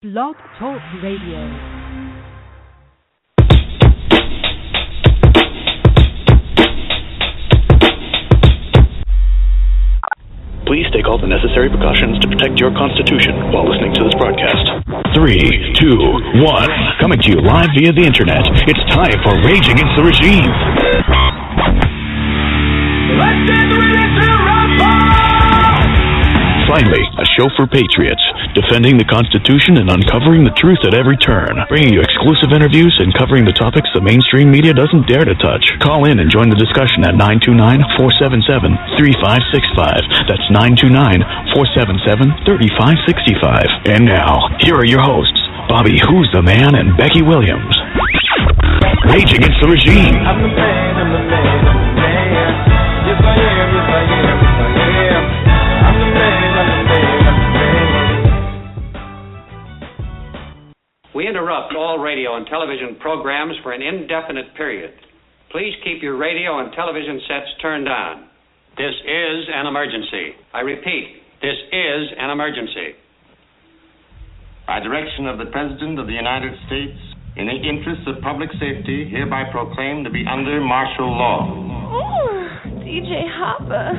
Blog Talk Radio. Please take all the necessary precautions to protect your constitution while listening to this broadcast. 3, 2, 1. Coming to you live via the internet. It's time for Rage Against the Regime. Let's get ready to rumble! Finally, a show for patriots, defending the Constitution and uncovering the truth at every turn, bringing you exclusive interviews and covering the topics the mainstream media doesn't dare to touch. Call in and join the discussion at 929-477-3565. That's 929-477-3565. And now, here are your hosts, Bobby Who's the Man and Becky Williams. Rage Against the Regime. I'm the man, I'm the man, I'm the man. Yes, I am, yes, I am, yes, I am. I'm the man, I'm the man, I'm the man. We interrupt all radio and television programs for an indefinite period. Please keep your radio and television sets turned on. This is an emergency. I repeat, this is an emergency. By direction of the President of the United States, in the interests of public safety, hereby proclaimed to be under martial law. Ooh, DJ Hopper.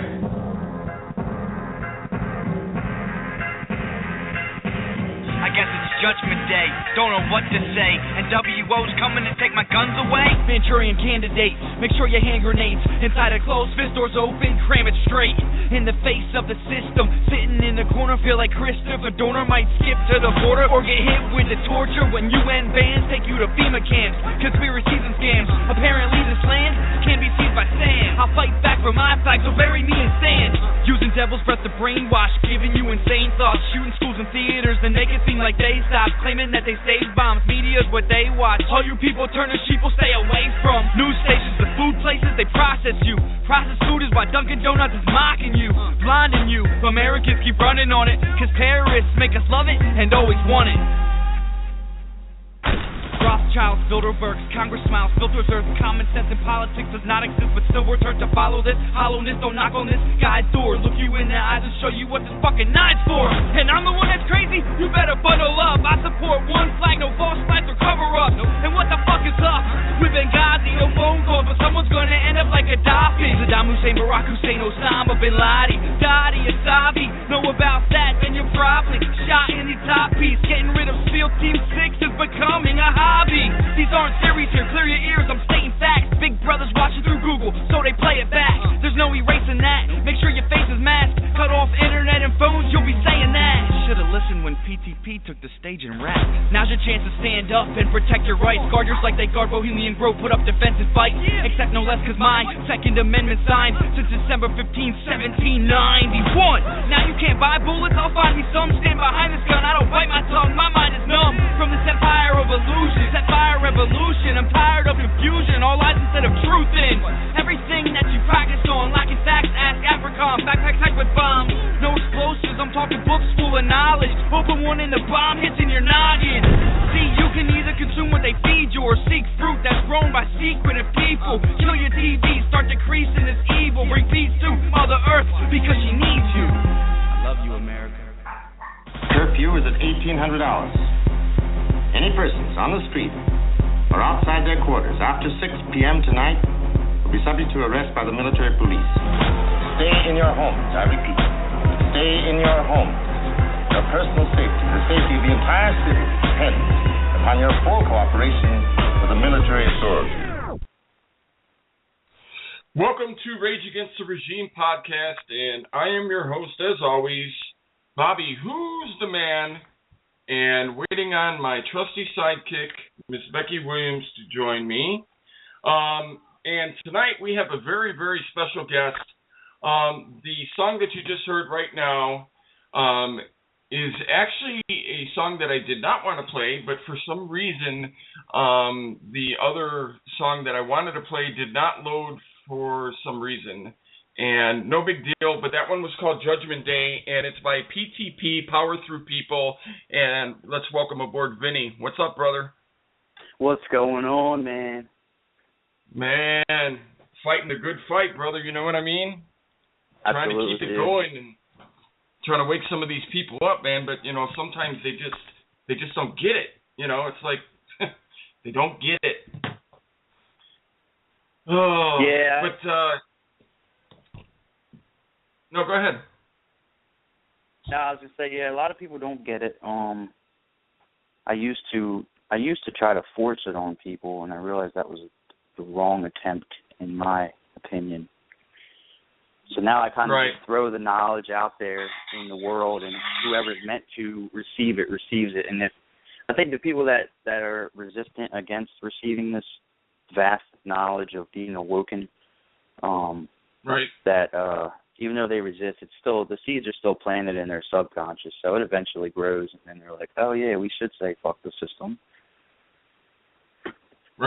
I guess it's Judgment Day, don't know what to say. And WO's coming to take my guns away. Manchurian candidate, make sure your hand grenades inside a closed fist, doors open, cram it straight in the face of the system. Sitting in the corner, feel like Christopher Dorner might skip to the border or get hit with the torture when UN bans take you to FEMA camps. Conspiracies and scams, apparently this land can't be seized by sand. I'll fight back for my flag, so bury me in sand. Using devil's breath to brainwash, giving you insane thoughts. Shooting schools and theaters and make it seem like they stop. Claiming that they save bombs, media's what they watch. All you people turn to sheep will stay away from news stations, the food places, they process you. Processed food is why Dunkin' Donuts is mocking you, blinding you. Americans keep running on it, cause terrorists make us love it and always want it. Rothschilds, Bilderbergs, Congress smiles, filters earth. Common sense in politics does not exist, but still return to follow this. Hollowness, don't knock on this guy's door. Look you in the eyes and show you what this fucking nine's for. And I'm the one that's crazy, you better bundle up. I support one flag, no false flags or cover up. And what the fuck is up with Benghazi? No phone calls, but someone's gonna end up like Gaddafi. Saddam Hussein, Barack Hussein, Osama Bin Laden, Dadi, Asabi. Know about that, then you're probably shot in the top piece. Getting rid of SEAL Team 6 is becoming a hobby. These aren't series here, clear your ears, I'm stating facts. Big brother's watching through Google, so they play it back. There's no erasing that, make sure your face is masked. Cut off internet and phones, you'll be saying that. Should've listened when PTP took the stage and rap. Now's your chance to stand up and protect your rights. Guard yours like they guard Bohemian Grove, put up defense and fight. Except no less cause my Second Amendment signed since December 15, 1791. Now you can't buy bullets, I'll find me some. Stand behind this gun, I don't bite my tongue, my mind is numb. From this empire of illusions, that fire revolution, I'm tired of confusion, all lies instead of truth in everything that you practice on. Lacking facts, ask Africom, backpack type with bombs. No explosives, I'm talking books full of knowledge. Open one and the bomb hits in your noggin. See, you can either consume what they feed you or seek fruit that's grown by secretive people. Kill your TV, start decreasing this evil. Bring peace to Mother Earth because she needs you. I love you, America. Curfew is at 1800 hours. Any persons on the street or outside their quarters after 6 p.m. tonight will be subject to arrest by the military police. Stay in your homes, I repeat. Stay in your homes. Your personal safety, the safety of the entire city, depends upon your full cooperation with the military authorities. Welcome to Rage Against the Regime podcast, and I am your host, as always, Bobby Who's the Man, and waiting on my trusty sidekick, Miss Becky Williams, to join me. And tonight we have a very, very special guest. The song that you just heard right now is actually a song that I did not want to play, but for some reason the other song that I wanted to play did not load for some reason. And no big deal, but that one was called Judgment Day, and it's by PTP, Power Through People. And let's welcome aboard Vinny. What's up, brother? What's going on, man? Man, fighting the good fight, brother, you know what I mean? Absolutely, trying to keep it going and trying to wake some of these people up, man. But, you know, sometimes they they just don't get it. You know, it's like they don't get it. Oh, yeah. But no, go ahead. No, I was gonna say, yeah, a lot of people don't get it. I used to try to force it on people, and I realized that was the wrong attempt, in my opinion. So now I kind of just throw the knowledge out there in the world, and whoever's meant to receive it receives it. And I think the people that are resistant against receiving this vast knowledge of being awoken, that even though they resist, it's still, the seeds are still planted in their subconscious, so it eventually grows, and then they're like, oh yeah, we should say fuck the system.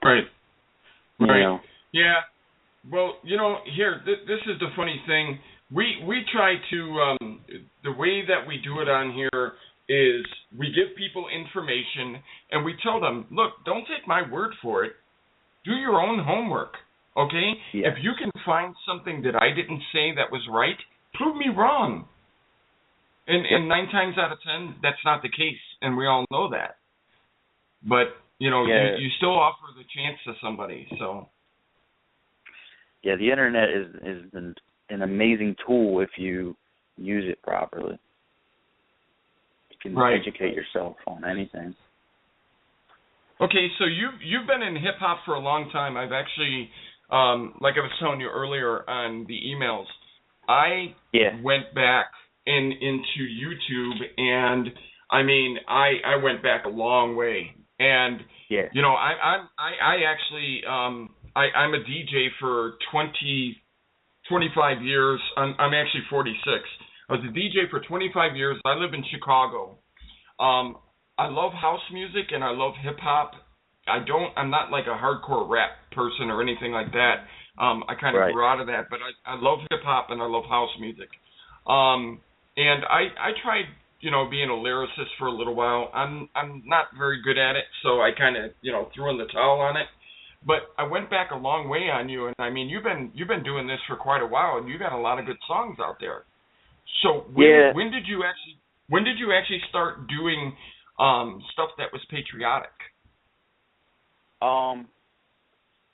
Right. You know? Yeah. Well, you know, here, this is the funny thing. We try to, the way that we do it on here is we give people information, and we tell them, look, don't take my word for it. Do your own homework, okay? Yeah. If you can find something that I didn't say that was right, prove me wrong. And 9 times out of 10, that's not the case, and we all know that. But, you know, you still offer the chance to somebody, so. Yeah, the internet is an amazing tool if you use it properly. You can educate yourself on anything. Okay, so you've been in hip hop for a long time. I've actually, like I was telling you earlier on the emails, I went back into YouTube, and I mean, I went back a long way, and you know, I actually I'm a DJ for 25 years. I'm actually 46. I was a DJ for 25 years. I live in Chicago. I love house music and I love hip hop. I'm not like a hardcore rap person or anything like that. I kind of grew out of that, but I love hip hop and I love house music. And I tried, you know, being a lyricist for a little while. I'm not very good at it, so I kind of, you know, threw in the towel on it. But I went back a long way on you, and I mean, you've been doing this for quite a while, and you got a lot of good songs out there. So when did you actually start doing stuff that was patriotic?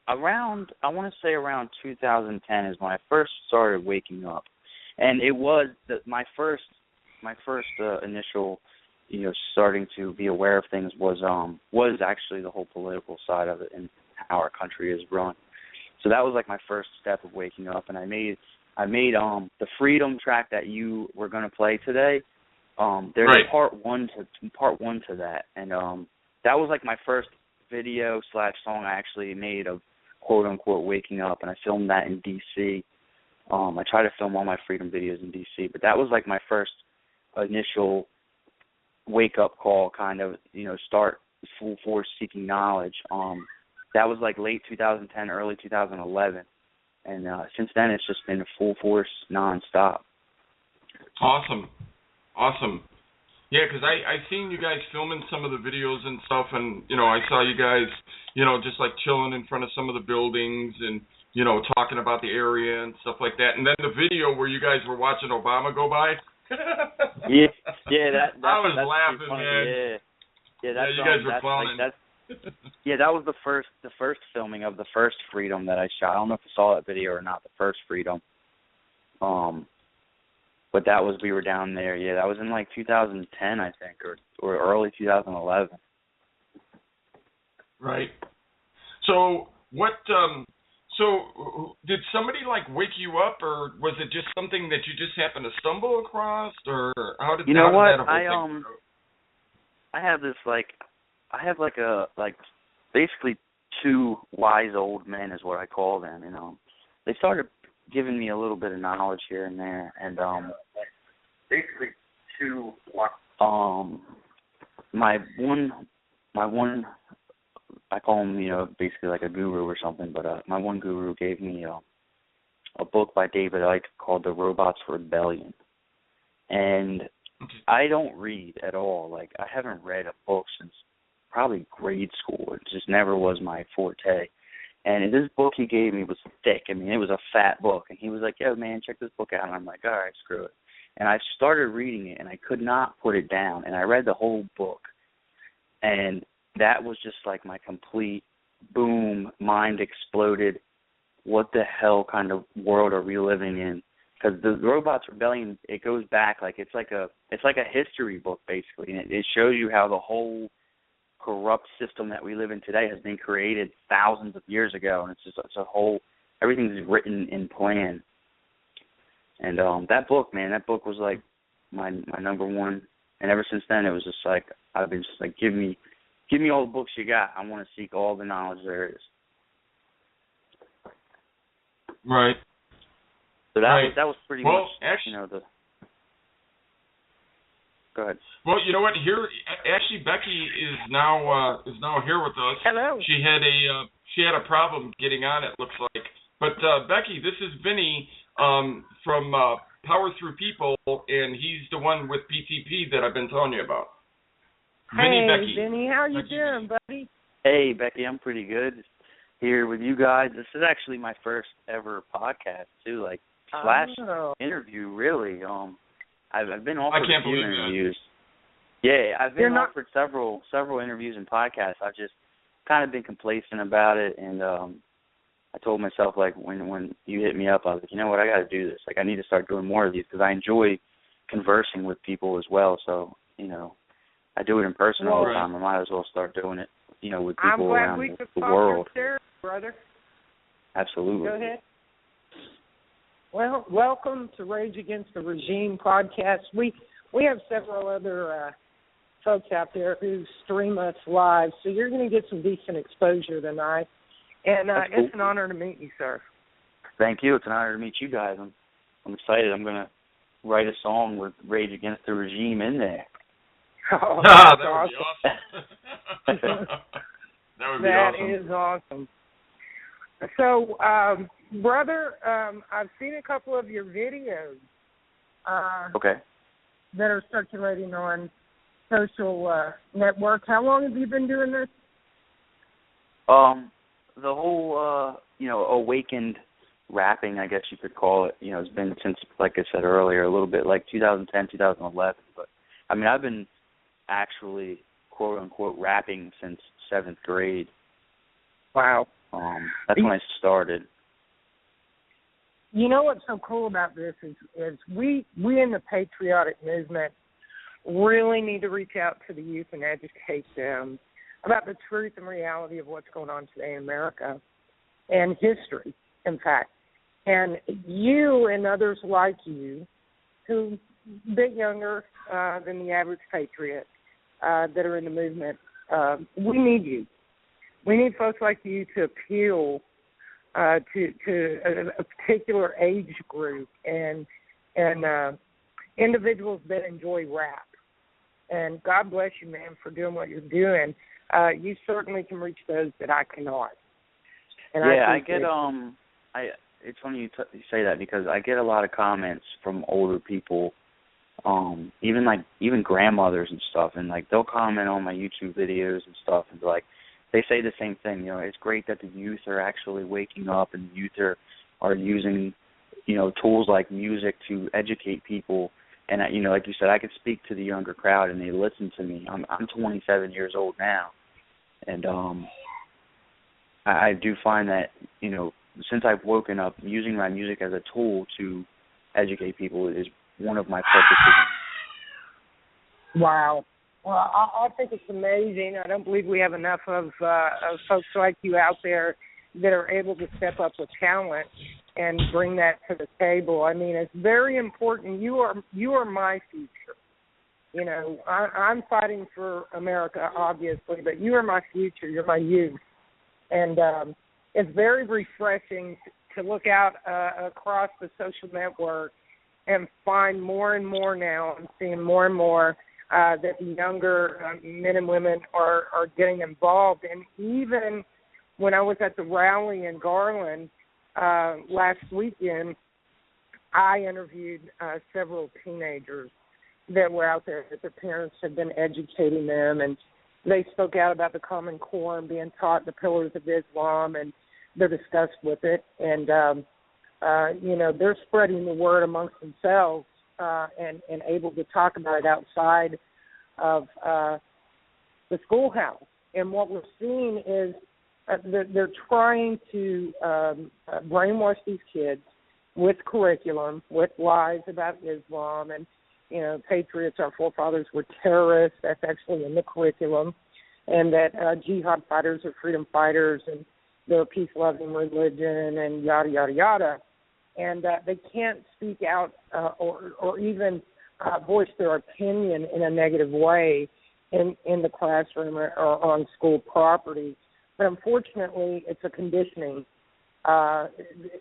Around, I want to say around 2010 is when I first started waking up, and it was my first initial, you know, starting to be aware of things was actually the whole political side of it and how our country is run. So that was like my first step of waking up, and I made the Freedumb track that you were going to play today. There's a part one to that, and that was like my first video / song I actually made of quote unquote waking up, and I filmed that in DC. I try to film all my Freedumb videos in DC, but that was like my first initial wake up call, kind of, you know, start full force seeking knowledge. That was like late 2010, early 2011, and since then it's just been full force nonstop. Awesome. Yeah, because I seen you guys filming some of the videos and stuff, and, you know, I saw you guys, you know, just like chilling in front of some of the buildings and, you know, talking about the area and stuff like that. And then the video where you guys were watching Obama go by. yeah, that I was laughing, funny. man. Yeah, you guys were clowning. Yeah, that was the first filming of the first Freedumb that I shot. I don't know if you saw that video or not, the first Freedumb. But that was, we were down there. Yeah, that was in like 2010, I think, or early 2011. Right. So what? So did somebody like wake you up, or was it just something that you just happened to stumble across, or how did? You know what? I have this basically two wise old men is what I call them. You know, they started giving me a little bit of knowledge here and there, and basically two. My one, I call him, you know, basically like a guru or something. But my one guru gave me a book by David Icke called The Robot's Rebellion, and I don't read at all. Like, I haven't read a book since probably grade school. It just never was my forte. And this book he gave me was thick. I mean, it was a fat book. And he was like, yo, man, check this book out. And I'm like, all right, screw it. And I started reading it, and I could not put it down. And I read the whole book. And that was just like my complete boom, mind exploded. What the hell kind of world are we living in? Because the Robots Rebellion, it goes back like it's like a history book basically, and it shows you how the whole corrupt system that we live in today has been created thousands of years ago, and it's a whole, everything's written in plan. And that book was like my number one, and ever since then it was just like I've been just like give me all the books you got. I want to seek all the knowledge there is. Right. So that was pretty much, actually, Go ahead. Well, you know what? Here, actually, Becky is now here with us. Hello. She had a problem getting on. It looks like. But Becky, this is Vinny from Power Through People, and he's the one with PTP that I've been telling you about. Hey, Becky. Vinny, how you doing, buddy? Hey, Becky, I'm pretty good. Here with you guys. This is actually my first ever podcast too, like / interview, really. I've been offered a few interviews. Yeah, I've been offered several interviews and podcasts. I've just kind of been complacent about it, and I told myself, like, when you hit me up, I was like, you know what, I got to do this. Like, I need to start doing more of these because I enjoy conversing with people as well. So, I do it in person all the time. I might as well start doing it, with people around the world. There, brother. Absolutely. Go ahead. Well, welcome to Rage Against the Regime podcast. We have several other folks out there who stream us live, so you're going to get some decent exposure tonight. And cool. It's an honor to meet you, sir. Thank you. It's an honor to meet you guys. I'm excited. I'm going to write a song with Rage Against the Regime in there. Oh, that would be awesome. That is awesome. So, brother, I've seen a couple of your videos that are circulating on social networks. How long have you been doing this? The whole, awakened rapping, I guess you could call it, has been since, like I said earlier, a little bit like 2010, 2011. But, I mean, I've been actually, quote-unquote, rapping since 7th grade. Wow. That's when I started. You know what's so cool about this is we in the Patriotic movement really need to reach out to the youth and educate them about the truth and reality of what's going on today in America and history, in fact. And you and others like you, who a bit younger than the average patriot that are in the movement, we need you. We need folks like you to appeal to a particular age group and individuals that enjoy rap. And God bless you, man, for doing what you're doing. You certainly can reach those that I cannot. And it's funny you say that because I get a lot of comments from older people, even grandmothers and stuff, and like they'll comment on my YouTube videos and stuff, and like they say the same thing. It's great that the youth are actually waking up and the youth are using, tools like music to educate people. And like you said, I could speak to the younger crowd and they listen to me. I'm 27 years old now, and I do find that since I've woken up, using my music as a tool to educate people is one of my purposes. Wow. Well, I think it's amazing. I don't believe we have enough of folks like you out there that are able to step up with talent and bring that to the table. I mean, it's very important. You are my future. I'm fighting for America, obviously, but you are my future. You're my youth. And it's very refreshing to look out across the social network and find more and more now. I'm seeing more and more that the younger men and women are getting involved. And even when I was at the rally in Garland last weekend, I interviewed several teenagers that were out there that their parents had been educating them, and they spoke out about the Common Core and being taught the pillars of Islam and their disgust with it. And, they're spreading the word amongst themselves and able to talk about it outside of the schoolhouse. And what we're seeing is they're trying to brainwash these kids with curriculum, with lies about Islam and, patriots, our forefathers were terrorists. That's actually in the curriculum. And that jihad fighters are freedom fighters and they're a peace-loving religion and yada, yada, yada. And they can't speak out or even voice their opinion in a negative way in the classroom or on school property. But unfortunately, it's a conditioning.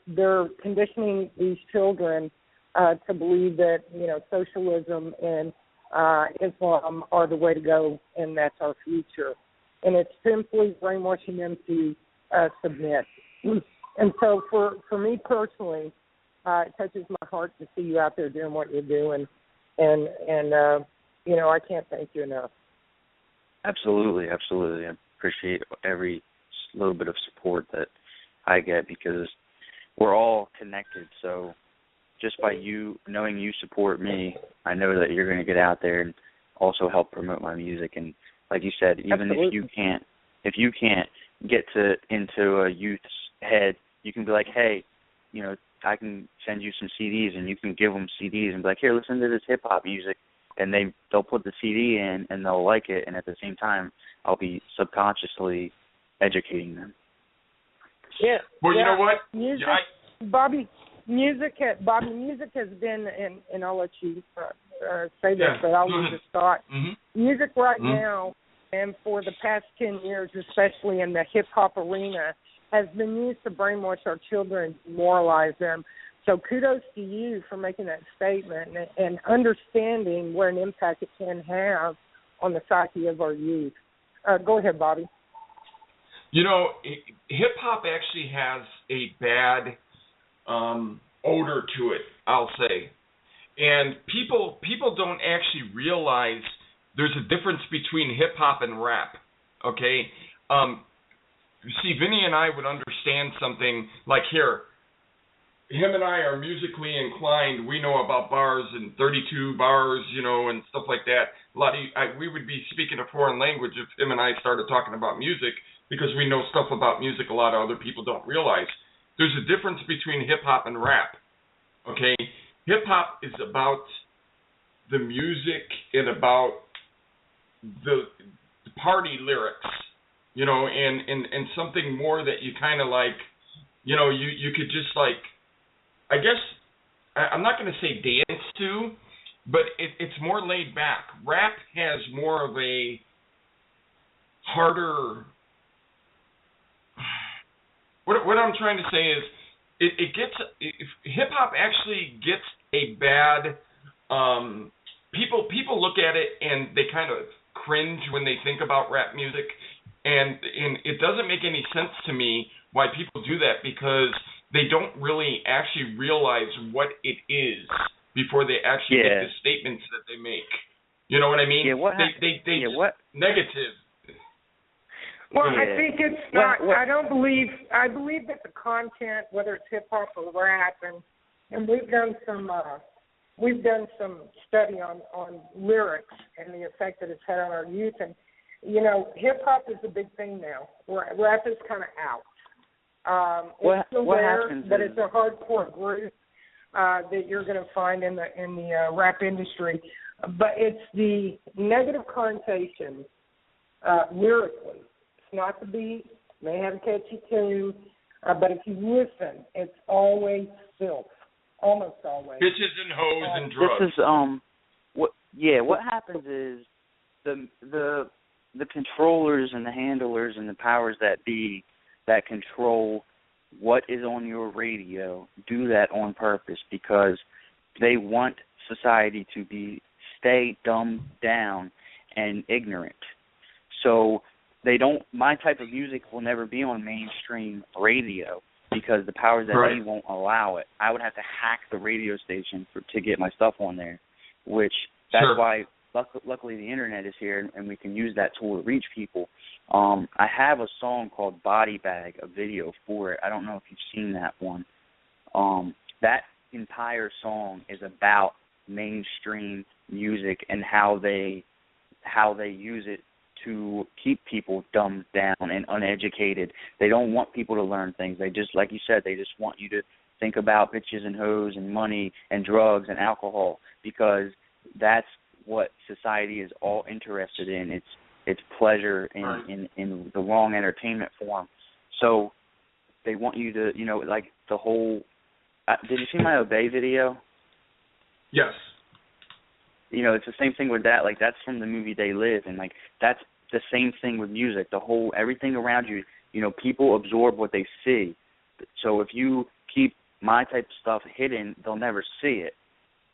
They're conditioning these children to believe that, socialism and Islam are the way to go, and that's our future. And it's simply brainwashing them to submit. And so for me personally, it touches my heart to see you out there doing what you're doing. And I can't thank you enough. Absolutely. I appreciate every little bit of support that I get because we're all connected. So just by you knowing you support me, I know that you're going to get out there and also help promote my music. And like you said, even if you can't get into a youth's head, you can be like, hey, I can send you some CDs, and you can give them CDs and be like, here, listen to this hip hop music, and they'll put the CD in and they'll like it, and at the same time, I'll be subconsciously educating them. Yeah. Well, you know what, music, Bobby. Music has been, and I'll let you say this, but I'll leave this thought. Mm-hmm. Music right now, and for the past 10 years, especially in the hip hop arena, has been used to brainwash our children and demoralize them. So kudos to you for making that statement and understanding what an impact it can have on the psyche of our youth. Go ahead, Bobby. Hip-hop actually has a bad odor to it, I'll say. And people don't actually realize there's a difference between hip-hop and rap, okay? See, Vinny and I would understand something like here. Him and I are musically inclined. We know about bars and 32 bars, and stuff like that. We would be speaking a foreign language if him and I started talking about music because we know stuff about music a lot of other people don't realize. There's a difference between hip-hop and rap, okay? Hip-hop is about the music and about the party lyrics, and something more that you kind of like, you could just like, I guess, I'm not going to say dance to, but it's more laid back. Rap has more of a harder, what I'm trying to say is, hip hop actually gets a bad, people look at it and they kind of cringe when they think about rap music. And it doesn't make any sense to me why people do that because they don't really actually realize what it is before they actually make the statements that they make. You know what I mean? Yeah, what negative. Well, I think it's not. I believe that the content, whether it's hip hop or rap, and we've done some study on lyrics and the effect that it's had on our youth. And hip hop is a big thing now. Rap is kind of out. It's still there, but it's a hardcore group that you're going to find in the rap industry. But it's the negative connotation lyrically. It's not the beat. It may have a catchy tune, but if you listen, it's always filth. Almost always. Bitches and hoes and drugs. This is what happens is the controllers and the handlers and the powers that be that control what is on your radio do that on purpose because they want society to stay dumbed down and ignorant. So my type of music will never be on mainstream radio because the powers that be won't allow it. I would have to hack the radio station to get my stuff on there, which that's why luckily the internet is here and we can use that tool to reach people. I have a song called Body Bag, a video for it. I don't know if you've seen that one. That entire song is about mainstream music and how they use it to keep people dumbed down and uneducated. They don't want people to learn things. They just, like you said, they just want you to think about bitches and hoes and money and drugs and alcohol, because that's what society is all interested in. It's pleasure in the wrong entertainment form. So they want you to, like the whole. Did you see my Obey video? Yes. It's the same thing with that. Like, that's from the movie They Live, and like that's the same thing with music. The whole everything around you. People absorb what they see. So if you keep my type of stuff hidden, they'll never see it.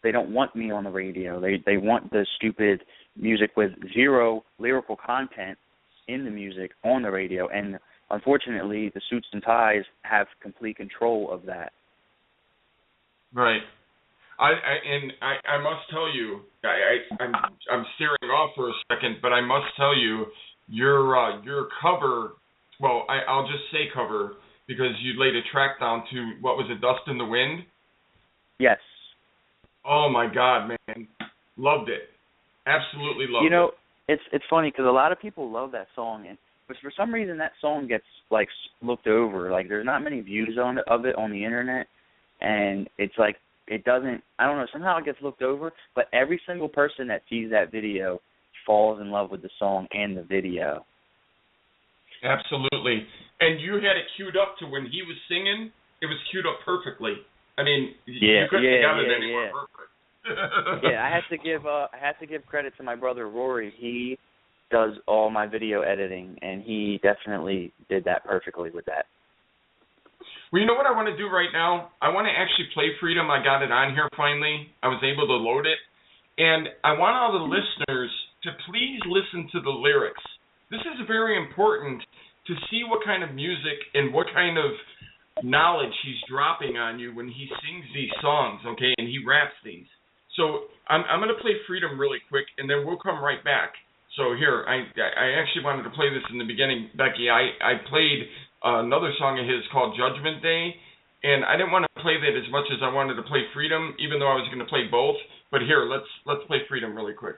They don't want me on the radio. They want the stupid music with zero lyrical content in the music on the radio. And unfortunately, the Suits and Ties have complete control of that. Right. I must tell you, I'm steering off for a second, but I must tell you, your cover. Well, I'll just say cover, because you laid a track down to, what was it, Dust in the Wind? Yes. Oh, my God, man. Loved it. Absolutely loved it. It's funny, because a lot of people love that song, but for some reason that song gets, like, looked over. Like, there's not many views of it on the internet, and it's like, it doesn't, I don't know, somehow it gets looked over, but every single person that sees that video falls in love with the song and the video. Absolutely. And you had it queued up to when he was singing, it was queued up perfectly. I mean, you couldn't have got it any more perfect. Yeah, I had to give credit to my brother Rory. He does all my video editing, and he definitely did that perfectly with that. Well, you know what I want to do right now? I want to actually play Freedumb. I got it on here finally. I was able to load it. And I want all the listeners to please listen to the lyrics. This is very important to see what kind of music and what kind of knowledge he's dropping on you when he sings these songs, okay, and he raps these. So I'm going to play Freedumb really quick, and then we'll come right back. So here, I actually wanted to play this in the beginning, Becky. I played another song of his called Judgment Day, and I didn't want to play that as much as I wanted to play Freedumb, even though I was going to play both. But here, let's play Freedumb really quick.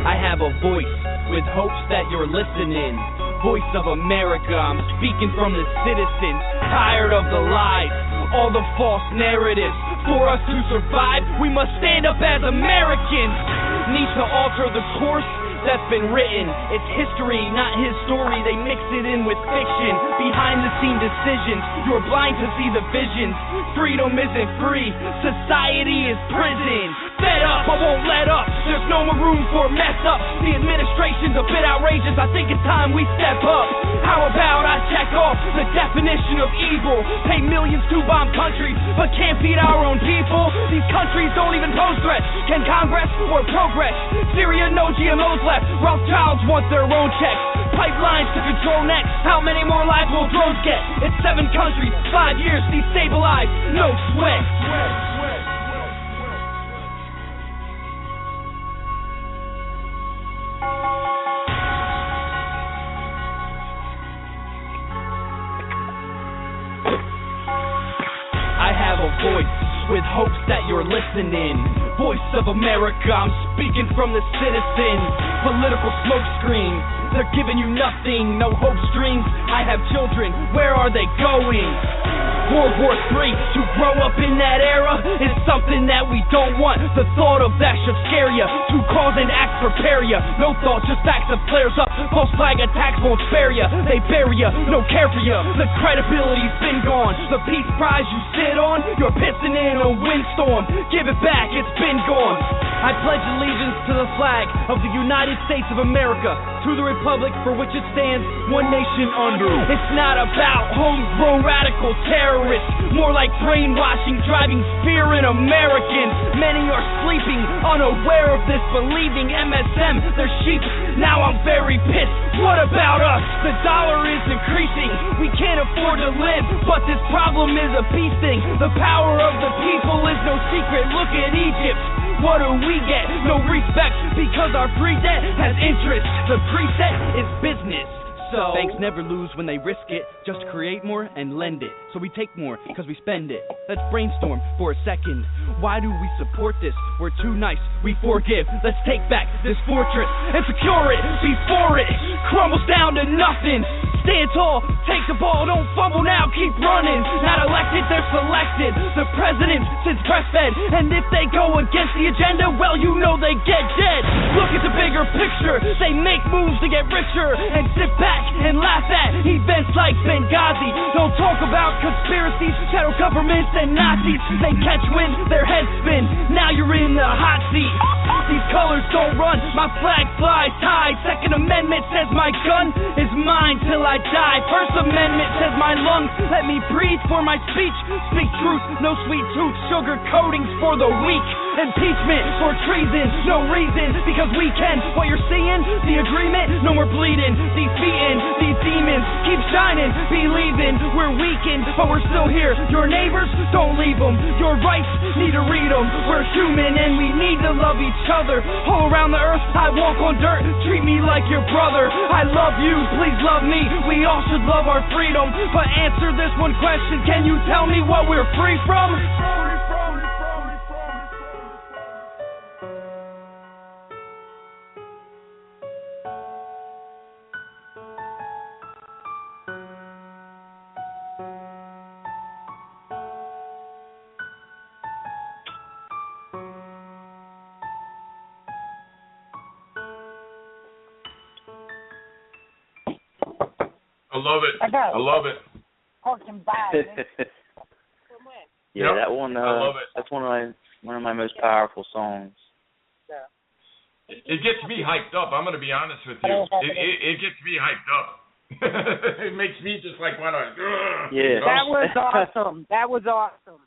I have a voice with hopes that you're listening. Voice of America, I'm speaking from the citizens. Tired of the lies, all the false narratives. For us to survive, we must stand up as Americans. Need to alter the course that's been written. It's history, not his story. They mix it in with fiction. Behind the scene decisions, you're blind to see the visions. Freedom isn't free, society is prison. Fed up, I won't let up. There's no more room for mess up. The administration's a bit outrageous. I think it's time we step up. How about I check off the definition of evil? Pay millions to bomb countries, but can't feed our own people. These countries don't even pose threats. Can Congress or progress? Syria, no GMOs left. Rothschilds want their own checks. Pipelines to control next. How many more lives will drones get? It's 7 countries, 5 years, destabilized. No sweat. I have a voice with hopes that you're listening. Voice of America, I'm speaking from the citizens. Political smokescreen, they're giving you nothing. No hope streams, I have children, where are they going? World War III, to grow up in that era is something that we don't want. The thought of that should scare ya. To cause and act prepare ya. No thought, just facts that flares up. False flag attacks won't spare ya. They bury ya, no care for ya. The credibility's been gone. The peace prize you sit on, you're pissing in a windstorm. Give it back, it's been gone. I pledge allegiance to the flag of the United States of America, to the republic for which it stands, one nation under. It's not about homegrown radical terrorists, more like brainwashing, driving fear in Americans. Many are sleeping, unaware of this, believing MSM, they're sheep. Now I'm very pissed. What about us? The dollar is increasing. We can't afford to live, but this problem is a peace thing. The power of the people is no secret. Look at Egypt. What do we get? No respect, because our free debt has interest. The preset is business. So banks never lose when they risk it, just create more and lend it. So we take more because we spend it. Let's brainstorm for a second. Why do we support this? We're too nice, we forgive. Let's take back this fortress and secure it before it crumbles down to nothing. Stand tall, take the ball, don't fumble now, keep running. Not elected, they're selected. The president sits breastfed, and if they go against the agenda, well, you know they get dead. Look at the bigger picture. They make moves to get richer and sit back and laugh at events like Benghazi. Don't talk about conspiracies, shadow governments, and Nazis. They catch wind, their heads spin. Now you're in the hot seat. These colors don't run, my flag flies high. Second Amendment says my gun is mine till I die. First Amendment says my lungs let me breathe for my speech. Speak truth, no sweet tooth, sugar coatings for the weak. Impeachment for treason, no reason, because we can. What you're seeing, the agreement, no more bleeding, defeating these demons. Keep shining, believing we're weakened, but we're still here. Your neighbors, don't leave them. Your rights, need to read them. We're human and we need to love each other. All around the earth, I walk on dirt. Treat me like your brother. I love you, please love me. We all should love our freedom. But answer this one question: can you tell me what we're free from? I love it. I love it. Yeah, that one. I love it. That's one of my most powerful songs. It gets me hyped up. I'm going to be honest with you. It gets me hyped up. It makes me just like want to. Yeah. That was awesome. That was awesome.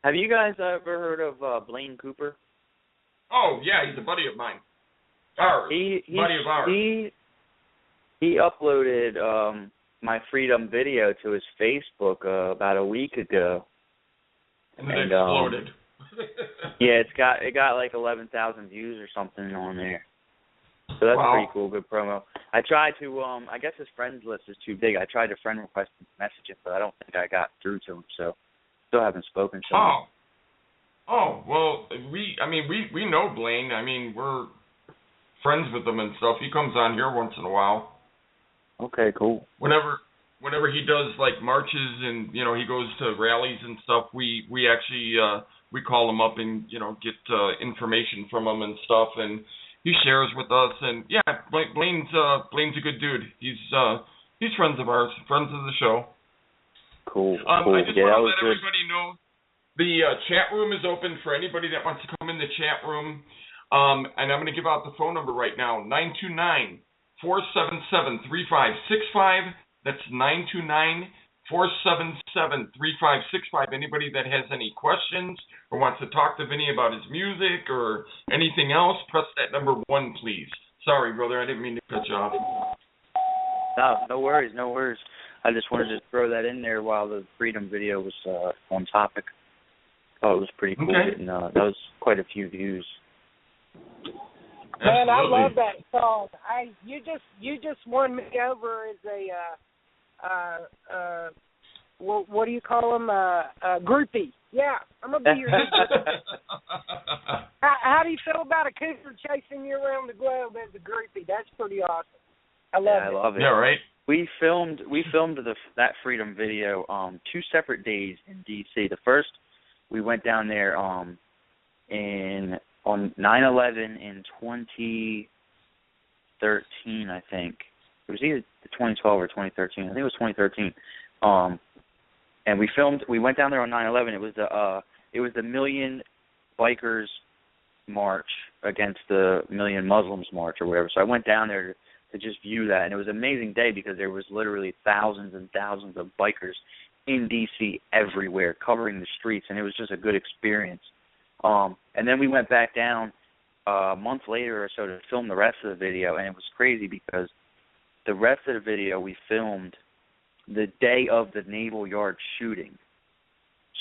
Have you guys ever heard of Blaine Cooper? Oh yeah, he's a buddy of mine. Buddy of ours. He uploaded my Freedumb video to his Facebook about a week ago. And it exploded. Yeah, it got like 11,000 views or something on there. So that's pretty cool, good promo. I tried to, I guess his friends list is too big. I tried to friend request and message him, but I don't think I got through to him, so still haven't spoken to him. Oh, well, we know Blaine. I mean, we're friends with him and stuff. He comes on here once in a while. Okay, cool. Whenever he does like marches and he goes to rallies and stuff, we actually we call him up and get information from him and stuff, and he shares with us. And yeah, Blaine's a good dude. He's friends of ours, friends of the show. Cool. I just want to let everybody know the chat room is open for anybody that wants to come in the chat room. And I'm going to give out the phone number right now: 929-477-3565. That's 929-477-3565. Anybody that has any questions or wants to talk to Vinny about his music or anything else, press that number 1, please. Sorry, brother, I didn't mean to cut you off. No worries. I just wanted to throw that in there while the Freedumb video was on topic. Oh, it was pretty cool. Okay. And, that was quite a few views. Man, I love that song. You just won me over as a what do you call them? Groupie. Yeah, I'm gonna be your groupie. How do you feel about a cougar chasing you around the globe as a groupie? That's pretty awesome. I love it. Yeah, right. We filmed that Freedumb video 2 separate days in D.C. The first, we went down there on 9/11 in 2013, I think. It was either 2012 or 2013. I think it was 2013. And we went down there on 9/11. It was the Million Bikers march against the Million Muslims March or whatever. So I went down there to just view that, and it was an amazing day because there was literally thousands and thousands of bikers in D.C. everywhere covering the streets, and it was just a good experience. And then we went back down a month later or so to film the rest of the video, and it was crazy because the rest of the video we filmed the day of the Naval Yard shooting.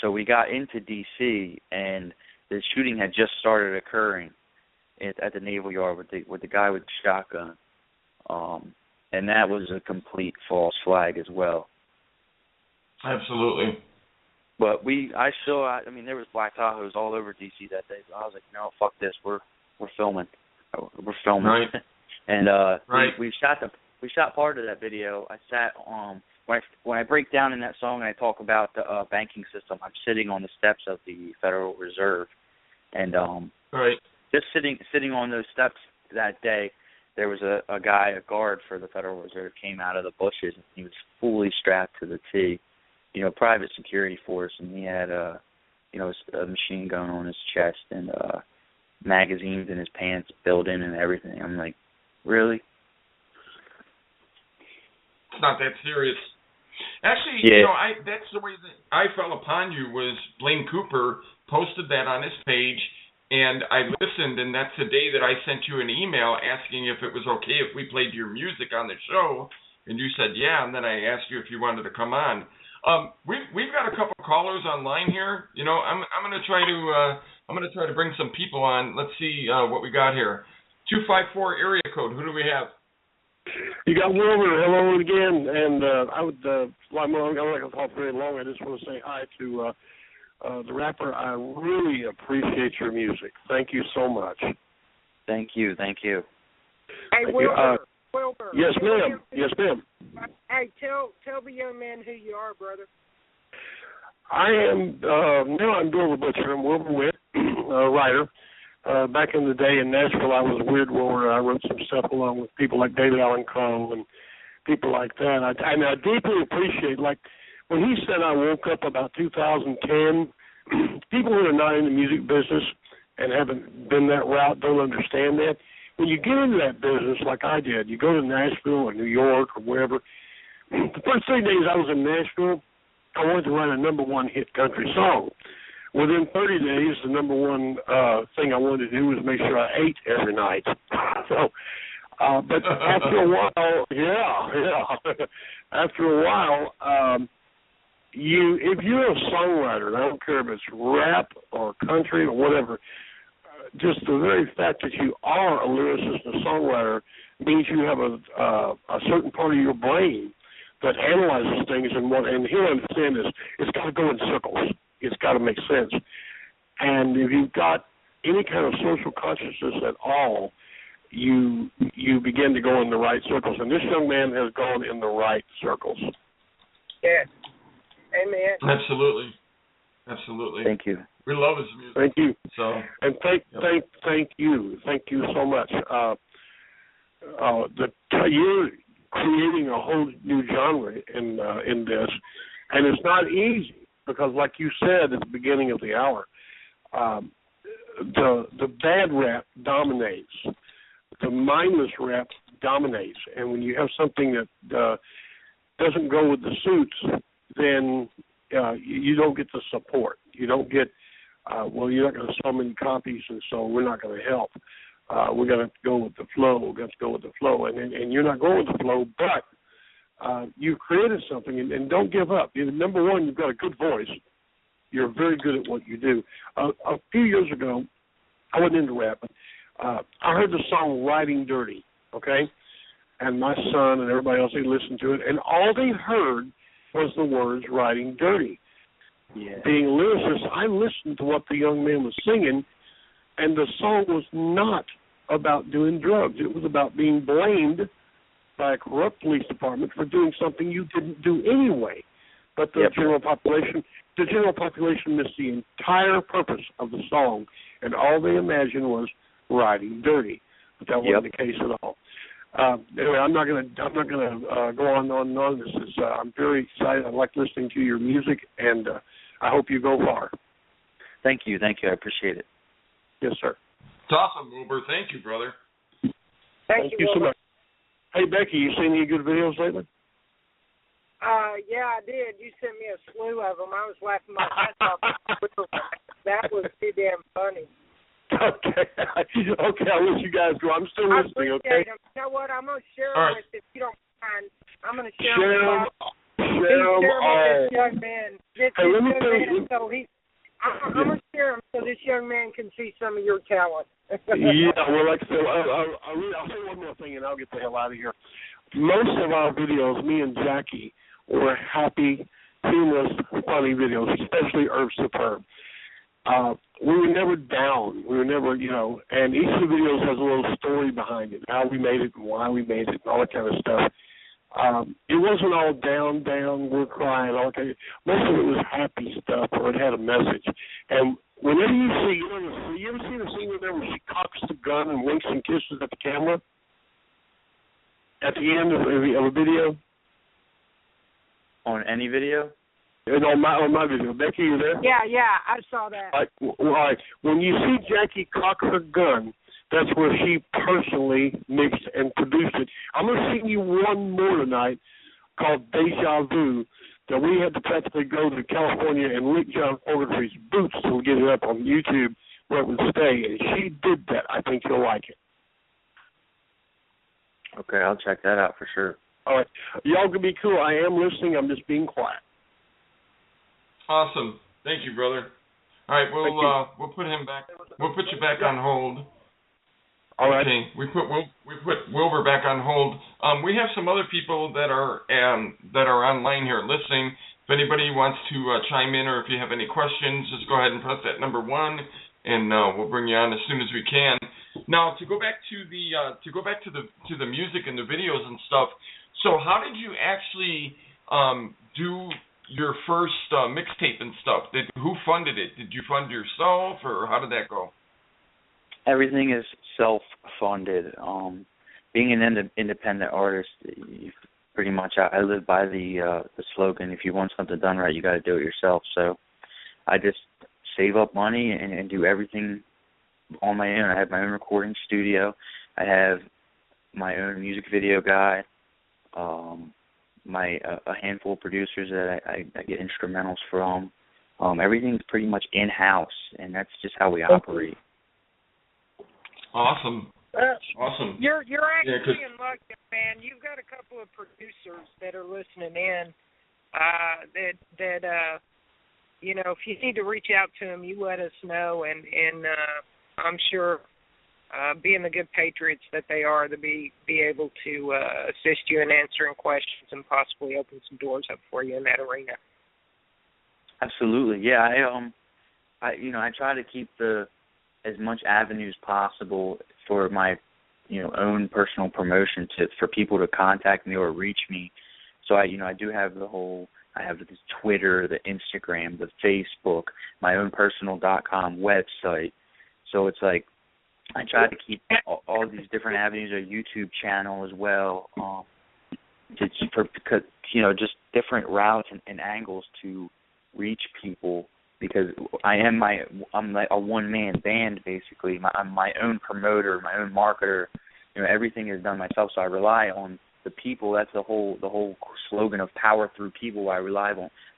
So we got into D.C., and the shooting had just started occurring at the Naval Yard with the guy with the shotgun. And that was a complete false flag as well. Absolutely. But I mean, there was Black Tahoes all over D.C. that day. So I was like, no, fuck this. We're filming. We're filming. Right. And right. we shot part of that video. I sat when I break down in that song and I talk about the banking system, I'm sitting on the steps of the Federal Reserve, and right. just sitting on those steps that day, there was a guy, a guard for the Federal Reserve, came out of the bushes, and he was fully strapped to the T, private security force, and he had a machine gun on his chest and magazines in his pants built in and everything. I'm like, really? It's not that serious. Actually, yeah. That's the way that I fell upon you was Blaine Cooper posted that on his page, and I listened, and that's the day that I sent you an email asking if it was okay if we played your music on the show, and you said yeah, and then I asked you if you wanted to come on. We've got a couple callers online here. I'm going to try to bring some people on. Let's see what we got here. 254 area code. Who do we have? You got Wilbur. Hello again. And I'm not going to talk very long. I just want to say hi to the rapper. I really appreciate your music. Thank you so much. Thank you. Hey, Wilbur. Wilbur. Yes, ma'am. Yes, ma'am. Hey, tell the young man who you are, brother. I am, now I'm Wilbur Butcher. I'm Wilbur Witt, a writer. Back in the day in Nashville, I was Weird Wilbur. I wrote some stuff along with people like David Allen Coe and people like that. I deeply appreciate, like, when he said I woke up about 2010, people who are not in the music business and haven't been that route don't understand that. When you get into that business like I did, you go to Nashville or New York or wherever. The first 3 days I was in Nashville, I wanted to write a number one hit country song. Within 30 days, the number one thing I wanted to do was make sure I ate every night. So, but after a while, after a while, if you're a songwriter, and I don't care if it's rap or country or whatever, just the very fact that you are a lyricist and a songwriter means you have a certain part of your brain that analyzes things, and he'll understand this. It's got to go in circles. It's got to make sense. And if you've got any kind of social consciousness at all, you begin to go in the right circles. And this young man has gone in the right circles. Yes. Amen. Absolutely. Thank you. We love his music. Thank you. So, and thank you. Thank you so much. You're creating a whole new genre in this, and it's not easy because, like you said at the beginning of the hour, the bad rap dominates, the mindless rap dominates, and when you have something that doesn't go with the suits, then you don't get the support. You don't get, you're not going to sell many copies, and so we're not going to help. We're going to go with the flow. We're going to go with the flow, and you're not going with the flow, but you've created something, and don't give up. Number one, you've got a good voice. You're very good at what you do. A few years ago, I wasn't into rap, but I heard the song Riding Dirty, okay? And my son and everybody else, they listened to it, and all they heard was the words Riding Dirty. Yeah. Being a lyricist, I listened to what the young man was singing, and the song was not about doing drugs. It was about being blamed by a corrupt police department for doing something you didn't do anyway. But the general population missed the entire purpose of the song, and all they imagined was riding dirty. But that wasn't the case at all. Anyway, I'm not gonna go on. This is I'm very excited. I like listening to your music, and I hope you go far. Thank you. I appreciate it. Yes, sir. It's awesome, Wilbur. Thank you, brother. Thank you so much. Hey, Becky, you seen any good videos lately? Yeah, I did. You sent me a slew of them. I was laughing my ass off. That was too damn funny. Okay, I'll let you guys go. I'm still listening, okay? Them. You know what? I'm going to share them with, if you don't mind. I'm going to share Share them with this young man. I'm going to share them so this young man can see some of your talent. Yeah, well, like I said, I'll say one more thing and I'll get the hell out of here. Most of our videos, me and Jackie, were happy, humorous, funny videos, especially Herb Superb. We were never down. We were never, and each of the videos has a little story behind it, how we made it and why we made it and all that kind of stuff. It wasn't all down, we're crying, all that. Most of it was happy stuff or it had a message. And whenever you see, you ever seen a scene where she cocks the gun and winks and kisses at the camera? At the end of a video? On any video? On my video. Becky, you there? Yeah, I saw that. All right. When you see Jackie cock her gun, that's where she personally mixed and produced it. I'm going to sing you one more tonight called Deja Vu, that we had to practically go to California and lick John Fogerty's boots to get it up on YouTube where it would stay. And she did that. I think you'll like it. Okay, I'll check that out for sure. All right. Y'all can be cool. I am listening. I'm just being quiet. Awesome. Thank you, brother. All right, we'll put him back. We'll put you back on hold. All right. Okay, we put Wilbur back on hold. We have some other people that are online here listening. If anybody wants to chime in, or if you have any questions, just go ahead and press that number 1, and we'll bring you on as soon as we can. Now, to go back to the music and the videos and stuff. So, how did you actually do your first mixtape and stuff? Who funded it? Did you fund yourself, or how did that go? Everything is self-funded. Being an independent artist, you pretty much, I live by the slogan: if you want something done right, you got to do it yourself. So, I just save up money and do everything on my own. I have my own recording studio. I have my own music video guy. A handful of producers that I get instrumentals from. Everything's pretty much in-house, and that's just how we operate. Awesome. Awesome. You're actually in luck, man. You've got a couple of producers that are listening in that if you need to reach out to them, you let us know, and I'm sure, being the good patriots that they are, to be able to assist you in answering questions and possibly open some doors up for you in that arena. Absolutely, yeah. I try to keep as much avenues possible for my own personal promotion for people to contact me or reach me. So I do have I have the Twitter, the Instagram, the Facebook, my own personal.com website. So it's like I try to keep all these different avenues, a YouTube channel as well, because just different routes and angles to reach people. Because I'm like a one-man band basically. I'm my own promoter, my own marketer. Everything is done myself. So I rely on the people. That's the whole slogan of power through people. I rely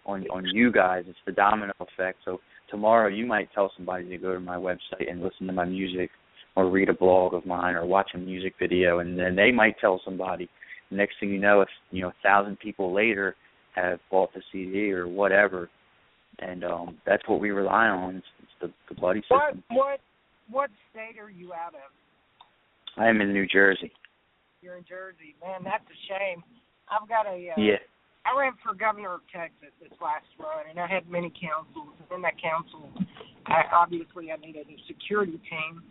on you guys. It's the domino effect. So tomorrow you might tell somebody to go to my website and listen to my music, or read a blog of mine, or watch a music video, and then they might tell somebody. The next thing you know, 1,000 people later have bought the CD or whatever. And that's what we rely on. It's the buddy system. What state are you out of? I am in New Jersey. You're in Jersey. Man, that's a shame. I've got yeah. I ran for governor of Texas this last run, and I had many councils. And in that council, I needed a security team.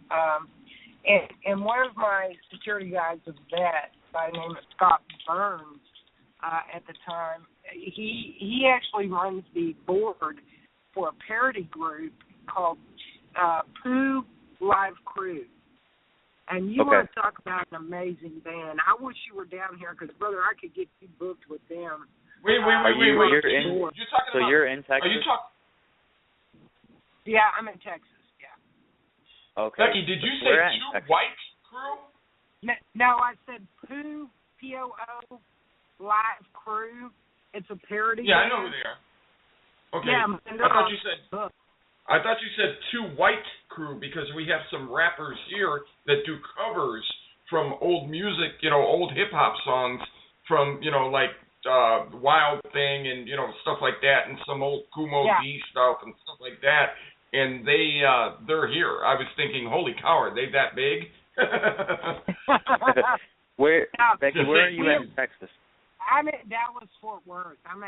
And one of my security guys was a vet by the name of Scott Burns at the time. He actually runs the board for a parody group called Pooh Live Crew. And you want to talk about an amazing band. I wish you were down here because, brother, I could get you booked with them. Wait. You're in Texas? Are you talking? Yeah, I'm in Texas, yeah. Okay. Becky, did you say two white crew? No, I said Pooh, P-O-O, Live Crew. It's a parody. Yeah, I know who they are. Okay. Yeah, I thought you said two white crew because we have some rappers here that do covers from old music, old hip hop songs from, like Wild Thing and, stuff like that, and some old Kumo D stuff and stuff like that. And they're here. I was thinking, holy cow, are they that big? Becky, where are you at in Texas? I'm at Dallas, Fort Worth. I'm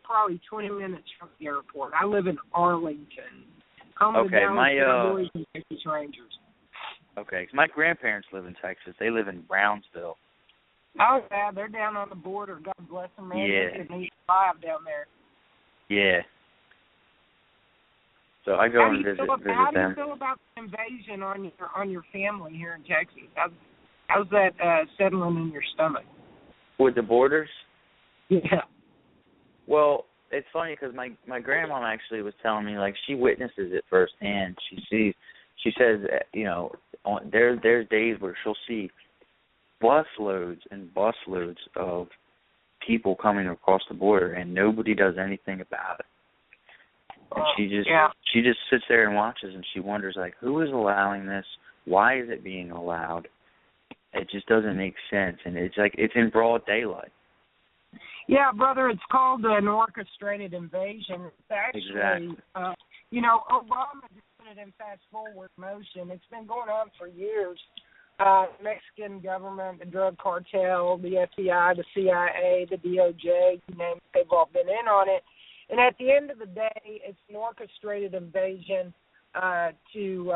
probably 20 minutes from the airport. I live in Arlington. Home of the Dallas Cowboys and Texas Rangers. Okay, 'cause my grandparents live in Texas. They live in Brownsville. Oh, yeah, they're down on the border. God bless them, man. Yeah. They're getting 85 down there. Yeah. So I go and visit them. How do you feel about the invasion on your family here in Texas? How's that settling in your stomach? With the borders? Yeah. Well, it's funny because my grandma actually was telling me, like, she witnesses it firsthand. She says, there's days where she'll see busloads and busloads of people coming across the border, and nobody does anything about it. And she just sits there and watches, and she wonders, like, who is allowing this? Why is it being allowed? It just doesn't make sense, and it's like it's in broad daylight. Yeah, brother, it's called an orchestrated invasion. It's actually, Obama just put it in fast-forward motion. It's been going on for years. Mexican government, the drug cartel, the FBI, the CIA, the DOJ, you name it, they've all been in on it. And at the end of the day, it's an orchestrated invasion to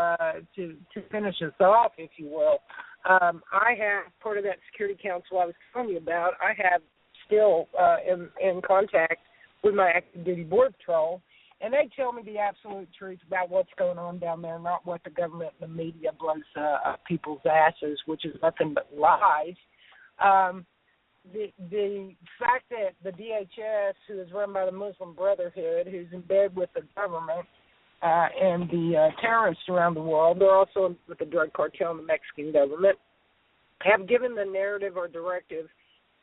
finish us off, if you will. I have part of that Security Council I was telling you about. I have still in contact with my active duty border patrol, and they tell me the absolute truth about what's going on down there, not what the government and the media blows up people's asses, which is nothing but lies. The fact that the DHS, who is run by the Muslim Brotherhood, who's in bed with the government and the terrorists around the world, they're also with the drug cartel and the Mexican government, have given the narrative or directive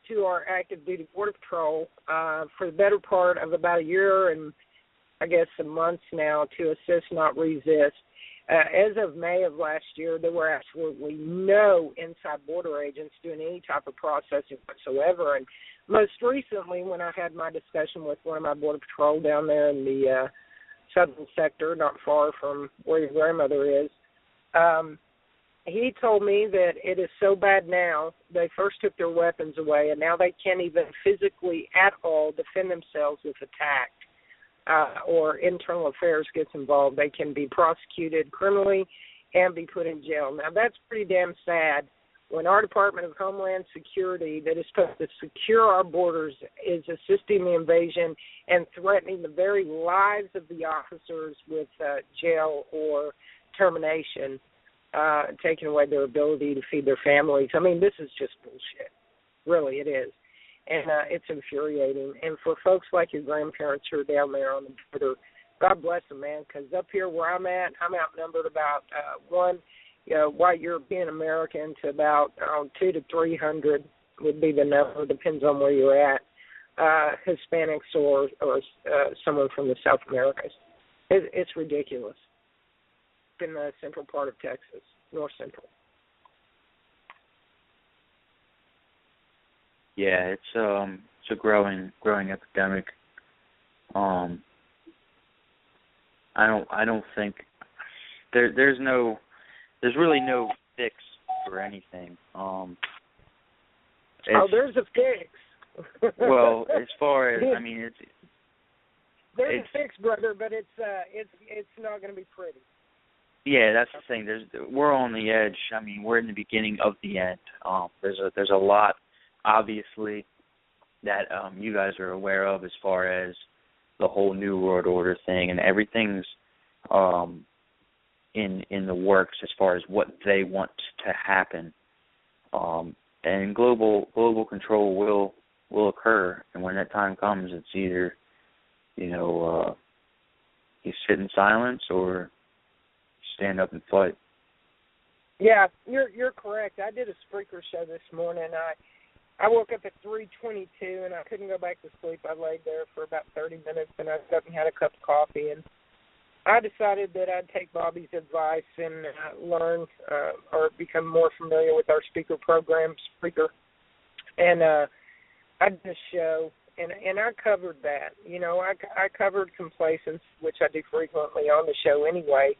to our active duty border patrol for the better part of about a year and I guess some months now to assist, not resist. As of May of last year, there were absolutely no inside border agents doing any type of processing whatsoever. And most recently, when I had my discussion with one of my border patrol down there in the southern sector, not far from where your grandmother is, he told me that it is so bad now, they first took their weapons away, and now they can't even physically at all defend themselves if attacked. Or internal affairs gets involved. They can be prosecuted criminally and be put in jail. Now, that's pretty damn sad when our Department of Homeland Security that is supposed to secure our borders is assisting the invasion and threatening the very lives of the officers with jail or termination, taking away their ability to feed their families. I mean, this is just bullshit. Really, it is. And it's infuriating. And for folks like your grandparents who are down there on the border, God bless them, man, because up here where I'm at, I'm outnumbered about white European American to about 200 to 300 would be the number, depends on where you're at, Hispanics or someone from the South Americas. It's ridiculous. In the central part of Texas, north central. Yeah, it's a growing epidemic. I don't think there's really no fix for anything. There's a fix. Well, as far as there's a fix, brother, but it's not going to be pretty. Yeah, that's the thing. We're on the edge. I mean, we're in the beginning of the end. There's a lot, obviously, that you guys are aware of as far as the whole New World Order thing, and everything's in the works as far as what they want to happen. And global control will occur, and when that time comes, it's either you sit in silence or stand up and fight. Yeah, you're correct. I did a Spreaker show this morning. I woke up at 3:22 and I couldn't go back to sleep. I laid there for about 30 minutes and I got up and had a cup of coffee, and I decided that I'd take Bobby's advice and learn or become more familiar with our speaker program, Spreaker. And I did a show, and I covered that. You know, I covered complacence, which I do frequently on the show anyway,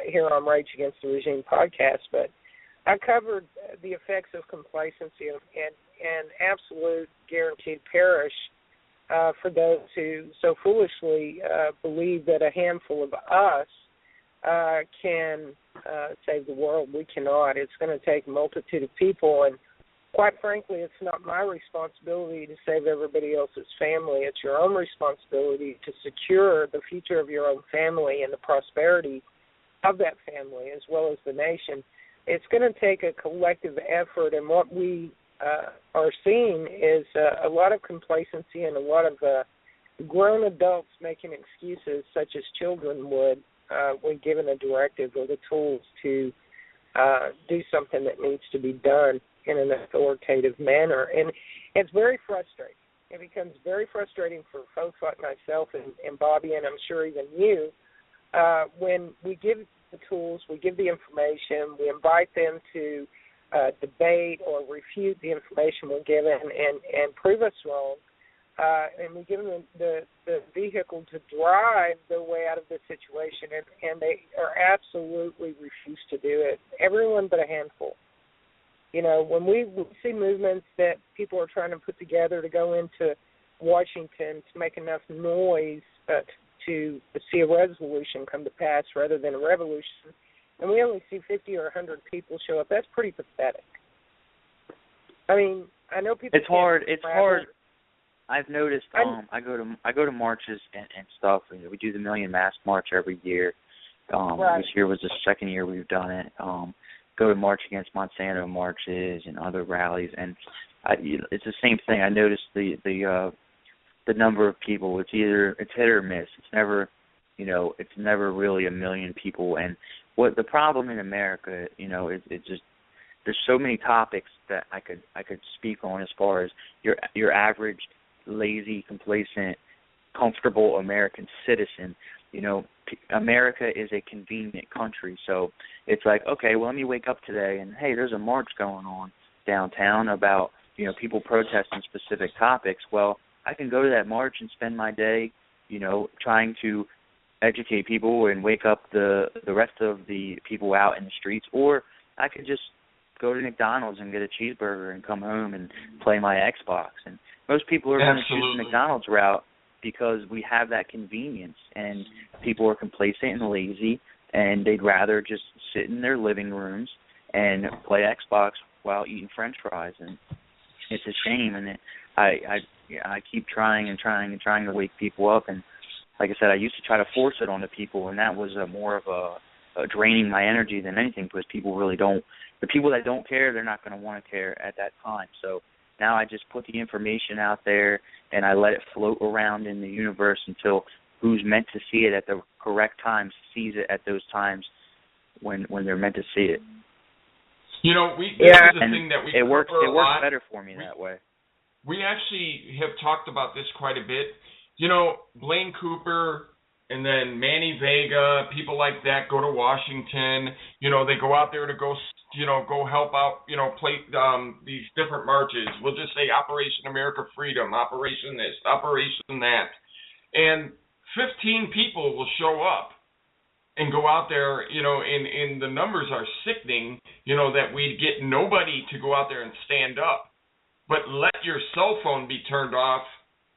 here on Rage Against the Regime podcast. But I covered the effects of complacency and absolute guaranteed perish for those who so foolishly believe that a handful of us can save the world. We cannot. It's going to take a multitude of people, and quite frankly, it's not my responsibility to save everybody else's family. It's your own responsibility to secure the future of your own family and the prosperity of that family as well as the nation. It's going to take a collective effort, and what we are seeing is a lot of complacency and a lot of grown adults making excuses such as children would when given a directive or the tools to do something that needs to be done in an authoritative manner. And it's very frustrating. It becomes very frustrating for folks like myself and Bobby, and I'm sure even you, when we give the tools, we give the information, we invite them to debate or refute the information we're given and prove us wrong, and we give them the vehicle to drive their way out of this situation, and they are absolutely refuse to do it. Everyone but a handful. You know, when we see movements that people are trying to put together to go into Washington to make enough noise to see a resolution come to pass rather than a revolution, and we only see 50 or 100 people show up, that's pretty pathetic. I mean, I know people. It's hard. I've noticed. I go to marches and stuff. We do the Million Mask March every year. Right. This year was the second year we've done it. Go to March Against Monsanto marches and other rallies, and it's the same thing. I noticed the number of people. It's hit or miss. It's never, it's never really a million people. And what the problem in America, it's just there's so many topics that I could speak on as far as your average lazy, complacent, comfortable American citizen. America is a convenient country, so it's like, okay, well, let me wake up today and, hey, there's a march going on downtown about, people protesting specific topics. Well, I can go to that march and spend my day, trying to educate people and wake up the rest of the people out in the streets, or I could just go to McDonald's and get a cheeseburger and come home and play my Xbox. And most people are going to choose the McDonald's route because we have that convenience, and people are complacent and lazy, and they'd rather just sit in their living rooms and play Xbox while eating French fries. And it's a shame, and I keep trying to wake people up. And like I said, I used to try to force it onto people, and that was more of a draining my energy than anything, because people really don't. The people that don't care, they're not going to want to care at that time. So now I just put the information out there, and I let it float around in the universe until who's meant to see it at the correct times sees it at those times when they're meant to see it. This is the thing that we it works lot. Better for me that way. We actually have talked about this quite a bit. Blaine Cooper and then Manny Vega, people like that go to Washington. They go out there to go help out, play these different marches. We'll just say Operation America Freedom, Operation this, Operation that. And 15 people will show up and go out there, and the numbers are sickening, that we get nobody to go out there and stand up. But let your cell phone be turned off,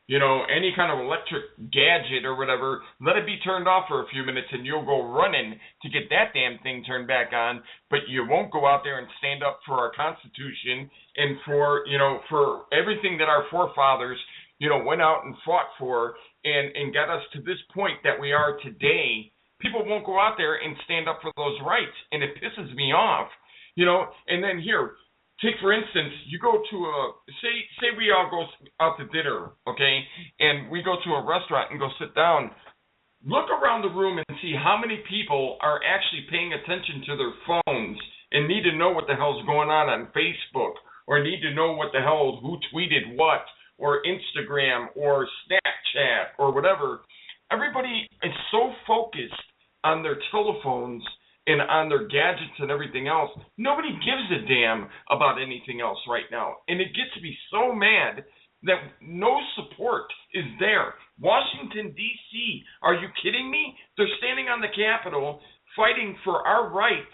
any kind of electric gadget or whatever, let it be turned off for a few minutes, and you'll go running to get that damn thing turned back on. But you won't go out there and stand up for our Constitution and for everything that our forefathers, went out and fought for and got us to this point that we are today. People won't go out there and stand up for those rights, and it pisses me off, And then here, take for instance, you go to say we all go out to dinner, okay, and we go to a restaurant and go sit down. look around the room and see how many people are actually paying attention to their phones and need to know what the hell's going on Facebook, or need to know what the hell, who tweeted what, or Instagram, or Snapchat, or whatever. Everybody is so focused on their telephones and on their gadgets and everything else. Nobody gives a damn about anything else right now. And it gets me so mad that no support is there. Washington, D.C., are you kidding me? They're standing on the Capitol fighting for our rights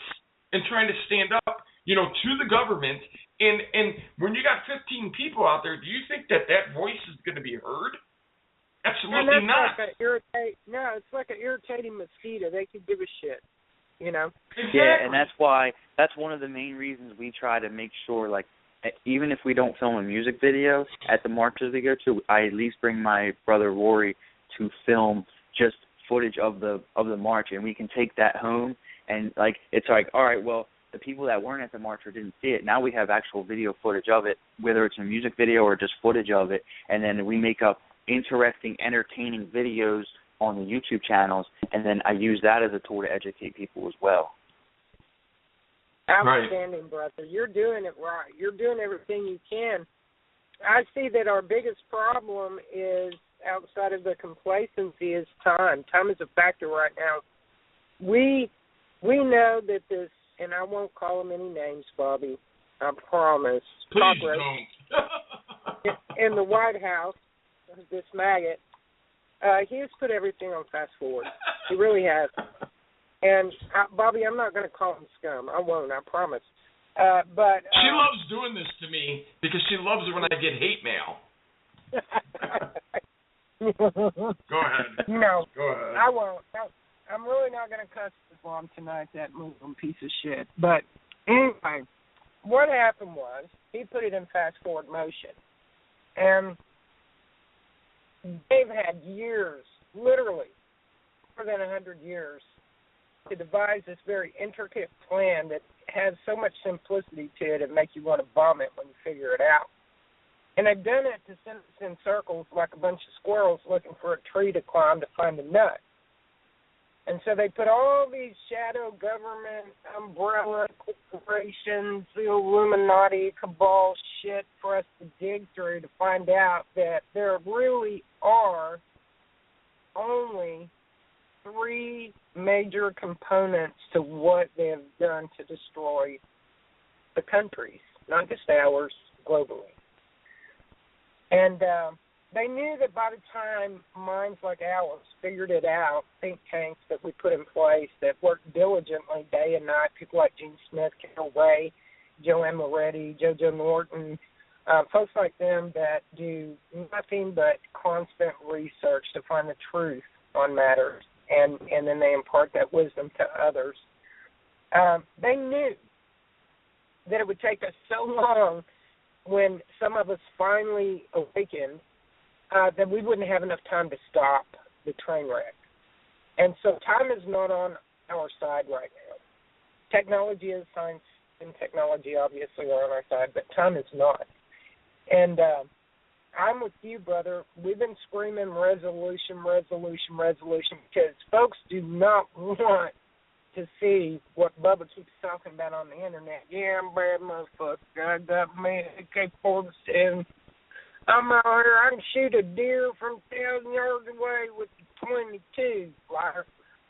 and trying to stand up, to the government. And when you got 15 people out there, do you think that voice is going to be heard? Absolutely not. It's like an irritating mosquito. They could give a shit, Exactly. Yeah, and that's one of the main reasons we try to make sure, like, even if we don't film a music video at the marches we go to, I at least bring my brother Rory to film just footage of the march, and we can take that home. And like, it's like, all right, well, the people that weren't at the march or didn't see it, now we have actual video footage of it, whether it's a music video or just footage of it, and then we make up interesting, entertaining videos on the YouTube channels, and then I use that as a tool to educate people as well. Outstanding, brother. You're doing it right. You're doing everything you can. I see that our biggest problem is, outside of the complacency, is time. Time is a factor right now. We know that this, and I won't call them any names, Bobby, I promise. Please don't. In the White House, this maggot, he has put everything on fast forward. He really has. And, Bobby, I'm not going to call him scum. I won't, I promise. But she loves doing this to me because she loves it when I get hate mail. Go ahead. No, go ahead. I won't. No, I'm really not going to cuss Islam tonight, that Muslim piece of shit. But anyway, what happened was he put it in fast forward motion. And they've had years, literally more than 100 years, to devise this very intricate plan that has so much simplicity to it, it makes you want to vomit when you figure it out. And they've done it to send us in circles like a bunch of squirrels looking for a tree to climb to find a nut. And so they put all these shadow government, umbrella corporations, the Illuminati, cabal shit for us to dig through to find out that there really are only 3 major components to what they have done to destroy the countries, not just ours, globally. And they knew that by the time minds like ours figured it out, think tanks that we put in place that worked diligently day and night, people like Gene Smith, Carol Ray, Joanne Moretti, JoJo Norton, folks like them that do nothing but constant research to find the truth on matters, and then they impart that wisdom to others. They knew that it would take us so long when some of us finally awakened that we wouldn't have enough time to stop the train wreck. And so time is not on our side right now. Technology is, science and technology obviously are on our side, but time is not. And I'm with you, brother. We've been screaming resolution, resolution, resolution, because folks do not want to see what Bubba keeps talking about on the internet. Yeah, I'm a bad motherfucker. I got me AK-47. I'm out here. I can shoot a deer from 1,000 yards away with the 22, liar.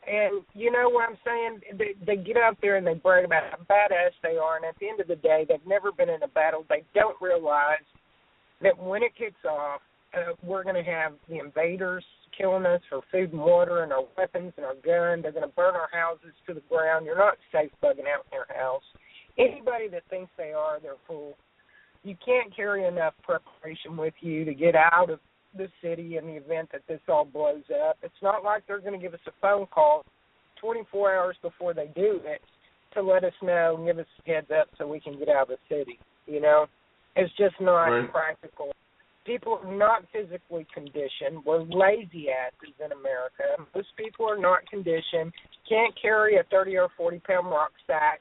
And you know what I'm saying? They get out there and they brag about how badass they are, and at the end of the day, they've never been in a battle. They don't realize that when it kicks off, we're going to have the invaders killing us for food and water and our weapons and our gun. They're going to burn our houses to the ground. You're not safe bugging out in your house. Anybody that thinks they are, they're a fool. You can't carry enough preparation with you to get out of the city in the event that this all blows up. It's not like they're going to give us a phone call 24 hours before they do it to let us know and give us a heads up so we can get out of the city, you know? It's just not practical. People are not physically conditioned. We're lazy asses in America. Most people are not conditioned. Can't carry a 30 or 40-pound rucksack,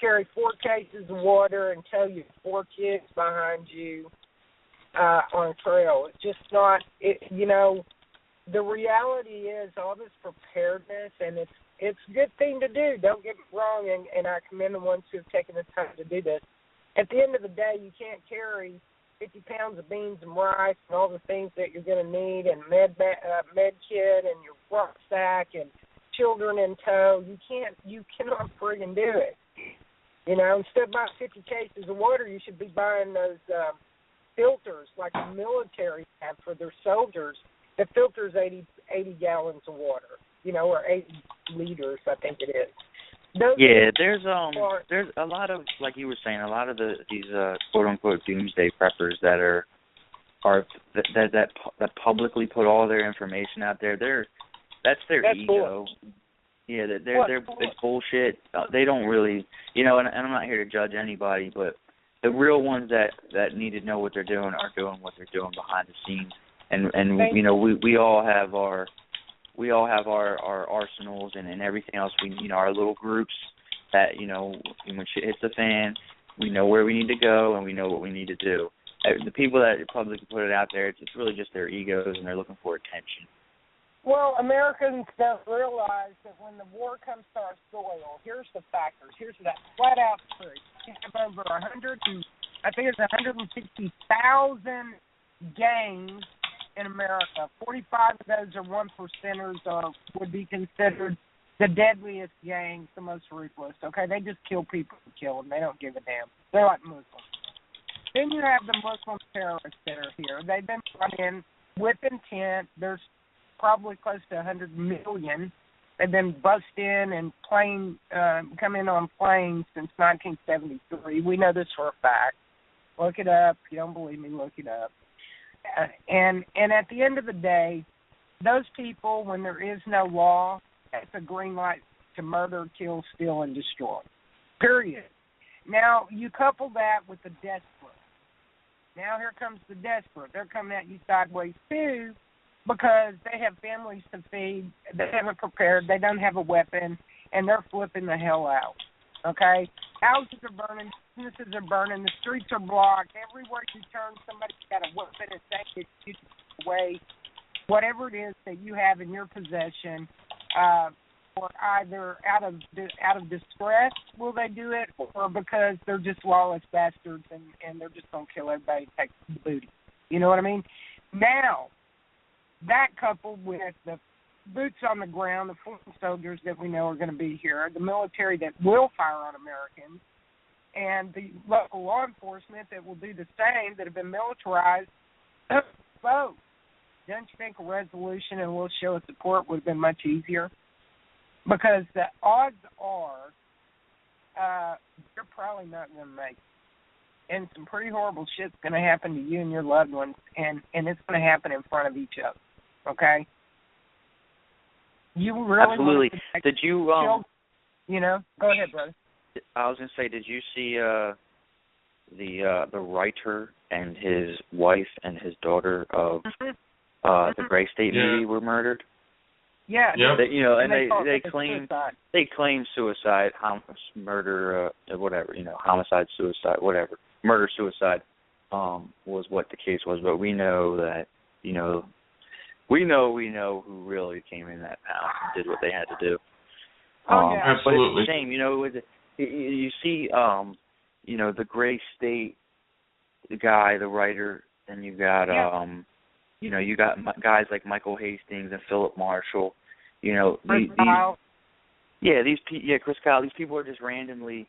carry 4 cases of water, and tell you 4 kids behind you on a trail. It's just not, you know, the reality is all this preparedness, and it's a good thing to do. Don't get me wrong, and I commend the ones who have taken the time to do this. At the end of the day, you can't carry 50 pounds of beans and rice and all the things that you're going to need, and med kit and your rucksack and children in tow. You cannot friggin' do it. You know, instead of buying 50 cases of water, you should be buying those filters like the military have for their soldiers. The filter's 80 gallons of water, you know, or 80 liters, I think it is. There's a lot of, like you were saying, a lot of these quote unquote doomsday preppers that that publicly put all their information out there. That's their ego. Bullshit. Yeah, it's bullshit. They don't really, you know, and I'm not here to judge anybody, but the real ones that need to know what they're doing are doing what they're doing behind the scenes. And you know, we all have our arsenals and everything else. We, you know, our little groups that, you know, when shit hits the fan, we know where we need to go and we know what we need to do. The people that publicly put it out there, it's really just their egos and they're looking for attention. Well, Americans don't realize that when the war comes to our soil, here's the factors. Here's that flat-out truth. We have over 160,000 gangs in America. 45 of those are one percenters, or would be considered the deadliest gangs, the most ruthless. Okay, they just kill people to kill them. They don't give a damn. They're like Muslims. Then you have the Muslim terrorists that are here. They've been brought in with intent. There's probably close to 100 million. They've been bussed in and come in on planes since 1973. We know this for a fact. Look it up. If you don't believe me, look it up. And at the end of the day, those people, when there is no law, that's a green light to murder, kill, steal, and destroy. Period. Now, you couple that with the desperate. Now here comes the desperate. They're coming at you sideways, too, because they have families to feed, they haven't prepared, they don't have a weapon, and they're flipping the hell out, okay? Houses are burning, businesses are burning, the streets are blocked. Everywhere you turn, somebody's got a weapon and saying it's away. Whatever it is that you have in your possession, or either out of distress will they do it, or because they're just lawless bastards and they're just going to kill everybody and take the booty. You know what I mean? Now, that coupled with the boots on the ground, the foot soldiers that we know are going to be here, the military that will fire on Americans, and the local law enforcement that will do the same, that have been militarized, vote. Don't you think a resolution and we'll show its support would have been much easier? Because the odds are you're probably not going to make it. And some pretty horrible shit's going to happen to you and your loved ones, and it's going to happen in front of each other. Okay? You really absolutely. Did you you know? Go ahead, brother. I was going to say, did you see the writer and his wife and his daughter of the Gray State movie were murdered? Yeah. They, you know, and they claim suicide, murder, whatever, you know, homicide, suicide, whatever, murder, suicide, was what the case was. But we know that, you know, we know who really came in that house and did what they had to do. Absolutely. But it's a shame, you know. You see, you know, the Gray State guy, the writer, and you got, you know, you got guys like Michael Hastings and Philip Marshall. You know, Chris Kyle. Chris Kyle. These people are just randomly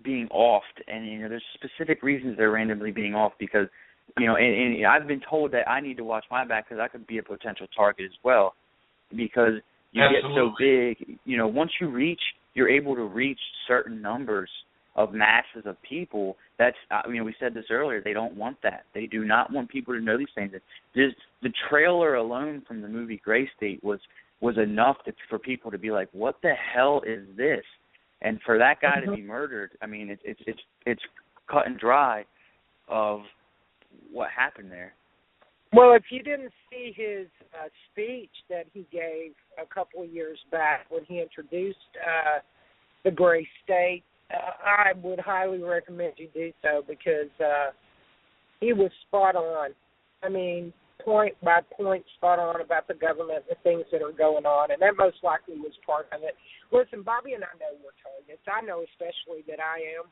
being offed, and you know, there's specific reasons they're randomly being offed because, you know, and I've been told that I need to watch my back because I could be a potential target as well, because you get so big. You know, once you're able to reach certain numbers of masses of people. That's, we said this earlier. They don't want that. They do not want people to know these things. The trailer alone from the movie Gray State was enough for people to be like, "What the hell is this?" And for that guy to be murdered, I mean, it's cut and dry of what happened there. Well, if you didn't see his speech that he gave a couple of years back when he introduced the Gray State, I would highly recommend you do so because he was spot on. I mean, point by point spot on about the government, the things that are going on, and that most likely was part of it. Listen, Bobby and I know we're targets. I know especially that I am.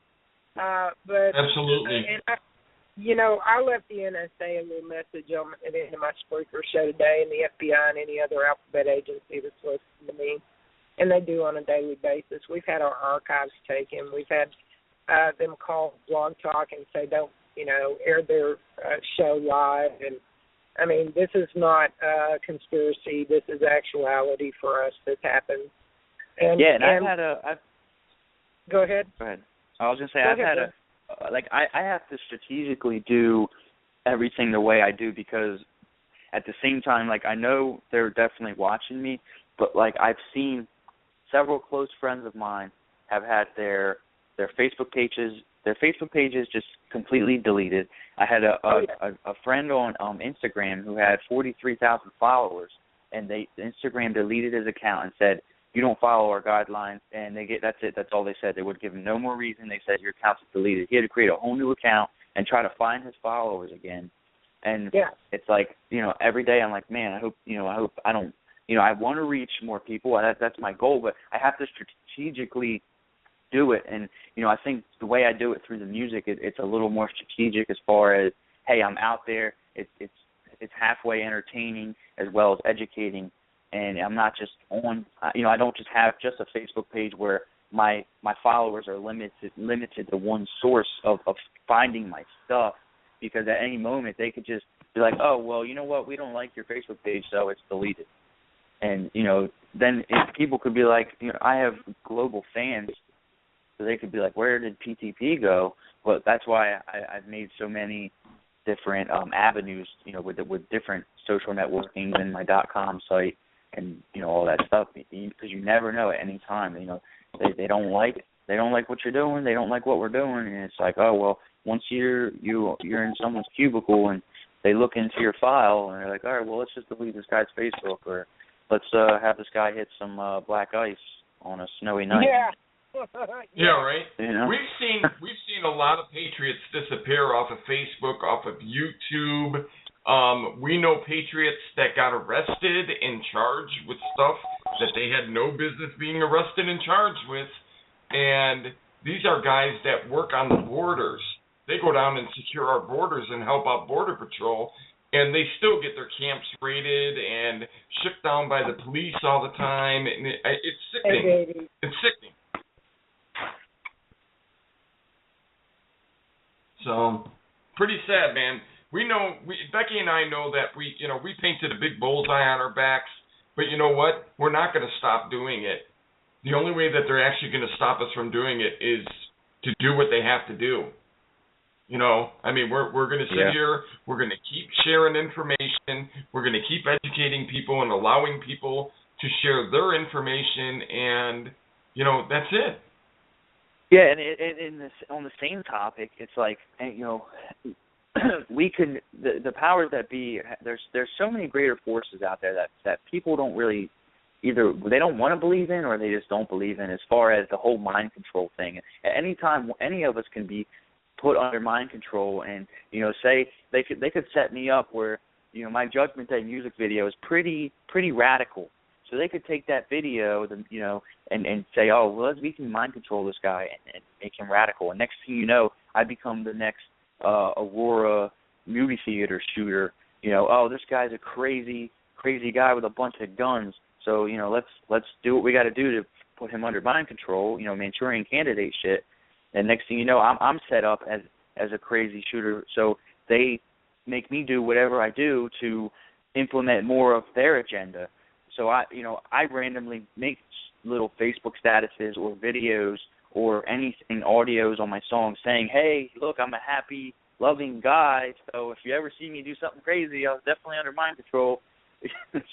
But absolutely. And I left the NSA a little message at the end of my Spreaker show today, and the FBI and any other alphabet agency that's listening to me, and they do on a daily basis. We've had our archives taken. We've had them call Blog Talk and say don't air their show live. And I mean, this is not conspiracy. This is actuality for us that's happened. And go ahead. Go ahead. I was gonna say I have to strategically do everything the way I do, because at the same time, like, I know they're definitely watching me, but like, I've seen several close friends of mine have had their Facebook pages just completely deleted. I had a friend on Instagram who had 43,000 followers, and Instagram deleted his account and said, "You don't follow our guidelines," and that's it. That's all they said. They would give him no more reason. They said, "Your account's deleted." He had to create a whole new account and try to find his followers again. And it's like, every day I'm like, man, I hope I don't, I want to reach more people. That's my goal, but I have to strategically do it. And, I think the way I do it through the music, it's a little more strategic as far as, hey, I'm out there. It's halfway entertaining as well as educating. And I'm not just on, I don't just have just a Facebook page where my followers are limited to one source of finding my stuff, because at any moment they could just be like, oh, well, you know what, we don't like your Facebook page, so it's deleted. And, then if people could be like, I have global fans, so they could be like, where did PTP go? But that's why I've made so many different avenues, with different social networking and my .com site and, all that stuff, because you never know at any time. They don't like what you're doing. They don't like what we're doing, and it's like, oh, well, once you're in someone's cubicle and they look into your file and they're like, all right, well, let's just delete this guy's Facebook, or let's have this guy hit some black ice on a snowy night. Yeah, right. We've seen a lot of patriots disappear off of Facebook, off of YouTube. We know patriots that got arrested and charged with stuff that they had no business being arrested and charged with. And these are guys that work on the borders. They go down and secure our borders and help out Border Patrol, and they still get their camps raided and shook down by the police all the time. And it's sickening. It's sickening. So, pretty sad, man. Becky and I know that we painted a big bullseye on our backs, but you know what? We're not going to stop doing it. The only way that they're actually going to stop us from doing it is to do what they have to do. We're going to sit here. We're going to keep sharing information. We're going to keep educating people and allowing people to share their information, and that's it. Yeah, and on the same topic, it's like, we can, the powers that be, there's so many greater forces out there that people don't really, either they don't want to believe in or they just don't believe in, as far as the whole mind control thing. At any time, any of us can be put under mind control, and say they could set me up where my Judgment Day music video is pretty radical. So they could take that video, and say, oh, well, we can mind control this guy and make him radical. And next thing you know, I become the next Aurora movie theater shooter. Oh, this guy's a crazy guy with a bunch of guns. So let's do what we got to do to put him under mind control. Manchurian Candidate shit. And next thing you know, I'm set up as a crazy shooter. So they make me do whatever I do to implement more of their agenda. So I randomly make little Facebook statuses or videos or anything, audios on my song saying, hey, look, I'm a happy, loving guy, so if you ever see me do something crazy, I was definitely under mind control.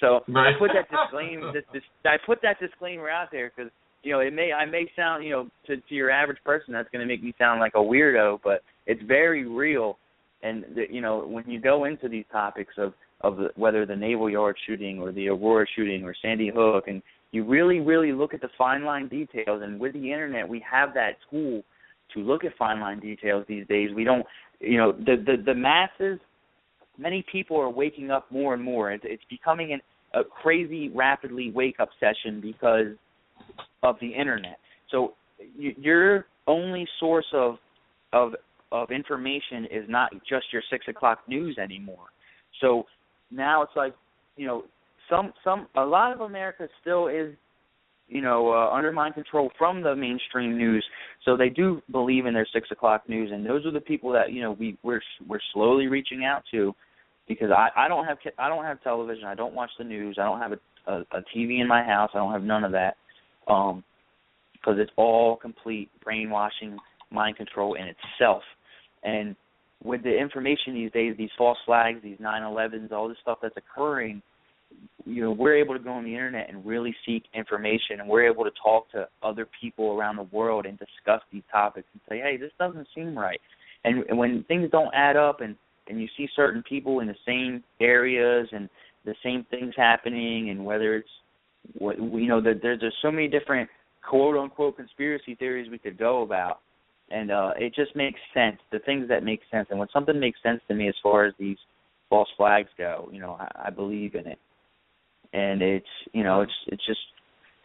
So I put that disclaimer out there because, I may sound, to your average person, that's going to make me sound like a weirdo, but it's very real. And, when you go into these topics of whether the Naval Yard shooting or the Aurora shooting or Sandy Hook, and you really, really look at the fine line details, and with the Internet, we have that tool to look at fine line details these days. We don't, the masses many people are waking up more and more. It's becoming a crazy, rapidly wake-up session because of the internet. So your only source of information is not just your 6 o'clock news anymore. So now it's like, a lot of America still is, under mind control from the mainstream news. So they do believe in their 6 o'clock news, and those are the people that we're slowly reaching out to, because I don't have television, I don't watch the news, I don't have a TV in my house, I don't have none of that, because it's all complete brainwashing, mind control in itself. And with the information these days, these false flags, these 9/11s, all this stuff that's occurring, we're able to go on the internet and really seek information, and we're able to talk to other people around the world and discuss these topics and say, hey, this doesn't seem right. And when things don't add up and you see certain people in the same areas and the same things happening, and whether it's, there's so many different quote-unquote conspiracy theories we could go about, and it just makes sense, the things that make sense. And when something makes sense to me as far as these false flags go, I believe in it. And it's just,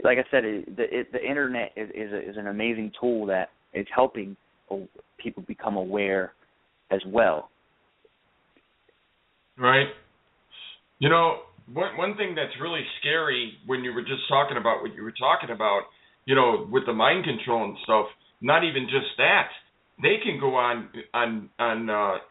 like I said, the internet is an amazing tool that is helping people become aware as well. Right. One thing that's really scary when you were just talking about what you were talking about, with the mind control and stuff, not even just that, they can go on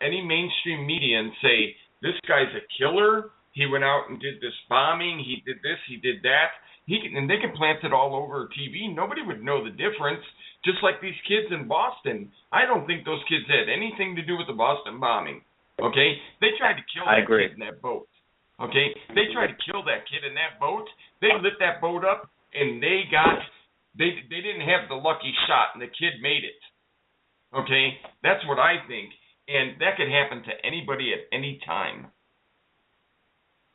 any mainstream media and say, this guy's a killer, he went out and did this bombing, he did this, he did that, and they can plant it all over TV. Nobody would know the difference, just like these kids in Boston. I don't think those kids had anything to do with the Boston bombing, okay? They tried to kill that kid in that boat, okay? They tried to kill that kid in that boat. They lit that boat up, and they didn't have the lucky shot, and the kid made it, okay? That's what I think, and that could happen to anybody at any time.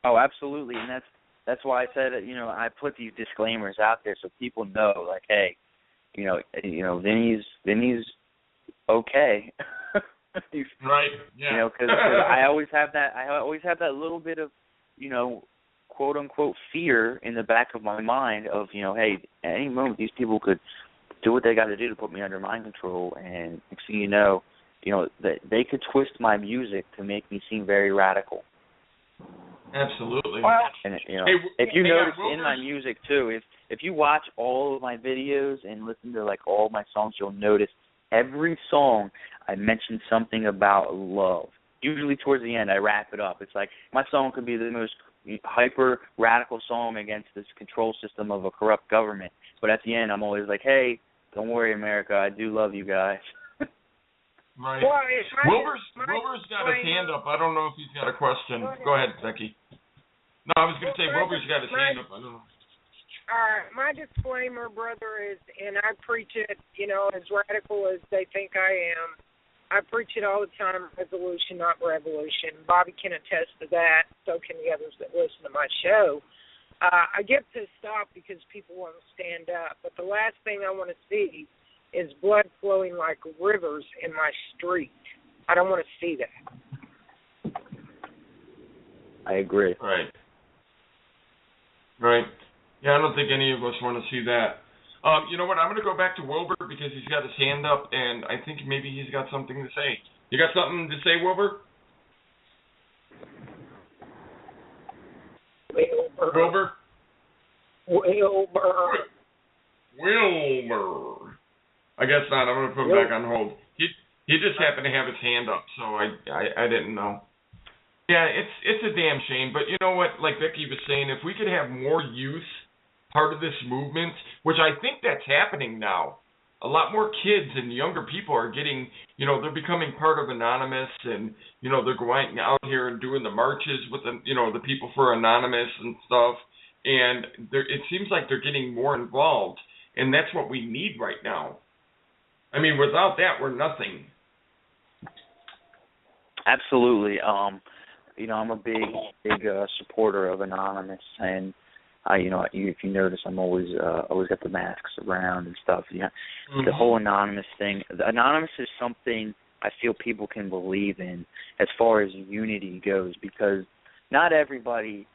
Oh, absolutely, and that's why I said, I put these disclaimers out there so people know, like, hey, Vinny's okay. Right. Yeah. Because I always have that little bit of, quote unquote fear in the back of my mind of, hey, at any moment these people could do what they got to do to put me under mind control, and next thing that they could twist my music to make me seem very radical. Absolutely. Well, and if you notice in my music too, if you watch all of my videos and listen to like all my songs, you'll notice every song I mention something about love. Usually towards the end I wrap it up. It's like my song could be the most hyper radical song against this control system of a corrupt government, but at the end I'm always like, hey, don't worry, America, I do love you guys. Right. Wilbur's got his hand up. I don't know if he's got a question. Go ahead, Becky. No, I was going to say Wilbur's got his hand up. I don't know. All right. My disclaimer, brother, is, and I preach it, as radical as they think I am. I preach it all the time, resolution, not revolution. Bobby can attest to that. So can the others that listen to my show. I get pissed off because people won't stand up. But the last thing I want to see is blood flowing like rivers in my street. I don't want to see that. I agree. Right. Yeah, I don't think any of us want to see that. You know what? I'm going to go back to Wilbur because he's got his hand up, and I think maybe he's got something to say. You got something to say, Wilbur? Wilbur? Wilbur. I guess not. I'm going to put him back on hold. He just happened to have his hand up, so I didn't know. Yeah, it's a damn shame, but you know what? Like Becky was saying, if we could have more youth part of this movement, which I think that's happening now. A lot more kids and younger people are getting, they're becoming part of Anonymous, and, they're going out here and doing the marches with the people for Anonymous and stuff, and it seems like they're getting more involved, and that's what we need right now. I mean, without that, we're nothing. Absolutely. I'm a big supporter of Anonymous, and if you notice, I'm always got the masks around and stuff. Yeah, The whole Anonymous thing. Anonymous is something I feel people can believe in as far as unity goes, because not everybody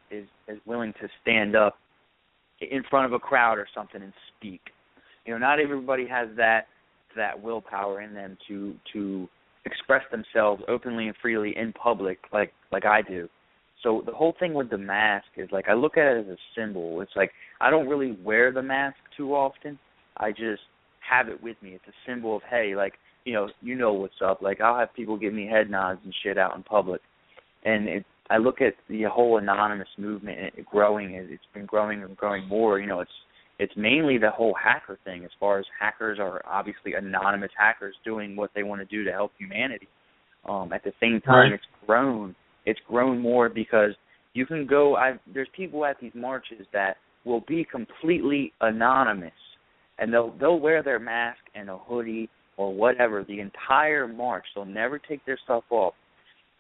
is willing to stand up in front of a crowd or something and speak. Not everybody has that willpower in them to express themselves openly and freely in public like I do. So the whole thing with the mask is I look at it as a symbol. It's I don't really wear the mask too often. I just have it with me. It's a symbol of, hey, you know what's up. I'll have people give me head nods and shit out in public. And I look at the whole anonymous movement and growing. It's been growing and growing more. It's mainly the whole hacker thing, as far as hackers are obviously anonymous hackers doing what they want to do to help humanity. At the same time, right. It's grown more because you can go. There's people at these marches that will be completely anonymous, and they'll wear their mask and a hoodie or whatever the entire march. They'll never take their stuff off.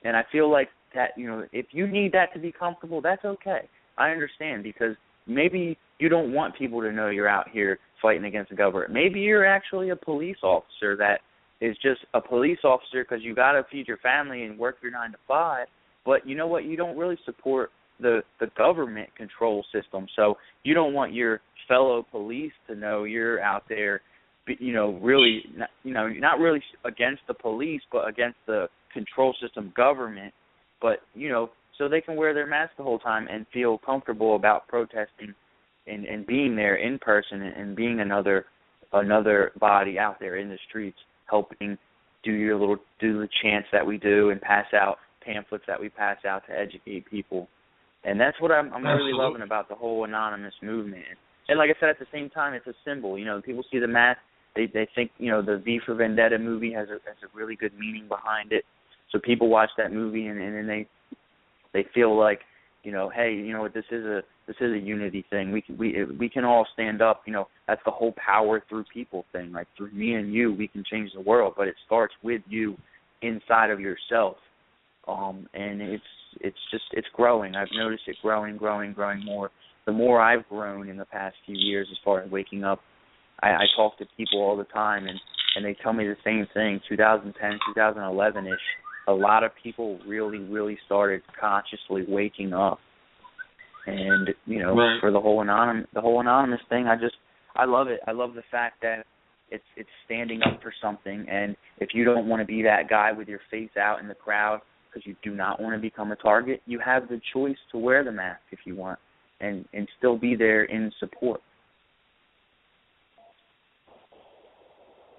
And I feel like that, if you need that to be comfortable, that's okay. I understand, because maybe you don't want people to know you're out here fighting against the government. Maybe you're actually a police officer that is just a police officer because you got to feed your family and work your 9 to 5. But you know what? You don't really support the government control system. So you don't want your fellow police to know you're out there, really, not really against the police, but against the control system government. But, so they can wear their mask the whole time and feel comfortable about protesting and being there in person and being another body out there in the streets helping do the chants that we do and pass out pamphlets that we pass out to educate people. And that's what I'm really loving about the whole anonymous movement. And like I said, at the same time, it's a symbol. People see the mask, they think, the V for Vendetta movie has a really good meaning behind it. So people watch that movie and then they feel like, hey, you know what, this is a unity thing. We can all stand up. That's the whole power through people thing. Through me and you, we can change the world. But it starts with you inside of yourself. And it's growing. I've noticed it growing more. The more I've grown in the past few years as far as waking up, I talk to people all the time, and they tell me the same thing. 2010, 2011-ish, a lot of people really, really started consciously waking up. And, right. For the whole anonymous thing, I love it. I love the fact that it's standing up for something. And if you don't want to be that guy with your face out in the crowd because you do not want to become a target, you have the choice to wear the mask if you want and still be there in support.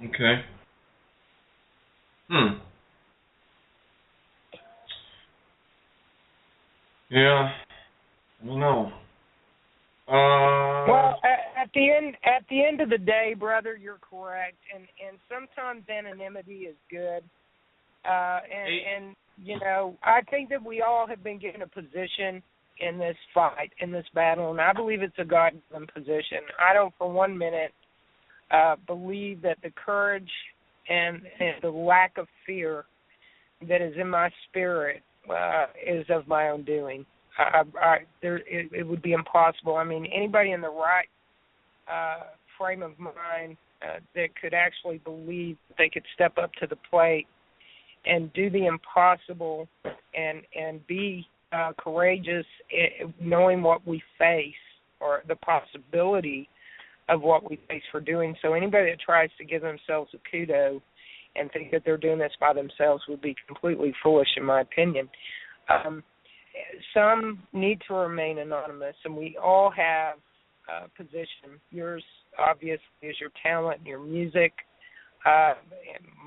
Okay. Yeah. I don't know. Well, at the end of the day, brother, you're correct, and sometimes anonymity is good. And I think that we all have been given a position in this fight, in this battle, and I believe it's a God-given position. I don't for 1 minute believe that the courage and the lack of fear that is in my spirit is of my own doing. It would be impossible. I mean, anybody in the right frame of mind that could actually believe they could step up to the plate and do the impossible and be courageous, knowing what we face or the possibility of what we face for doing so. Anybody that tries to give themselves a kudo and think that they're doing this by themselves would be completely foolish, in my opinion. Some need to remain anonymous, and we all have a position. Yours, obviously, is your talent and your music.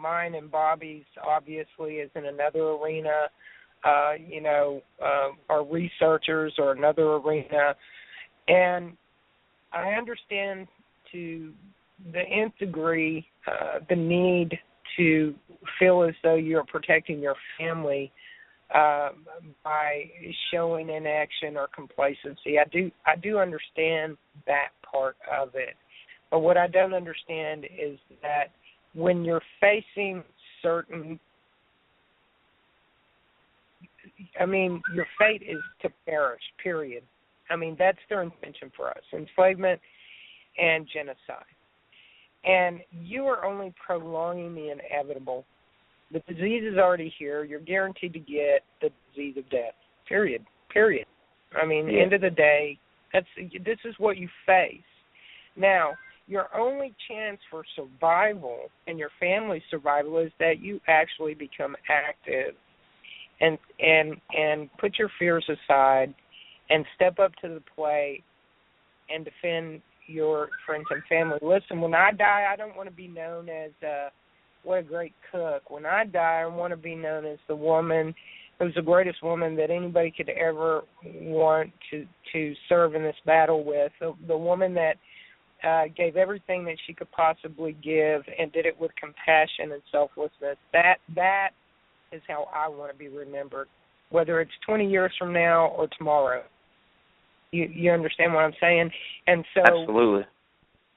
Mine and Bobby's, obviously, is in another arena. Our researchers are another arena. And I understand to the nth degree the need to feel as though you're protecting your family by showing inaction or complacency. I do understand that part of it. But what I don't understand is that when you're facing certain, your fate is to perish, period. That's their intention for us, enslavement and genocide. And you are only prolonging the inevitable The disease is already here. You're guaranteed to get the disease of death. Period. I mean, end of the day, this is what you face. Now, your only chance for survival and your family's survival is that you actually become active and put your fears aside and step up to the plate and defend your friends and family. Listen, when I die, I don't want to be known as what a great cook. When I die, I want to be known as the woman who's the greatest woman that anybody could ever want to serve in this battle with, the woman that gave everything that she could possibly give and did it with compassion and selflessness. That is how I want to be remembered, whether it's 20 years from now or tomorrow. You understand what I'm saying? And so absolutely.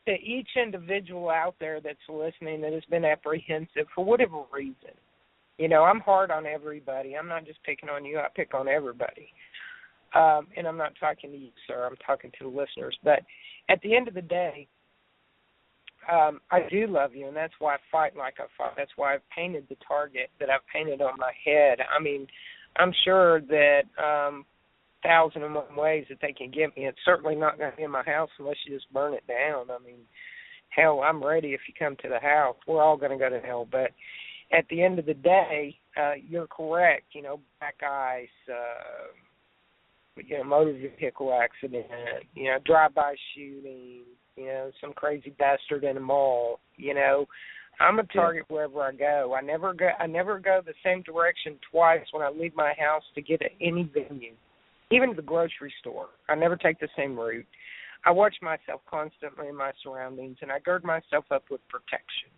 To each individual out there that's listening that has been apprehensive for whatever reason, I'm hard on everybody. I'm not just picking on you. I pick on everybody. And I'm not talking to you, sir. I'm talking to the listeners. But at the end of the day, I do love you, and that's why I fight like I fight. That's why I've painted the target that I've painted on my head. I mean, I'm sure that 1,001 ways that they can get me. It's certainly not going to be in my house unless you just burn it down. I mean, hell, I'm ready if you come to the house. We're all going to go to hell. But at the end of the day, you're correct. Black ice, motor vehicle accident, drive-by shooting, some crazy bastard in a mall. I'm a target wherever I go. I never go the same direction twice when I leave my house to get to any venue, even to the grocery store. I never take the same route. I watch myself constantly in my surroundings, and I gird myself up with protection.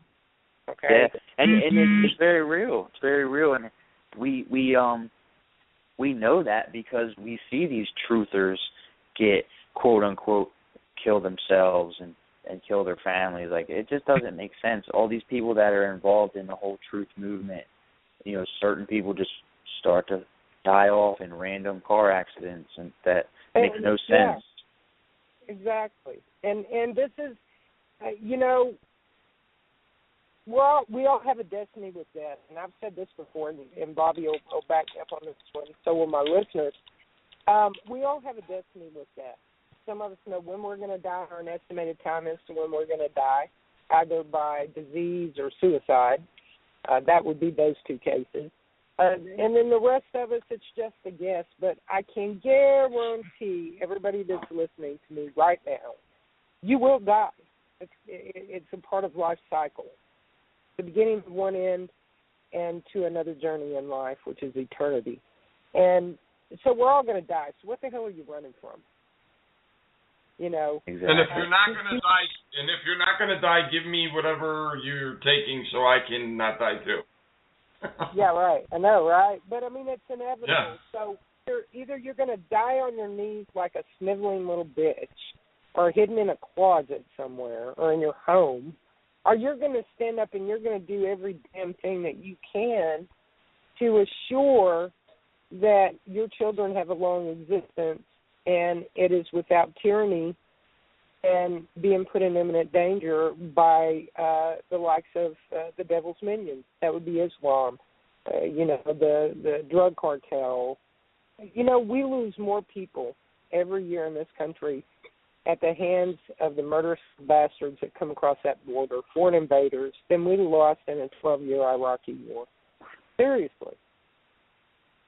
Okay. Yeah, and it's very real. It's very real, and we know that because we see these truthers get quote unquote kill themselves and kill their families. Like, it just doesn't make sense. All these people that are involved in the whole truth movement, certain people just start to die off in random car accidents, and that makes no sense. Yeah, exactly. And this is, we all have a destiny with death, and I've said this before, and Bobby will back me up on this one, so will my listeners. We all have a destiny with death. Some of us know when we're going to die, or an estimated time as to when we're going to die, either by disease or suicide. That would be those two cases. And then the rest of us, it's just a guess. But I can guarantee everybody that's listening to me right now, you will die. It's a part of life's cycle. The beginning of one end and to another journey in life, which is eternity. And so we're all going to die. So what the hell are you running from? Exactly. And if you're not going to die, give me whatever you're taking so I can not die too. Yeah, right. I know, right? But I mean, it's inevitable. Yeah. So either you're going to die on your knees like a sniveling little bitch, or hidden in a closet somewhere, or in your home, or you're going to stand up and you're going to do every damn thing that you can to assure that your children have a long existence, and it is without tyranny and being put in imminent danger by the likes of the devil's minions. That would be Islam, the drug cartel. We lose more people every year in this country at the hands of the murderous bastards that come across that border, foreign invaders, than we lost in a 12-year Iraqi war. Seriously.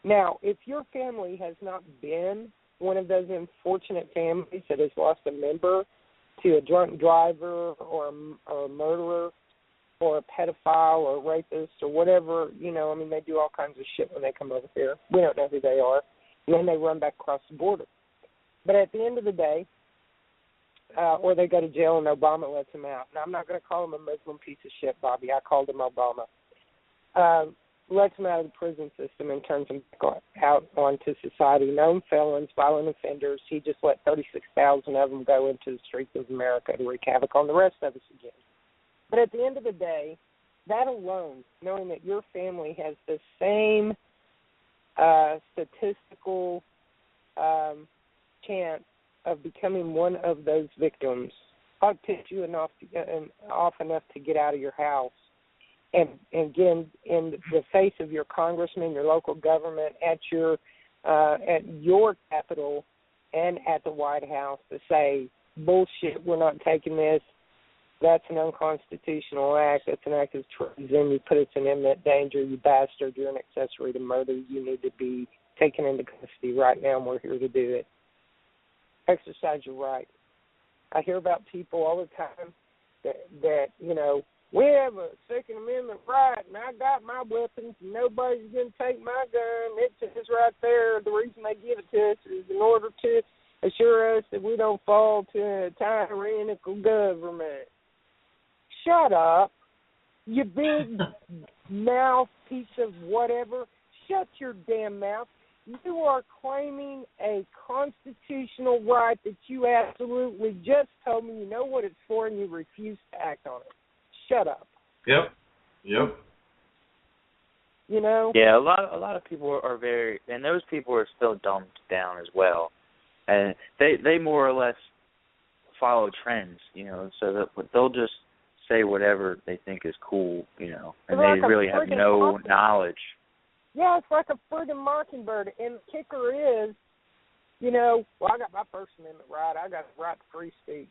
Now, if your family has not been one of those unfortunate families that has lost a member to a drunk driver or a murderer or a pedophile or a rapist or whatever, they do all kinds of shit when they come over here. We don't know who they are. And then they run back across the border. But at the end of the day, or they go to jail and Obama lets them out. Now, I'm not going to call him a Muslim piece of shit, Bobby. I called him Obama. Lets them out of the prison system and turns them back out onto society. Known felons, violent offenders. He just let 36,000 of them go into the streets of America to wreak havoc on the rest of us again. But at the end of the day, that alone, knowing that your family has the same statistical chance of becoming one of those victims, ought to piss you off enough to get out of your house and get in the face of your congressman, your local government, at your capital and at the White House to say, bullshit, we're not taking this. That's an unconstitutional act. That's an act of treason. You put us in imminent danger. You bastard. You're an accessory to murder. You need to be taken into custody right now, and we're here to do it. Exercise your right. I hear about people all the time that you know, we have a Second Amendment right, and I got my weapons, and nobody's going to take my gun. It says right there, the reason they give it to us is in order to assure us that we don't fall to a tyrannical government. Shut up, you big mouth piece of whatever. Shut your damn mouth. You are claiming a constitutional right that you absolutely just told me you know what it's for, and you refuse to act on it. Shut up. Yep. You know? Yeah, a lot of people are very, and those people are still dumbed down as well, and they more or less follow trends, you know, so that they'll just say whatever they think is cool, you know, and they really have no knowledge. Yeah, it's like a friggin' mockingbird, and the kicker is, you know, well, I got my First Amendment right. I got the right to free speech.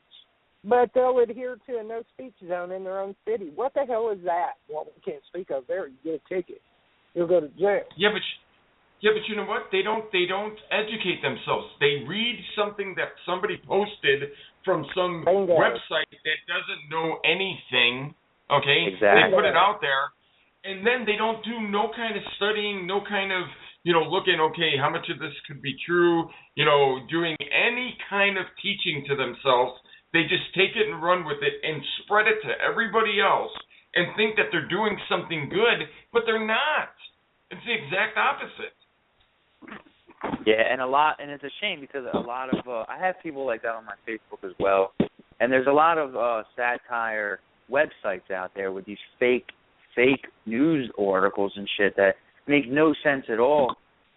But they'll adhere to a no-speech zone in their own city. What the hell is that? What we can't speak of there, you get a ticket. You'll go to jail. Yeah, but you know what? They don't educate themselves. They read something that somebody posted from some website that doesn't know anything, okay? Exactly. They put it out there, and then they don't do no kind of studying, no kind of, you know, looking, okay, how much of this could be true, you know, doing any kind of teaching to themselves. They just take it and run with it and spread it to everybody else and think that they're doing something good, but they're not. It's the exact opposite. Yeah, and it's a shame because a lot of I have people like that on my Facebook as well, and there's a lot of satire websites out there with these fake news articles and shit that make no sense at all,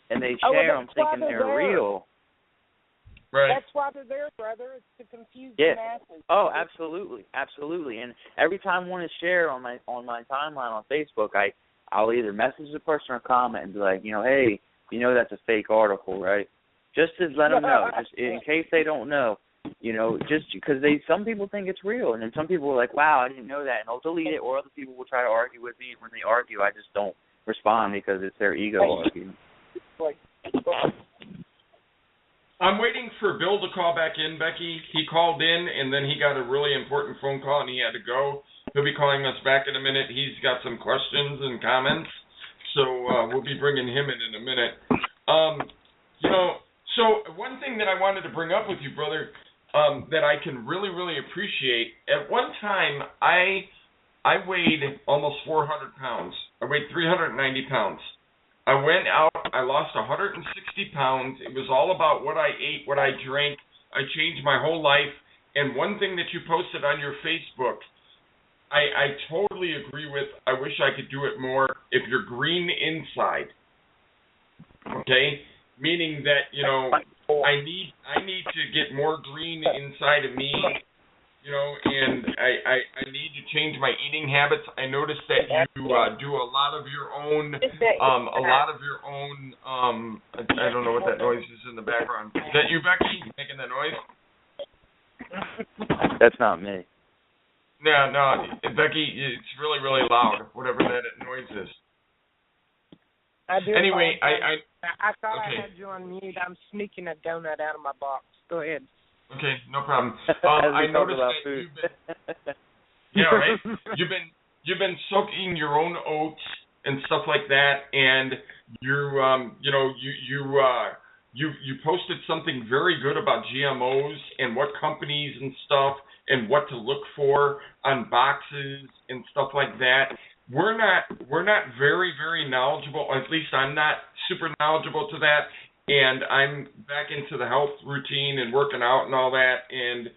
and they share them thinking they're real. Right. That's why they're there, brother. It's to confuse the masses. Oh, absolutely. And every time one is shared on my timeline on Facebook, I'll either message the person or comment and be like, you know, hey, you know that's a fake article, right? Just to let them know, just in case they don't know, you know, just because some people think it's real, and then some people are like, wow, I didn't know that, and they'll delete it, or other people will try to argue with me. When they argue, I just don't respond because it's their ego arguing. I'm waiting for Bill to call back in, Becky. He called in, and then he got a really important phone call, and he had to go. He'll be calling us back in a minute. He's got some questions and comments, so we'll be bringing him in a minute. You know, so one thing that I wanted to bring up with you, brother, that I can really, really appreciate, at one time I weighed almost 400 pounds. I weighed 390 pounds. I went out, I lost 160 pounds. It was all about what I ate, what I drank. I changed my whole life. And one thing that you posted on your Facebook, I totally agree with. I wish I could do it more. If you're green inside, okay? Meaning that, you know, I need to get more green inside of me, you know, and I need to change my eating habits. I noticed that you do a lot of your own, I don't know what that noise is in the background. Is that you, Becky, making that noise? That's not me. No, Becky, it's really, really loud, whatever that noise is. Anyway, I thought I had you on mute. I'm sneaking a donut out of my box. Go ahead. Okay, no problem. I noticed that you've been soaking your own oats and stuff like that, and you posted something very good about GMOs and what companies and stuff and what to look for on boxes and stuff like that. We're not very, very knowledgeable. At least I'm not super knowledgeable to that. And I'm back into the health routine and working out and all that. And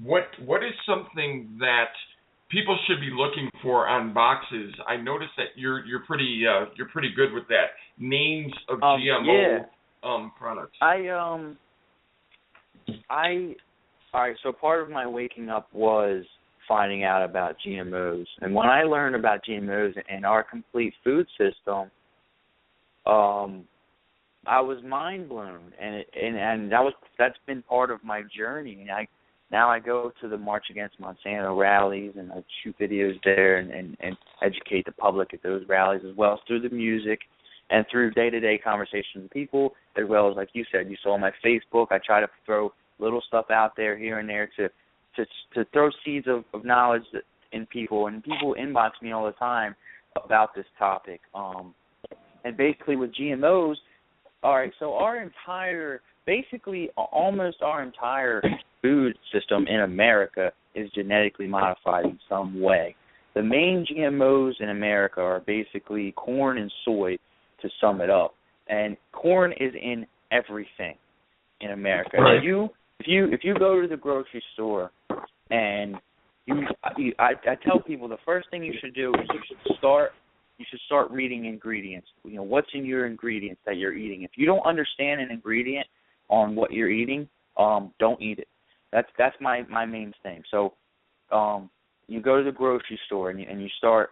what is something that people should be looking for on boxes? I noticed that you're pretty good with that. Names of GMO products. All right. So part of my waking up was finding out about GMOs. And when I learned about GMOs and our complete food system, I was mind blown, and that's been part of my journey. And I go to the March Against Monsanto rallies, and I shoot videos there and educate the public at those rallies, as well as through the music and through day-to-day conversations with people, as well as, like you said, you saw my Facebook. I try to throw little stuff out there here and there to throw seeds of knowledge in people, and people inbox me all the time about this topic. And basically with GMOs, all right, so almost our entire food system in America is genetically modified in some way. The main GMOs in America are basically corn and soy, to sum it up. And corn is in everything in America. Right. If you go to the grocery store and I tell people the first thing you should do is you should start reading ingredients. You know, what's in your ingredients that you're eating. If you don't understand an ingredient on what you're eating, don't eat it. That's my main thing. So you go to the grocery store and you start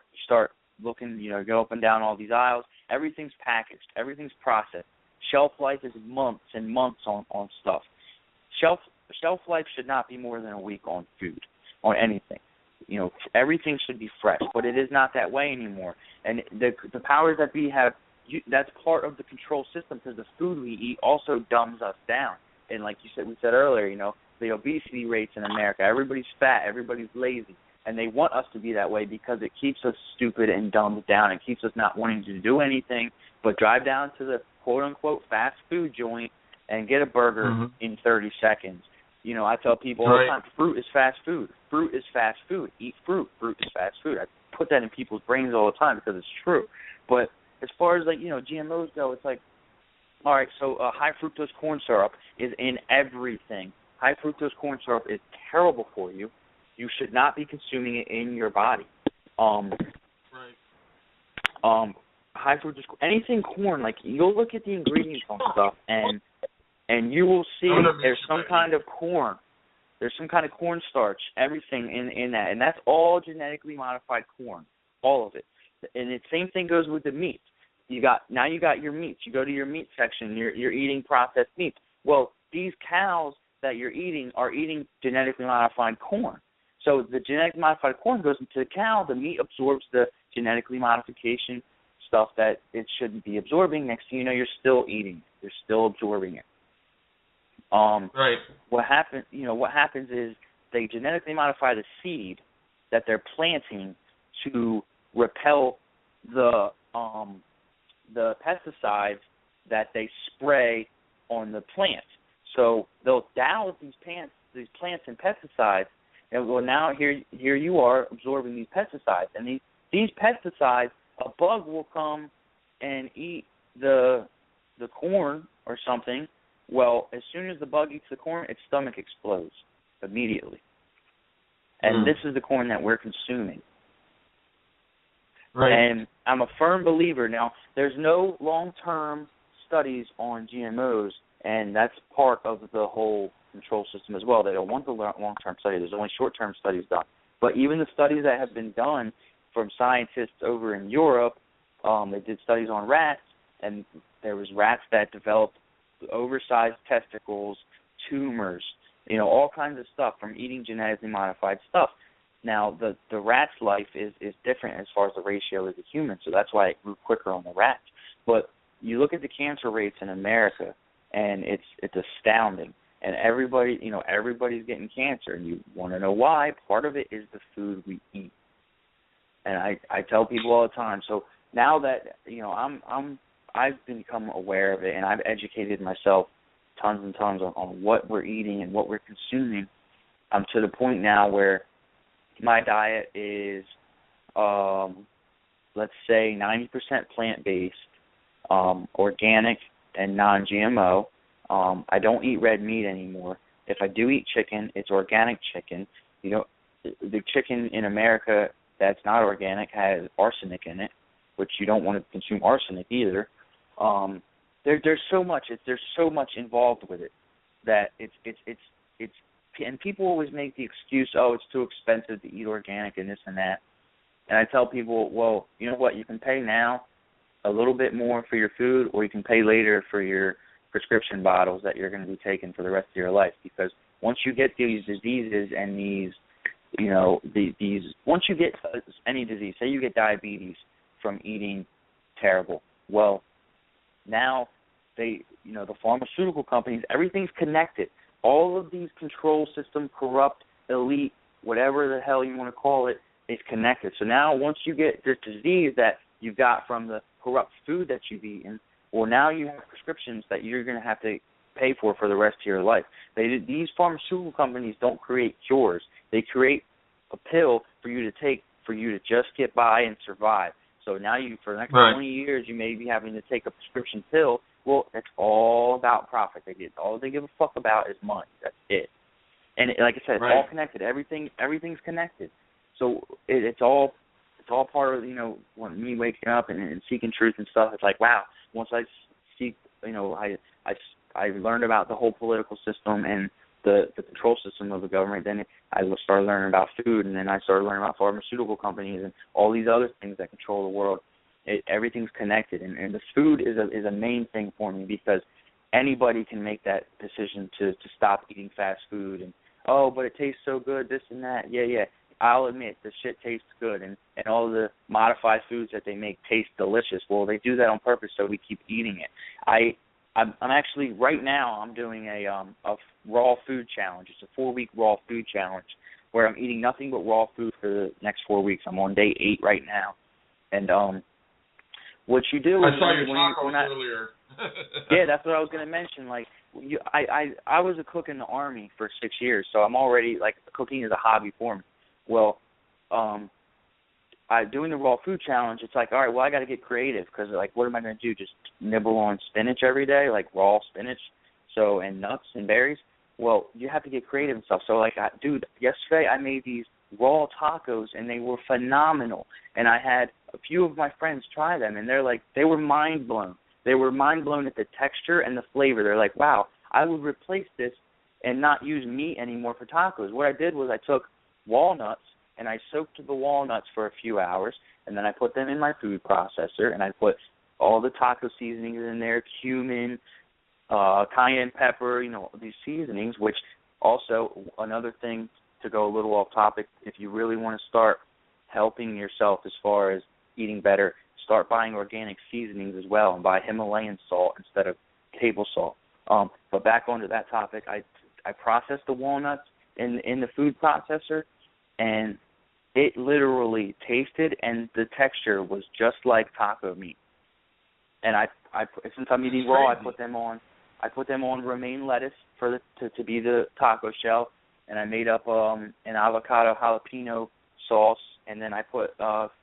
looking, you know, go up and down all these aisles. Everything's packaged. Everything's processed. Shelf life is months and months on stuff. Shelf life should not be more than a week on food, on anything. You know, everything should be fresh, but it is not that way anymore. And the powers that be have, that's part of the control system, because the food we eat also dumbs us down. And like we said earlier, you know, the obesity rates in America, everybody's fat, everybody's lazy, and they want us to be that way because it keeps us stupid and dumbed down. It keeps us not wanting to do anything but drive down to the quote-unquote fast food joint and get a burger in 30 seconds. You know, I tell people all the time, fruit is fast food. Fruit is fast food. Eat fruit. Fruit is fast food. I put that in people's brains all the time because it's true. But as far as, like, you know, GMOs go, it's like, all right, so high fructose corn syrup is in everything. High fructose corn syrup is terrible for you. You should not be consuming it in your body. High fructose, anything corn, like, you'll look at the ingredients on stuff and you will see there's some kind of corn. There's some kind of cornstarch, everything in that. And that's all genetically modified corn, all of it. And the same thing goes with the meat. You got your meats. You go to your meat section, you're eating processed meat. Well, these cows that you're eating are eating genetically modified corn. So the genetically modified corn goes into the cow. The meat absorbs the genetically modification stuff that it shouldn't be absorbing. Next thing you know, you're still eating. You're still absorbing it. What happens is they genetically modify the seed that they're planting to repel the pesticides that they spray on the plant. So they'll douse these plants in pesticides, and well, now here you are absorbing these pesticides, and these pesticides, a bug will come and eat the corn or something. Well, as soon as the bug eats the corn, its stomach explodes immediately. And this is the corn that we're consuming. Right. And I'm a firm believer. Now, there's no long-term studies on GMOs, and that's part of the whole control system as well. They don't want the long-term study. There's only short-term studies done. But even the studies that have been done from scientists over in Europe, they did studies on rats, and there was rats that developed oversized testicles, tumors, you know, all kinds of stuff from eating genetically modified stuff. Now, the rat's life is different as far as the ratio as a human, so that's why it grew quicker on the rats. But you look at the cancer rates in America, and it's astounding. And everybody's getting cancer, and you want to know why? Part of it is the food we eat. And I tell people all the time. So now that, you know, I've become aware of it, and I've educated myself tons and tons on what we're eating and what we're consuming. I'm to the point now where my diet is, let's say, 90% plant-based, organic, and non-GMO. I don't eat red meat anymore. If I do eat chicken, it's organic chicken. You know, the chicken in America that's not organic has arsenic in it, which you don't want to consume arsenic either. There's so much involved with it that it's and people always make the excuse, oh, it's too expensive to eat organic and this and that. And I tell people, well, you know what, you can pay now a little bit more for your food, or you can pay later for your prescription bottles that you're going to be taking for the rest of your life. Because once you get these diseases and these, you know, these once you get any disease, say you get diabetes from eating terrible, well, now they, you know, the pharmaceutical companies, everything's connected. All of these control system, corrupt, elite, whatever the hell you want to call it, is connected. So now once you get this disease that you got from the corrupt food that you've eaten, well, now you have prescriptions that you're going to have to pay for the rest of your life. These pharmaceutical companies don't create cures. They create a pill for you to take for you to just get by and survive. So now you, for the next 20 years, you may be having to take a prescription pill. Well, it's all about profit. All they give a fuck about is money. That's it. And like I said, it's all connected. Everything's connected. So it's all part of, you know, when me waking up and seeking truth and stuff. It's like, wow. Once I seek, you know, I learned about the whole political system and the control system of the government. Then I started learning about food, and then I started learning about pharmaceutical companies and all these other things that control the world. Everything's connected, and the food is a main thing for me, because anybody can make that decision to stop eating fast food and, oh, but it tastes so good, this and that. Yeah, I'll admit the shit tastes good, and all the modified foods that they make taste delicious. Well, they do that on purpose so we keep eating it. I'm actually, right now, I'm doing a raw food challenge. It's a 4-week raw food challenge where I'm eating nothing but raw food for the next 4 weeks. I'm on day 8 right now. And what you do is... I saw your tacos earlier. Yeah, that's what I was going to mention. Like, I was a cook in the Army for 6 years, so I'm already, like, cooking is a hobby for me. Well, doing the raw food challenge, it's like, all right, well, I got to get creative, because, like, what am I going to do? Just nibble on spinach every day, like raw spinach, and nuts and berries? Well, you have to get creative and stuff. So, like, dude, yesterday I made these raw tacos, and they were phenomenal. And I had a few of my friends try them, and they were mind blown. They were mind blown at the texture and the flavor. They're like, wow, I would replace this and not use meat anymore for tacos. What I did was I took walnuts, and I soaked the walnuts for a few hours, and then I put them in my food processor, and I put all the taco seasonings in there, cumin, cayenne pepper, you know, these seasonings, which also, another thing to go a little off topic, if you really want to start helping yourself as far as eating better, start buying organic seasonings as well, and buy Himalayan salt instead of table salt. But back onto that topic, I processed the walnuts in the food processor, and it literally tasted and the texture was just like taco meat. And I since I'm eating raw, I put them on romaine lettuce to be the taco shell, and I made up an avocado jalapeno sauce, and then I put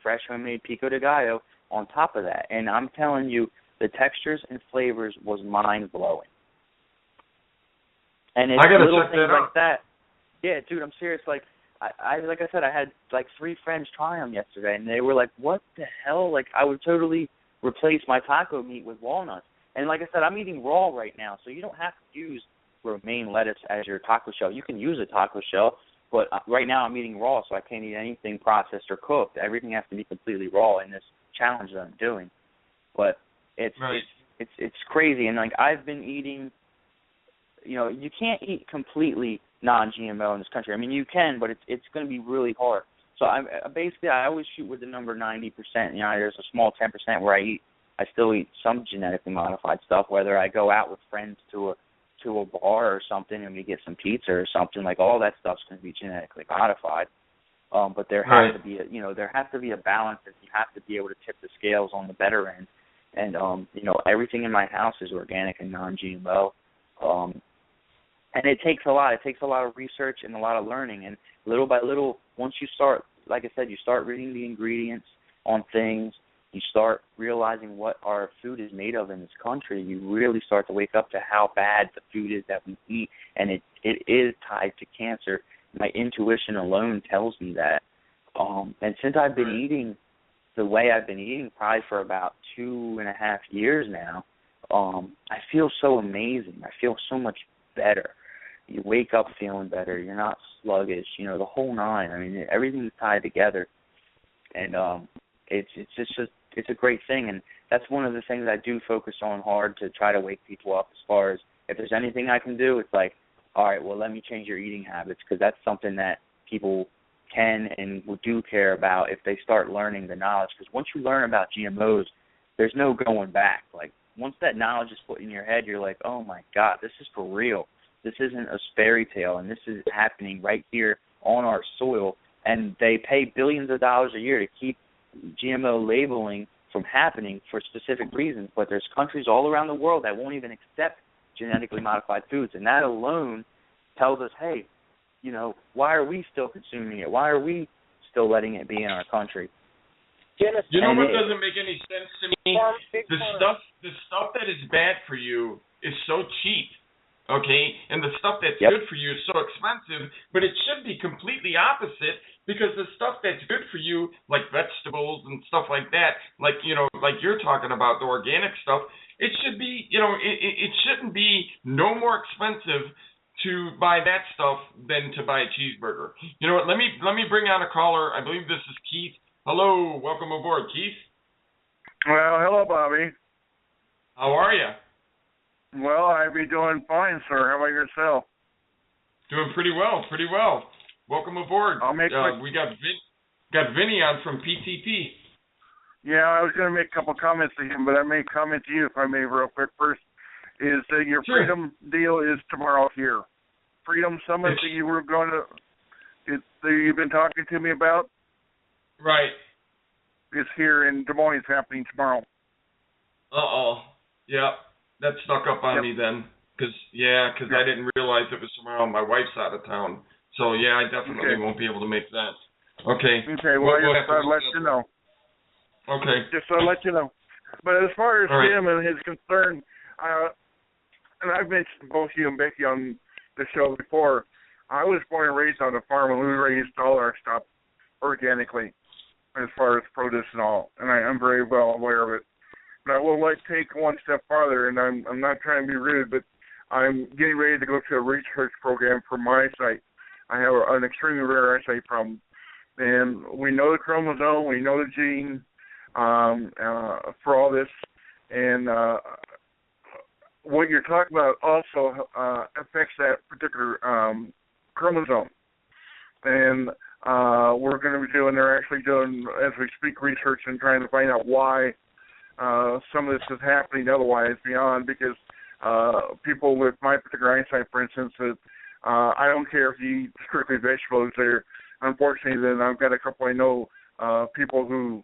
fresh homemade pico de gallo on top of that. And I'm telling you, the textures and flavors was mind blowing. And it's little things like that. Yeah, dude, I'm serious. Like I said, I had like 3 friends try them yesterday, and they were like, "What the hell?" Like, I would totally replace my taco meat with walnuts. And like I said, I'm eating raw right now, so you don't have to use romaine lettuce as your taco shell. You can use a taco shell, but right now I'm eating raw, so I can't eat anything processed or cooked. Everything has to be completely raw in this challenge that I'm doing. But it's crazy, and like I've been eating. You know, you can't eat completely non-GMO in this country. I mean, you can, but it's going to be really hard. So I always shoot with the number 90%. You know, there's a small 10% where I still eat some genetically modified stuff. Whether I go out with friends to a bar or something and we get some pizza or something, like all that stuff's going to be genetically modified. But there has to be a balance. And you have to be able to tip the scales on the better end. And you know, everything in my house is organic and non-GMO. And it takes a lot. It takes a lot of research and a lot of learning. And little by little, once you start, like I said, you start reading the ingredients on things, you start realizing what our food is made of in this country, you really start to wake up to how bad the food is that we eat. And it is tied to cancer. My intuition alone tells me that. And since I've been eating the way I've been eating, probably for about 2.5 years now, I feel so amazing. I feel so much better. You wake up feeling better. You're not sluggish. You know, the whole nine. I mean, everything's tied together, and it's a great thing. And that's one of the things I do focus on hard to try to wake people up. As far as if there's anything I can do, it's like, all right, well, let me change your eating habits, because that's something that people can and do care about if they start learning the knowledge. Because once you learn about GMOs, there's no going back. Like, once that knowledge is put in your head, you're like, oh, my God, this is for real. This isn't a fairy tale, and this is happening right here on our soil. And they pay billions of dollars a year to keep GMO labeling from happening for specific reasons. But there's countries all around the world that won't even accept genetically modified foods. And that alone tells us, hey, you know, why are we still consuming it? Why are we still letting it be in our country? You know what doesn't make any sense to me? The stuff that is bad for you is so cheap, okay? And the stuff that's good for you is so expensive, but it should be completely opposite, because the stuff that's good for you, like vegetables and stuff like that, like, you know, like you're talking about, the organic stuff, it should be, you know, it shouldn't be no more expensive to buy that stuff than to buy a cheeseburger. You know what, let me bring on a caller. I believe this is Keith. Hello, welcome aboard, Keith. Well, hello, Bobby. How are you? Well, I be doing fine, sir. How about yourself? Doing pretty well. Welcome aboard. We got Vinny on from PTP. Yeah, I was going to make a couple comments to him, but I may comment to you if I may real quick. First is that your Freedumb deal is tomorrow here. Freedumb Summit that you were going to, that you've been talking to me about? Right. It's here in Des Moines, happening tomorrow. Uh-oh. Yeah, that stuck up on me then. Because I didn't realize it was tomorrow. My wife's out of town. So, yeah, I definitely won't be able to make that. Okay. Okay, well, I thought I'd let you know. Okay. Just to let you know. But as far as him and his concern, and I've mentioned both you and Becky on the show before, I was born and raised on a farm, and we raised all our stuff organically as far as produce and all, and I'm very well aware of it. But I will take one step farther, and I'm not trying to be rude, but I'm getting ready to go to a research program for my site. I have an extremely rare eyesight problem, and we know the chromosome, we know the gene for all this, and what you're talking about also affects that particular chromosome. And we're going to be doing, they're actually doing, as we speak, research and trying to find out why some of this is happening otherwise beyond, because people with my particular eyesight, for instance, that I don't care if you eat strictly vegetables there. Unfortunately, then I've got a couple I know people who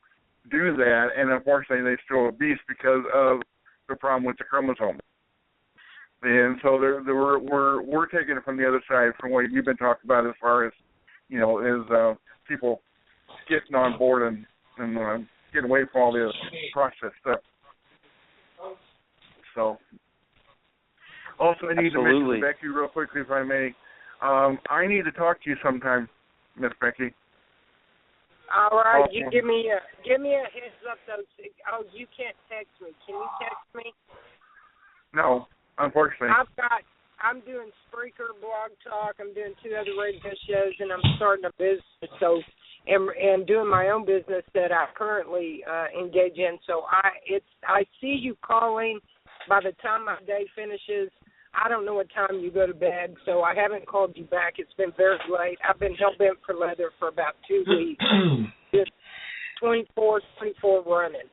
do that, and unfortunately they're still obese because of the problem with the chromosome. And so we're taking it from the other side, from what you've been talking about, as far as, you know, is people getting on board and getting away from all the processed stuff. So, also, I need to mention, Becky, real quickly, if I may. I need to talk to you sometime, Miss Becky. All right, you give me a heads up though. Oh, you can't text me. Can you text me? No, unfortunately. I'm doing Spreaker, Blog Talk. I'm doing 2 other radio shows, and I'm starting a business. So, and doing my own business that I currently engage in. So I see you calling. By the time my day finishes, I don't know what time you go to bed, so I haven't called you back. It's been very late. I've been hell-bent for leather for about 2 weeks. Just 24 running.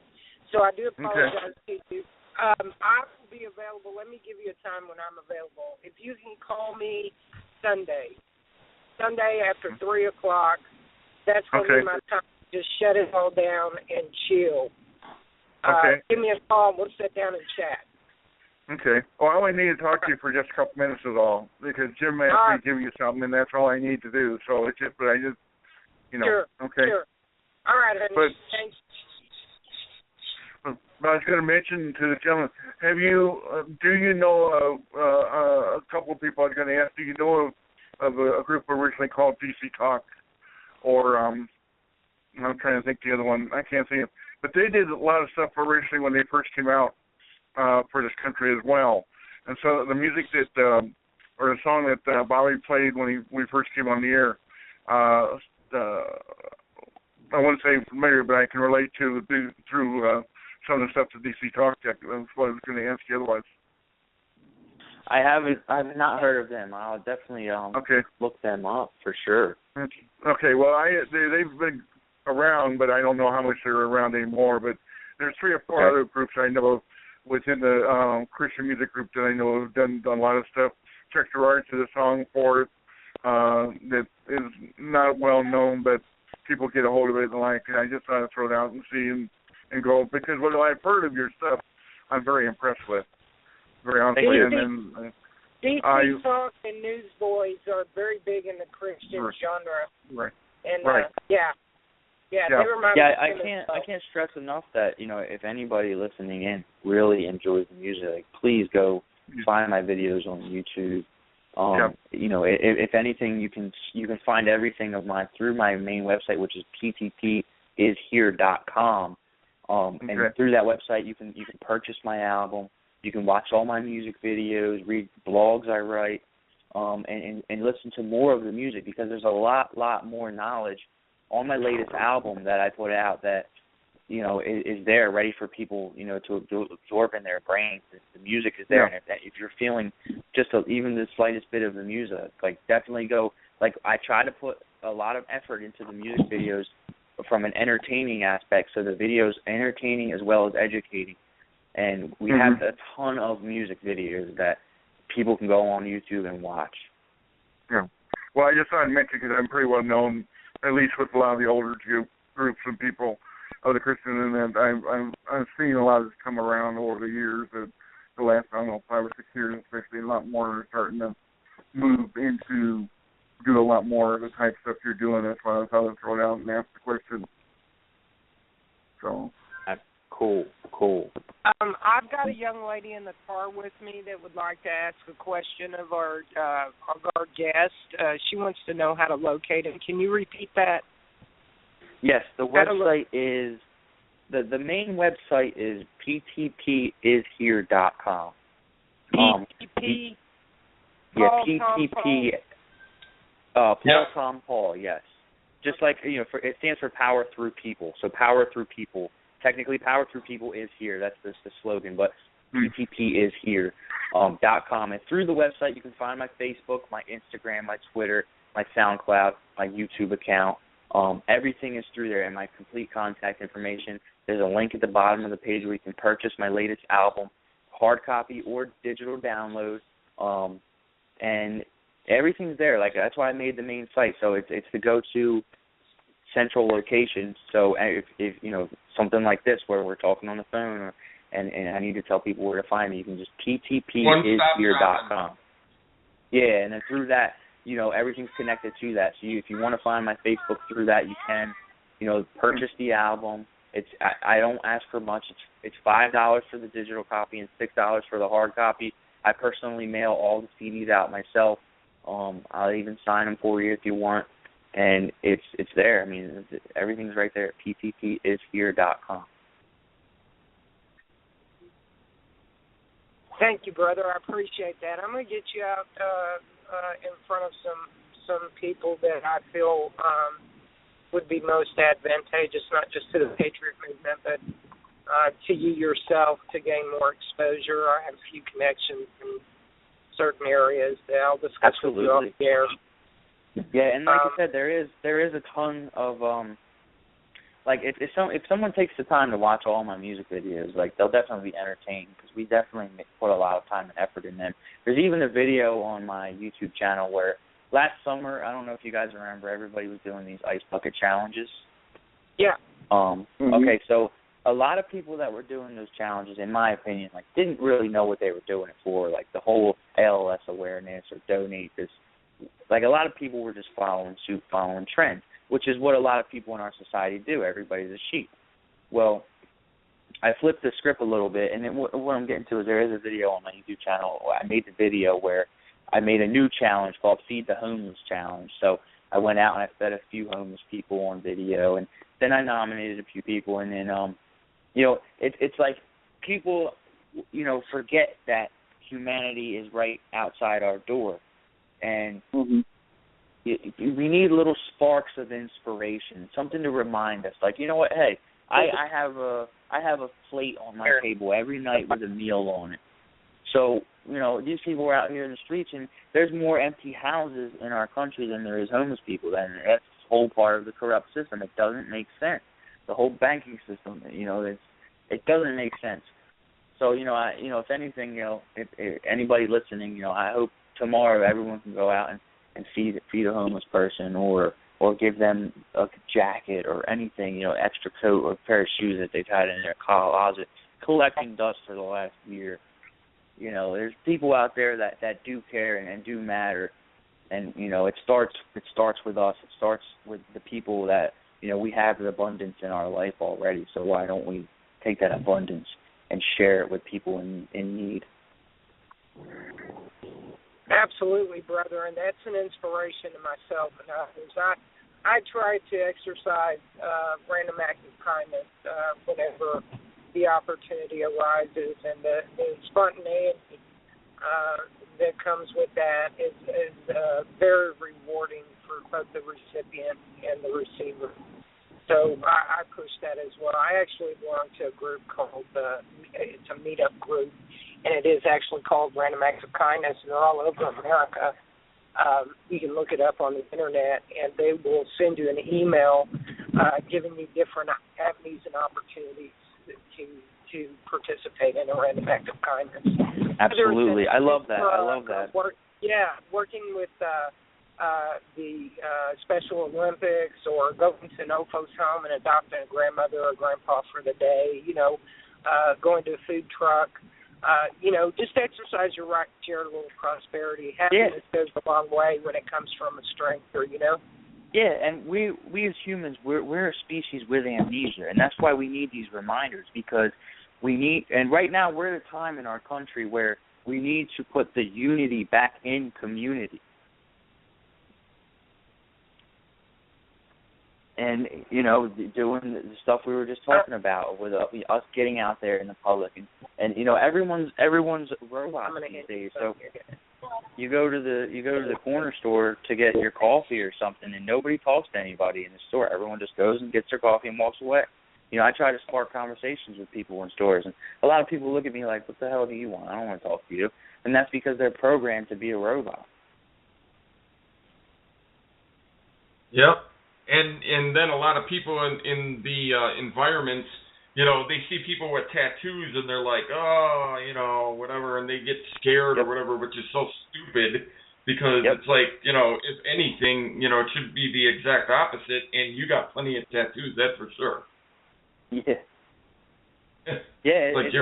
So I do apologize to you. I will be available. Let me give you a time when I'm available. If you can call me Sunday after 3 o'clock, that's going to be my time. Just shut it all down and chill. Give me a call, and we'll sit down and chat. Okay. Well, I only need to talk to you for just a couple minutes is all, because Jim asked me to give you something, and that's all I need to do. So it's just, but I just, you know. Sure. Okay. Sure. All right, honey. Thanks. But I was going to mention to the gentleman, do you know a couple of people I was going to ask, do you know of a group originally called DC Talk, or I'm trying to think the other one, I can't think of, but they did a lot of stuff originally when they first came out for this country as well. And so the music that or the song that Bobby played when we first came on the air. I wouldn't say familiar, but I can relate to through some of the stuff that DC Talk Tech. That's what I was going to ask you otherwise. I've not heard of them. I'll definitely look them up for sure. Okay, well, they've been around, but I don't know how much they're around anymore. But there's 3 or 4 other groups I know of within the Christian music group that I know have done a lot of stuff. Check Your Arts is a song for it that is not well known, but people get a hold of it and like it. I just thought I'd throw it out and see and go, because what I've heard of your stuff, I'm very impressed with. Very honestly. DC Talk and Newsboys are very big in the Christian genre. Right. And they remind me. I can't stress enough that, if anybody listening in really enjoys the music, like, please go find my videos on YouTube. If anything, you can find everything of mine through my main website, which is ptpishere.com. And through that website, you can purchase my album. You can watch all my music videos, read blogs I write, and listen to more of the music, because there's a lot more knowledge on my latest album that I put out that, is there ready for people, to absorb in their brains. The music is there, and if you're feeling just even the slightest bit of the music, like, definitely go. Like, I try to put a lot of effort into the music videos from an entertaining aspect, so the video's entertaining as well as educating. And we have a ton of music videos that people can go on YouTube and watch. Yeah. Well, I just thought I'd mention, because I'm pretty well known, at least with a lot of the older groups and people of the Christian, and I've seen a lot of this come around over the years. The last, 5 or 6 years, especially, a lot more are starting to move into do a lot more of the type of stuff you're doing. That's why I thought I'd throw it out and ask the question. So. Cool. I've got a young lady in the car with me that would like to ask a question of our guest. She wants to know how to locate him. Can you repeat that? Yes, the website is the main website is ptpishere.com. PTP. PTP. Paul Tom Paul. Yes. Just like it stands for Power Through People. So Power Through People. Technically, Power Through People is here. That's the slogan, but PTP is here.com. And through the website, you can find my Facebook, my Instagram, my Twitter, my SoundCloud, my YouTube account. Everything is through there, and my complete contact information. There's a link at the bottom of the page where you can purchase my latest album, hard copy or digital download, and everything's there. Like, that's why I made the main site. So it's the go-to central location. So if something like this where we're talking on the phone and I need to tell people where to find me, you can just ptpishere.com. Yeah, and then through that, everything's connected to that. So if you want to find my Facebook through that, you can, purchase the album. I don't ask for much. It's $5 for the digital copy and $6 for the hard copy. I personally mail all the CDs out myself. I'll even sign them for you if you want. And it's there. I mean, everything's right there at ptpishere.com. Thank you, brother. I appreciate that. I'm going to get you out in front of some people that I feel would be most advantageous, not just to the Patriot movement, but to you yourself to gain more exposure. I have a few connections in certain areas that I'll discuss with you off the air. Yeah, and like I said, there is a ton of if someone takes the time to watch all my music videos, like, they'll definitely be entertained, because we definitely put a lot of time and effort in them. There's even a video on my YouTube channel where last summer, I don't know if you guys remember, everybody was doing these ice bucket challenges. Yeah. Okay, so a lot of people that were doing those challenges, in my opinion, like, didn't really know what they were doing it for, like the whole ALS awareness or donate this. Like, a lot of people were just following suit, following trend, which is what a lot of people in our society do. Everybody's a sheep. Well, I flipped the script a little bit, and then what I'm getting to is there is a video on my YouTube channel. I made the video where I made a new challenge called Feed the Homeless Challenge. So I went out and I fed a few homeless people on video, and then I nominated a few people, and then, it's like people, forget that humanity is right outside our door. And we need little sparks of inspiration, something to remind us. Like, you know what? Hey, I have a plate on my table every night with a meal on it. So, you know, these people are out here in the streets, and there's more empty houses in our country than there is homeless people. And that's the whole part of the corrupt system. It doesn't make sense. The whole banking system, you know, it doesn't make sense. So, you know, if anything, you know, if anybody listening, you know, I hope tomorrow everyone can go out and feed a homeless person or give them a jacket or anything, you know, extra coat or a pair of shoes that they've had in their closet, collecting dust for the last year. You know, there's people out there that do care and do matter, and you know, it starts with us. It starts with the people that, you know, we have the abundance in our life already. So why don't we take that abundance and share it with people in need? Absolutely, brother, and that's an inspiration to myself and others. I try to exercise random acts of kindness whenever the opportunity arises, and the spontaneity that comes with that is very rewarding for both the recipient and the receiver. So I push that as well. I actually belong to a group called, it's a meetup group, and it is actually called Random Acts of Kindness, and they're all over America. You can look it up on the internet, and they will send you an email giving you different avenues and opportunities to participate in a random act of kindness. Absolutely. I love that. Working with the Special Olympics, or going to an OFO's home and adopting a grandmother or grandpa for the day, you know, going to a food truck, you know, just exercise your right to share a little prosperity. Happiness goes a long way when it comes from a stranger, you know? Yeah, and we as humans, we're a species with amnesia, and that's why we need these reminders, because and right now we're at a time in our country where we need to put the unity back in community. And, you know, doing the stuff we were just talking about with us getting out there in the public. And you know, everyone's robot these days. So you go to the corner store to get your coffee or something, and nobody talks to anybody in the store. Everyone just goes and gets their coffee and walks away. You know, I try to spark conversations with people in stores, and a lot of people look at me like, what the hell do you want? I don't want to talk to you. And that's because they're programmed to be a robot. Yep. And then a lot of people in the environments, you know, they see people with tattoos and they're like, oh, you know, whatever, and they get scared or whatever, which is so stupid, because it's like, you know, if anything, you know, it should be the exact opposite, and you got plenty of tattoos, that's for sure. Yeah. Yeah, like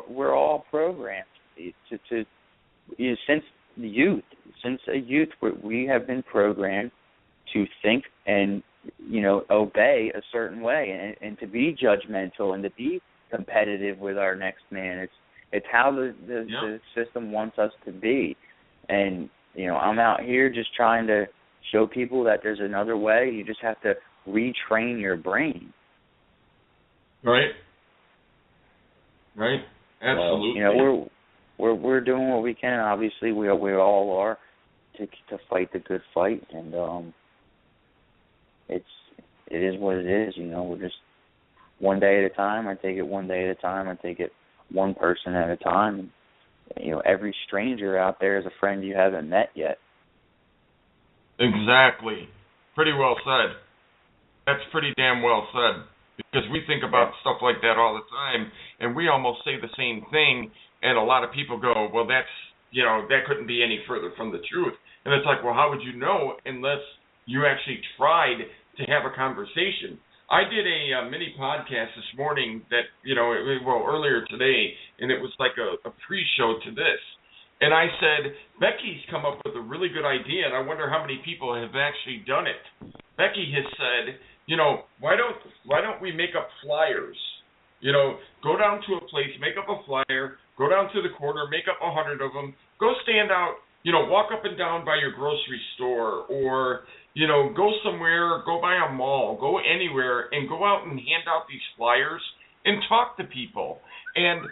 we're all programmed to you know, since a youth, we have been programmed to think and, you know, obey a certain way, and to be judgmental and to be competitive with our next man. It's how the system wants us to be. And, you know, I'm out here just trying to show people that there's another way. You just have to retrain your brain. Right. Right. Absolutely. You know, we're doing what we can. Obviously, we all are to fight the good fight, and it is what it is. You know, we're just one day at a time. I take it one day at a time. I take it one person at a time. And, you know, every stranger out there is a friend you haven't met yet. Exactly. Pretty well said. That's pretty damn well said. Because we think about stuff like that all the time, and we almost say the same thing, and a lot of people go, well, that's, you know, that couldn't be any further from the truth. And it's like, well, how would you know unless you actually tried to have a conversation? I did a mini podcast this morning that, you know, earlier today, and it was like a pre-show to this. And I said, Becky's come up with a really good idea, and I wonder how many people have actually done it. Becky has said, you know, why don't we make up flyers? You know, go down to a place, make up a flyer, go down to the corner, make up 100 of them, go stand out, you know, walk up and down by your grocery store, or, you know, go somewhere, go by a mall, go anywhere, and go out and hand out these flyers and talk to people. And,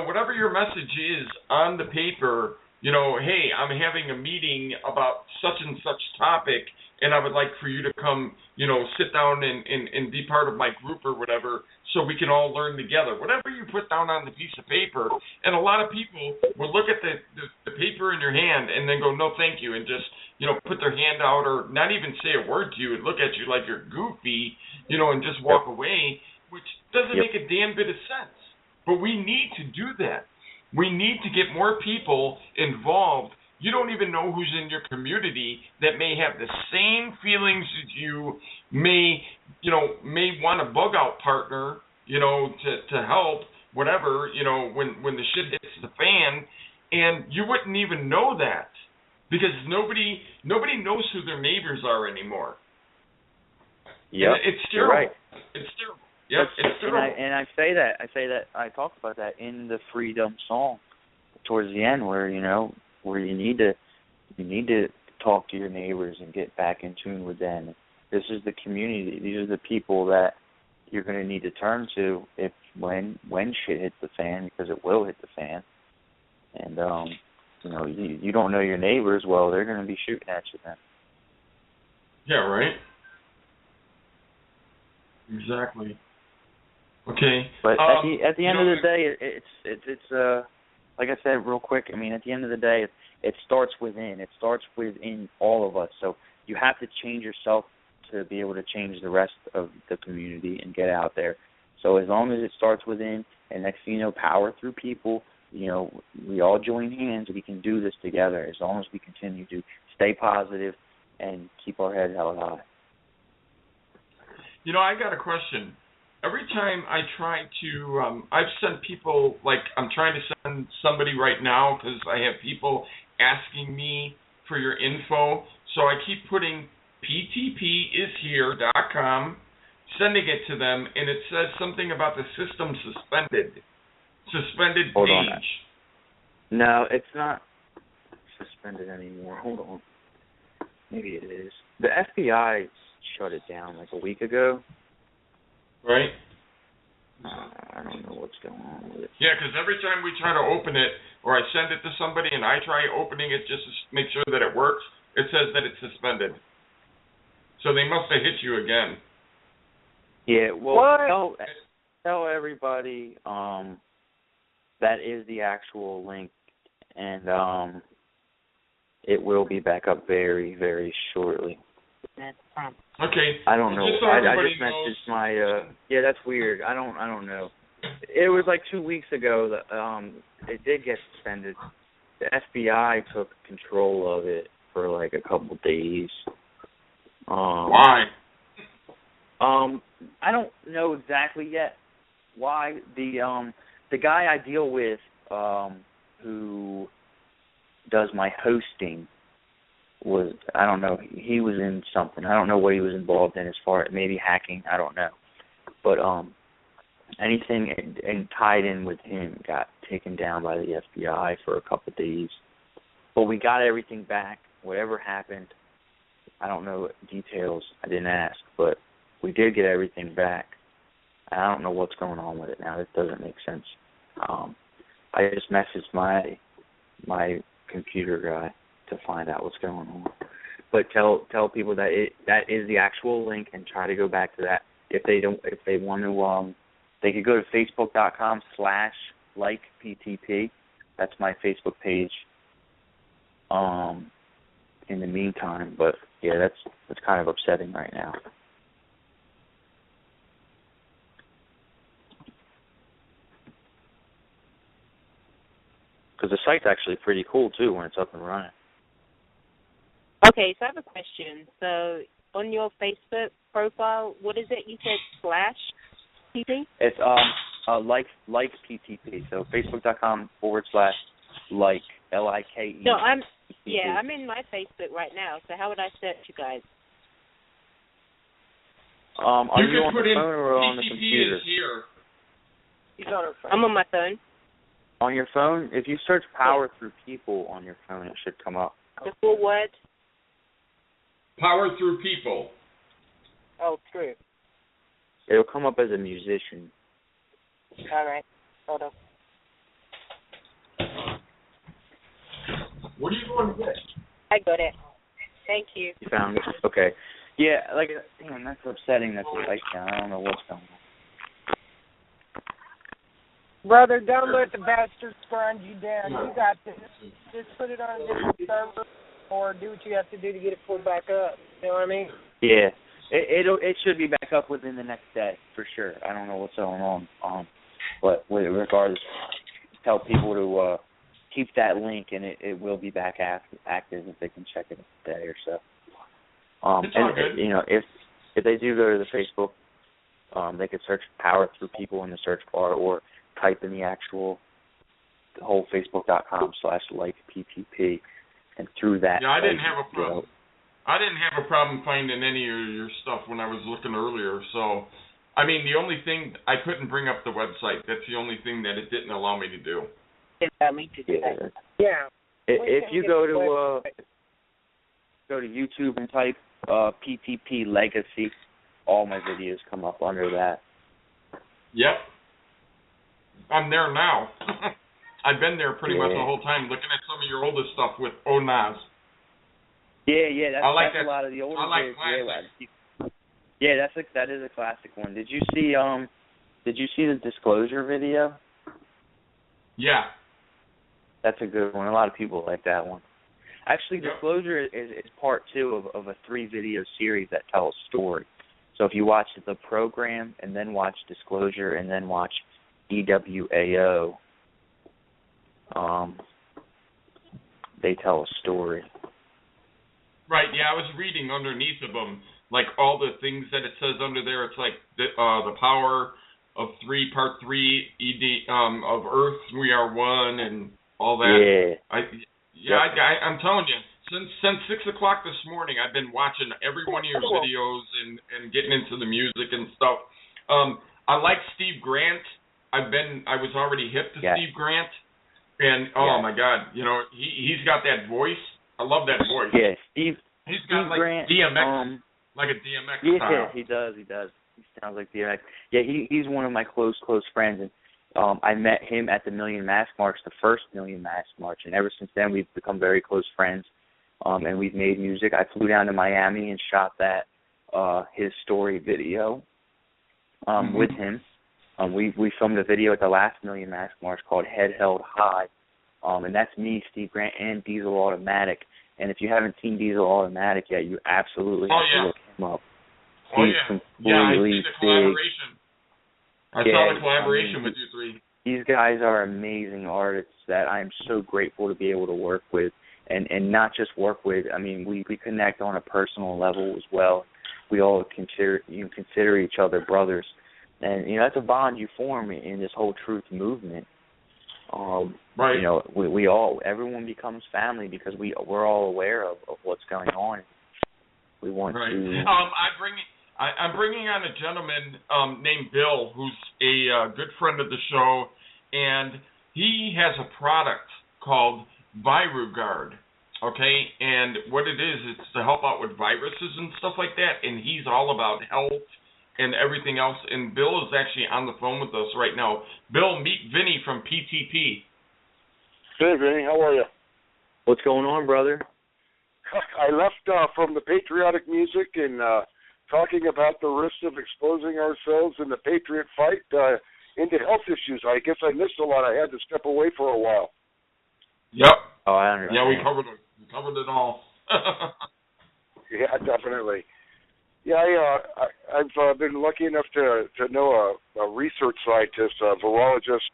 whatever your message is on the paper, hey, I'm having a meeting about such and such topic, and I would like for you to come, sit down and be part of my group or whatever, so we can all learn together. Whatever you put down on the piece of paper, and a lot of people will look at the paper in your hand and then go, no, thank you, and just, put their hand out or not even say a word to you and look at you like you're goofy, and just walk away, which doesn't make a damn bit of sense. But we need to do that. We need to get more people involved. You don't even know who's in your community that may have the same feelings as you, may want a bug out partner, to help, whatever, when the shit hits the fan, and you wouldn't even know that because nobody knows who their neighbors are anymore. Yeah, it's terrible. Right. It's terrible. Yep, it's terrible. And I say that I talk about that in the Freedumb song towards the end, where you need to talk to your neighbors and get back in tune with them. This is the community. These are the people that you're going to need to turn to when shit hits the fan, because it will hit the fan. And you don't know your neighbors, well, they're going to be shooting at you then. Yeah, right. Exactly. Okay. But at the end of the day, it's like I said real quick. I mean, at the end of the day, it starts within. It starts within all of us. So you have to change yourself to be able to change the rest of the community and get out there. So as long as it starts within, and next thing you know, power through people. We all join hands. We can do this together as long as we continue to stay positive and keep our head held high. I got a question. Every time I try to, I've sent people, like I'm trying to send somebody right now because I have people asking me for your info. So I keep putting ptpishere.com, sending it to them, and it says something about the system suspended Hold page. On. No, it's not suspended anymore. Hold on. Maybe it is. The FBI shut it down like a week ago. Right? I don't know what's going on with it. Yeah, because every time we try to open it, or I send it to somebody and I try opening it just to make sure that it works, it says that it's suspended. So they must have hit you again. Yeah, well, tell everybody that is the actual link, and it will be back up very, very shortly. Okay. I don't know. So I just messaged my. Yeah, that's weird. I don't know. It was like 2 weeks ago that it did get suspended. The FBI took control of it for like a couple days. Why? I don't know exactly yet why. The guy I deal with, who does my hosting, I don't know, he was in something. I don't know what he was involved in as far as maybe hacking, I don't know. But anything and tied in with him got taken down by the FBI for a couple of days. But we got everything back. Whatever happened, I don't know details. I didn't ask, but we did get everything back. I don't know what's going on with it now. It doesn't make sense. I just messaged my computer guy to find out what's going on. But tell people that that is the actual link, and try to go back to that. If they want to, they could go to facebook.com/likeptp. That's my Facebook page. In the meantime, but yeah, that's kind of upsetting right now. Because the site's actually pretty cool too when it's up and running. Okay, so I have a question. So on your Facebook profile, what is it you said /PTP? It's like PTP. So facebook.com/like LIKE. No, I'm in my Facebook right now. So how would I search you guys? Are you on put the in phone or on the PTP computer? is here. I'm on my phone. On your phone, if you search Power Through People on your phone, it should come up. The full word? Power Through People. Oh, true. It'll come up as a musician. All right. Hold on. What are you going to get? I got it. Thank you. You found it? Okay. Yeah, like, damn, that's upsetting that the light's down. I don't know what's going on. Brother, don't let the bastards grind you down. You got this. Just put it on a different server or do what you have to do to get it pulled back up. You know what I mean? Yeah. It should be back up within the next day, for sure. I don't know what's going on. But regardless, tell people to keep that link, and it will be back active if they can check it in a day or so. It's all good. You know, if they do go to the Facebook, they could search Power Through People in the search bar, or type in the whole Facebook.com/LikePTP, and through that. Yeah, I didn't have a problem. I didn't have a problem finding any of your stuff when I was looking earlier. So, I mean, the only thing I couldn't bring up the website. That's the only thing that it didn't allow me to do. It allowed me to do that. Yeah. If you go to YouTube and type PTP Legacy, all my videos come up under that. Yep. I'm there now. I've been there pretty much the whole time, looking at some of your oldest stuff with Onaz. Yeah, that's a lot of the older videos. That is a classic one. Did you see the Disclosure video? Yeah. That's a good one. A lot of people like that one. Actually, Disclosure is part 2 of a 3-video series that tell a story. So if you watch the program and then watch Disclosure and then watch EWAO, they tell a story. Right, yeah, I was reading underneath of them, like all the things that it says under there. It's like the power of 3, part 3, of Earth, we are one, and all that. Yeah. I'm telling you, since 6 o'clock this morning, I've been watching every one of your videos and getting into the music and stuff. I like Steve Grant. I was already hip to Steve Grant, and my God, you know, he's got that voice. I love that voice. Yeah, He's got like Grant, DMX, like a DMX style. Yeah, he does. He sounds like DMX. Yeah, he's one of my close friends, and I met him at the Million Mask March, the first Million Mask March, and ever since then we've become very close friends. And we've made music. I flew down to Miami and shot that his story video with him. We filmed a video at the last Million Mask March called Head Held High, and that's me, Steve Grant, and Diesel Automatic. And if you haven't seen Diesel Automatic yet, you absolutely have to look him up. He's completely I see the collaboration. I saw the collaboration with you three. These guys are amazing artists that I'm so grateful to be able to work with, and not just work with. I mean, we connect on a personal level as well. We all consider each other brothers, and you know that's a bond you form in this whole truth movement. Right. You know, everyone becomes family because we're all aware of what's going on. We want to. I'm bringing on a gentleman named Bill, who's a good friend of the show, and he has a product called ViruGuard. Okay, and what it is, it's to help out with viruses and stuff like that, and he's all about health and everything else, and Bill is actually on the phone with us right now. Bill, meet Vinny from PTP. Hey, Vinny, how are you? What's going on, brother? I left from the patriotic music and talking about the risks of exposing ourselves in the patriot fight into health issues. I guess I missed a lot. I had to step away for a while. Yep. Oh, I understand. Yeah, we covered it. We covered it all. Yeah, definitely. Yeah, I've been lucky enough to know a research scientist, a virologist,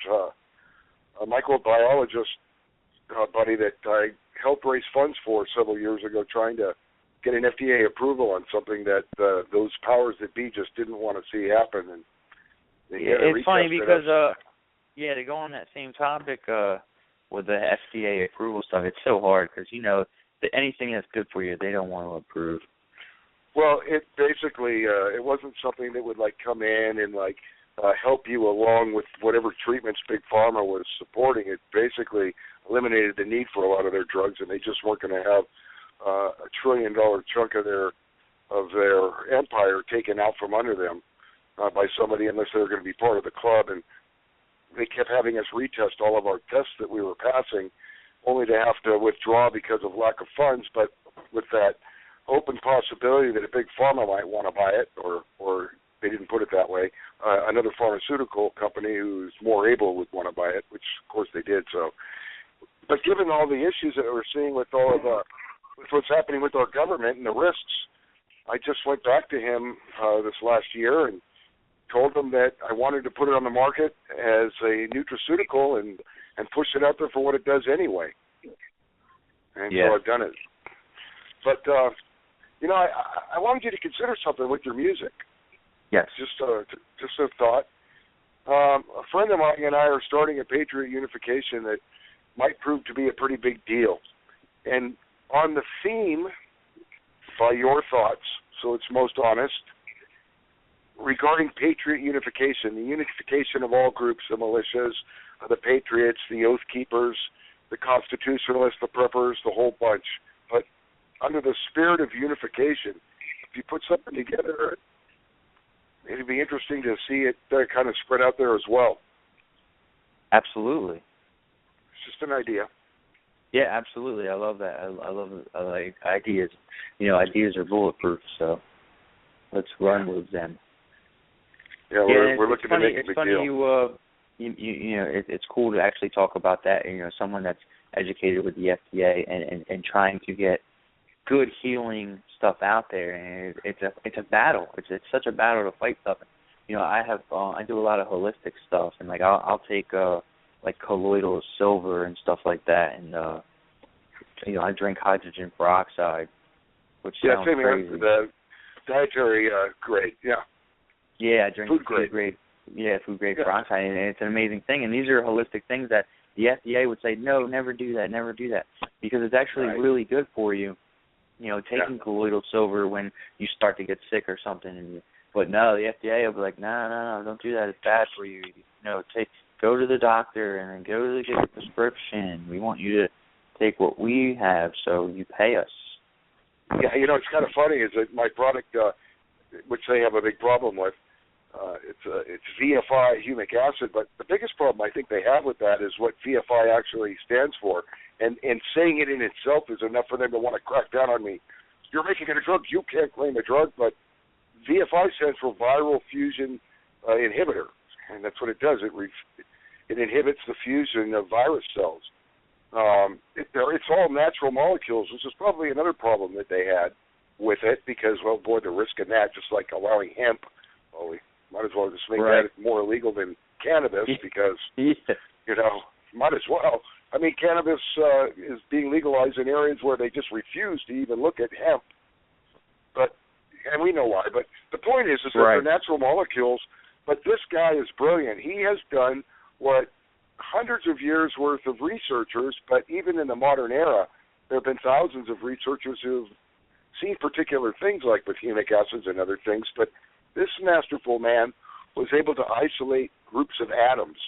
a microbiologist buddy that I helped raise funds for several years ago, trying to get an FDA approval on something that those powers that be just didn't want to see happen. And it's funny because to go on that same topic with the FDA approval stuff, it's so hard because that anything that's good for you, they don't want to approve. Well, it basically it wasn't something that would come in and help you along with whatever treatments Big Pharma was supporting. It basically eliminated the need for a lot of their drugs, and they just weren't going to have $1 trillion chunk of their empire taken out from under them by somebody unless they were going to be part of the club. And they kept having us retest all of our tests that we were passing, only to have to withdraw because of lack of funds. But with that open possibility that a big pharma might want to buy it, or they didn't put it that way, another pharmaceutical company who's more able would want to buy it, which of course they did. So, but given all the issues that we're seeing with all of with what's happening with our government and the risks, I just went back to him this last year and told him that I wanted to put it on the market as a nutraceutical and push it out there for what it does anyway. And so I've done it. But, I wanted you to consider something with your music. Yes. Just a thought. A friend of mine and I are starting a Patriot unification that might prove to be a pretty big deal. And on the theme, by your thoughts, so it's most honest, regarding Patriot unification, the unification of all groups, the militias, the Patriots, the Oath Keepers, the Constitutionalists, the Preppers, the whole bunch. But under the spirit of unification, if you put something together, it'd be interesting to see it kind of spread out there as well. Absolutely. It's just an idea. Yeah, absolutely. I love that. I like ideas. Ideas are bulletproof, so let's run with them. Yeah, we're looking to make a big deal. It's it's cool to actually talk about that. Someone that's educated with the FDA and trying to get good healing stuff out there, and it's a battle. It's such a battle to fight stuff. I do a lot of holistic stuff, and I'll take colloidal silver and stuff like that, and I drink hydrogen peroxide, which sounds crazy. The dietary grade, Yeah, I drink food grade peroxide, and it's an amazing thing. And these are holistic things that the FDA would say, no, never do that, because it's actually really good for you. Taking colloidal silver when you start to get sick or something. But no, the FDA will be like, no, don't do that. It's bad for you. Go to the doctor and then go to get your prescription. We want you to take what we have, so you pay us. Yeah, it's kind of funny is that my product, which they have a big problem with, it's VFI humic acid, but the biggest problem I think they have with that is what VFI actually stands for. And saying it in itself is enough for them to want to crack down on me. You're making it a drug. You can't claim a drug, but VFI stands for viral fusion inhibitor, and that's what it does. It inhibits the fusion of virus cells. It's all natural molecules, which is probably another problem that they had with it because, the risk in that, just like allowing hemp, we might as well just make that more illegal than cannabis because, might as well. I mean, cannabis is being legalized in areas where they just refuse to even look at hemp. And we know why. But the point is that they're natural molecules. But this guy is brilliant. He has done what hundreds of years worth of researchers, but even in the modern era, there have been thousands of researchers who've seen particular things like with humic acids and other things. But this masterful man was able to isolate groups of atoms.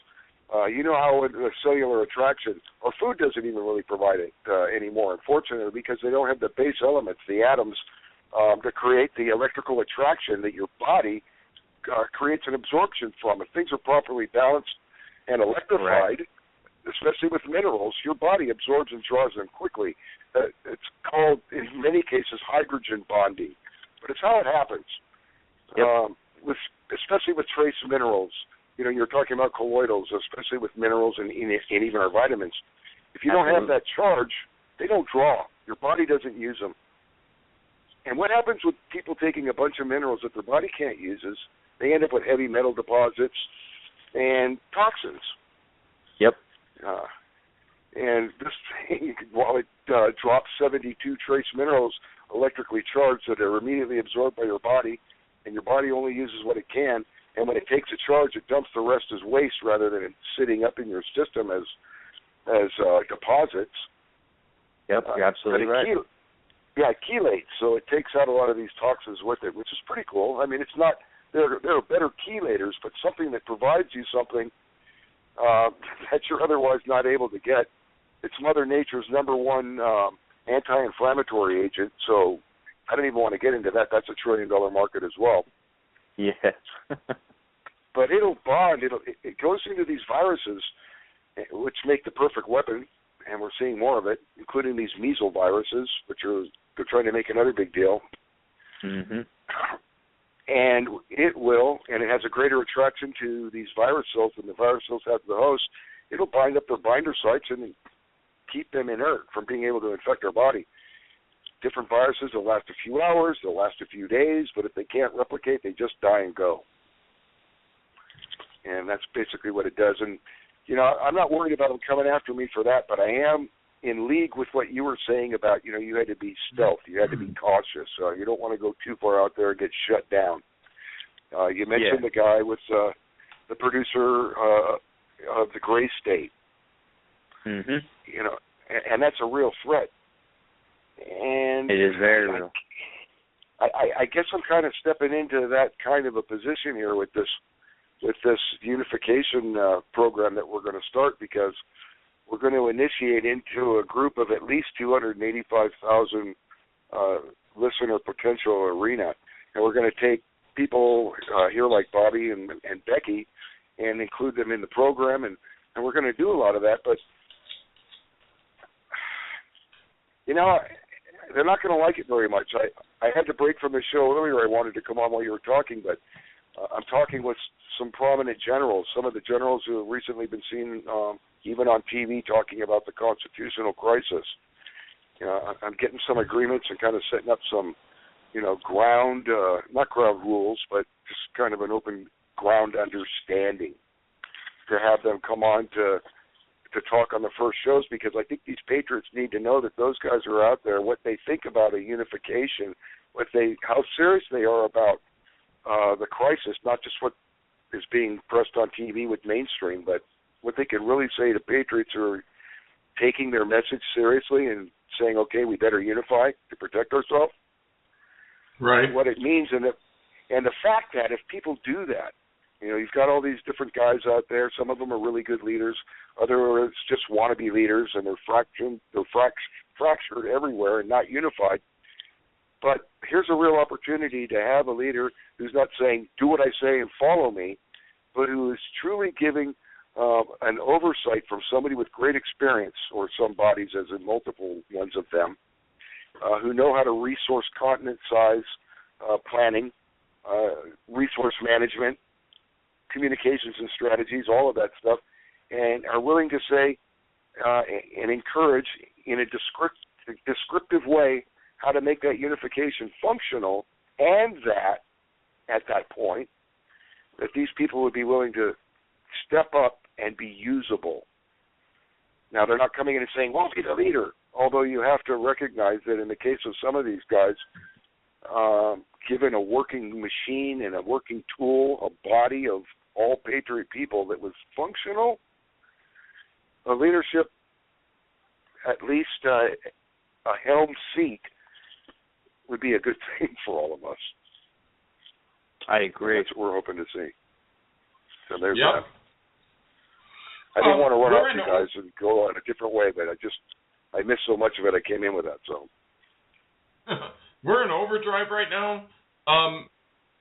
You know how in the cellular attraction, our food doesn't even really provide it anymore, unfortunately, because they don't have the base elements, the atoms, to create the electrical attraction that your body creates an absorption from. If things are properly balanced and electrified, especially with minerals, your body absorbs and draws them quickly. It's called, in many cases, hydrogen bonding, but it's how it happens, especially with trace minerals. You're talking about colloidals, especially with minerals and even our vitamins. If you don't have that charge, they don't draw. Your body doesn't use them. And what happens with people taking a bunch of minerals that their body can't use is they end up with heavy metal deposits and toxins. Yep. And this thing, while it drops 72 trace minerals electrically charged that are immediately absorbed by your body, and your body only uses what it can, and when it takes a charge, it dumps the rest as waste rather than it sitting up in your system as deposits. Yep, you're absolutely right. It chelates, so it takes out a lot of these toxins with it, which is pretty cool. I mean, it's not there are better chelators, but something that provides you something that you're otherwise not able to get. It's Mother Nature's number one anti-inflammatory agent, so I don't even want to get into that. That's $1 trillion market as well. Yeah. but it'll bond. It goes into these viruses, which make the perfect weapon, and we're seeing more of it, including these measles viruses, which they're trying to make another big deal. Mm-hmm. And it has a greater attraction to these virus cells than the virus cells have to the host. It'll bind up their binder sites and keep them inert from being able to infect our body. Different viruses will last a few hours, they'll last a few days, but if they can't replicate, they just die and go. And that's basically what it does. And, I'm not worried about them coming after me for that, but I am in league with what you were saying about, you had to be stealth, you had to be cautious. You don't want to go too far out there and get shut down. You mentioned the guy with the producer of the Gray State. Mm-hmm. And that's a real threat. And it is very real. I guess I'm kind of stepping into that kind of a position here with this unification program that we're going to start, because we're going to initiate into a group of at least 285,000 listener potential arena, and we're going to take people here like Bobby and Becky and include them in the program, and we're going to do a lot of that. But they're not going to like it very much. I had to break from the show earlier. I wanted to come on while you were talking, but I'm talking with some prominent generals, some of the generals who have recently been seen even on TV talking about the constitutional crisis. I'm getting some agreements and kind of setting up some, ground, not ground rules, but just kind of an open ground understanding to have them come on to talk on the first shows, because I think these patriots need to know that those guys are out there, what they think about a unification, how serious they are about the crisis, not just what is being pressed on TV with mainstream, but what they can really say to patriots who are taking their message seriously and saying, okay, we better unify to protect ourselves. Right. What it means, and the fact that if people do that, you've got all these different guys out there. Some of them are really good leaders. Others just wannabe leaders, and they're fractured everywhere and not unified. But here's a real opportunity to have a leader who's not saying, do what I say and follow me, but who is truly giving an oversight from somebody with great experience, or some bodies, as in multiple ones of them, who know how to resource continent size planning, resource management, communications and strategies, all of that stuff, and are willing to say and encourage in a descriptive way how to make that unification functional, and that, at that point, that these people would be willing to step up and be usable. Now, they're not coming in and saying, well, be the leader, although you have to recognize that in the case of some of these guys, given a working machine and a working tool, a body of all patriot people that was functional, a leadership, at least a helm seat, would be a good thing for all of us. I agree. That's what we're hoping to see. So there's that. I didn't want to run off you guys and go on a different way, but I missed so much of it, I came in with that. So we're in overdrive right now.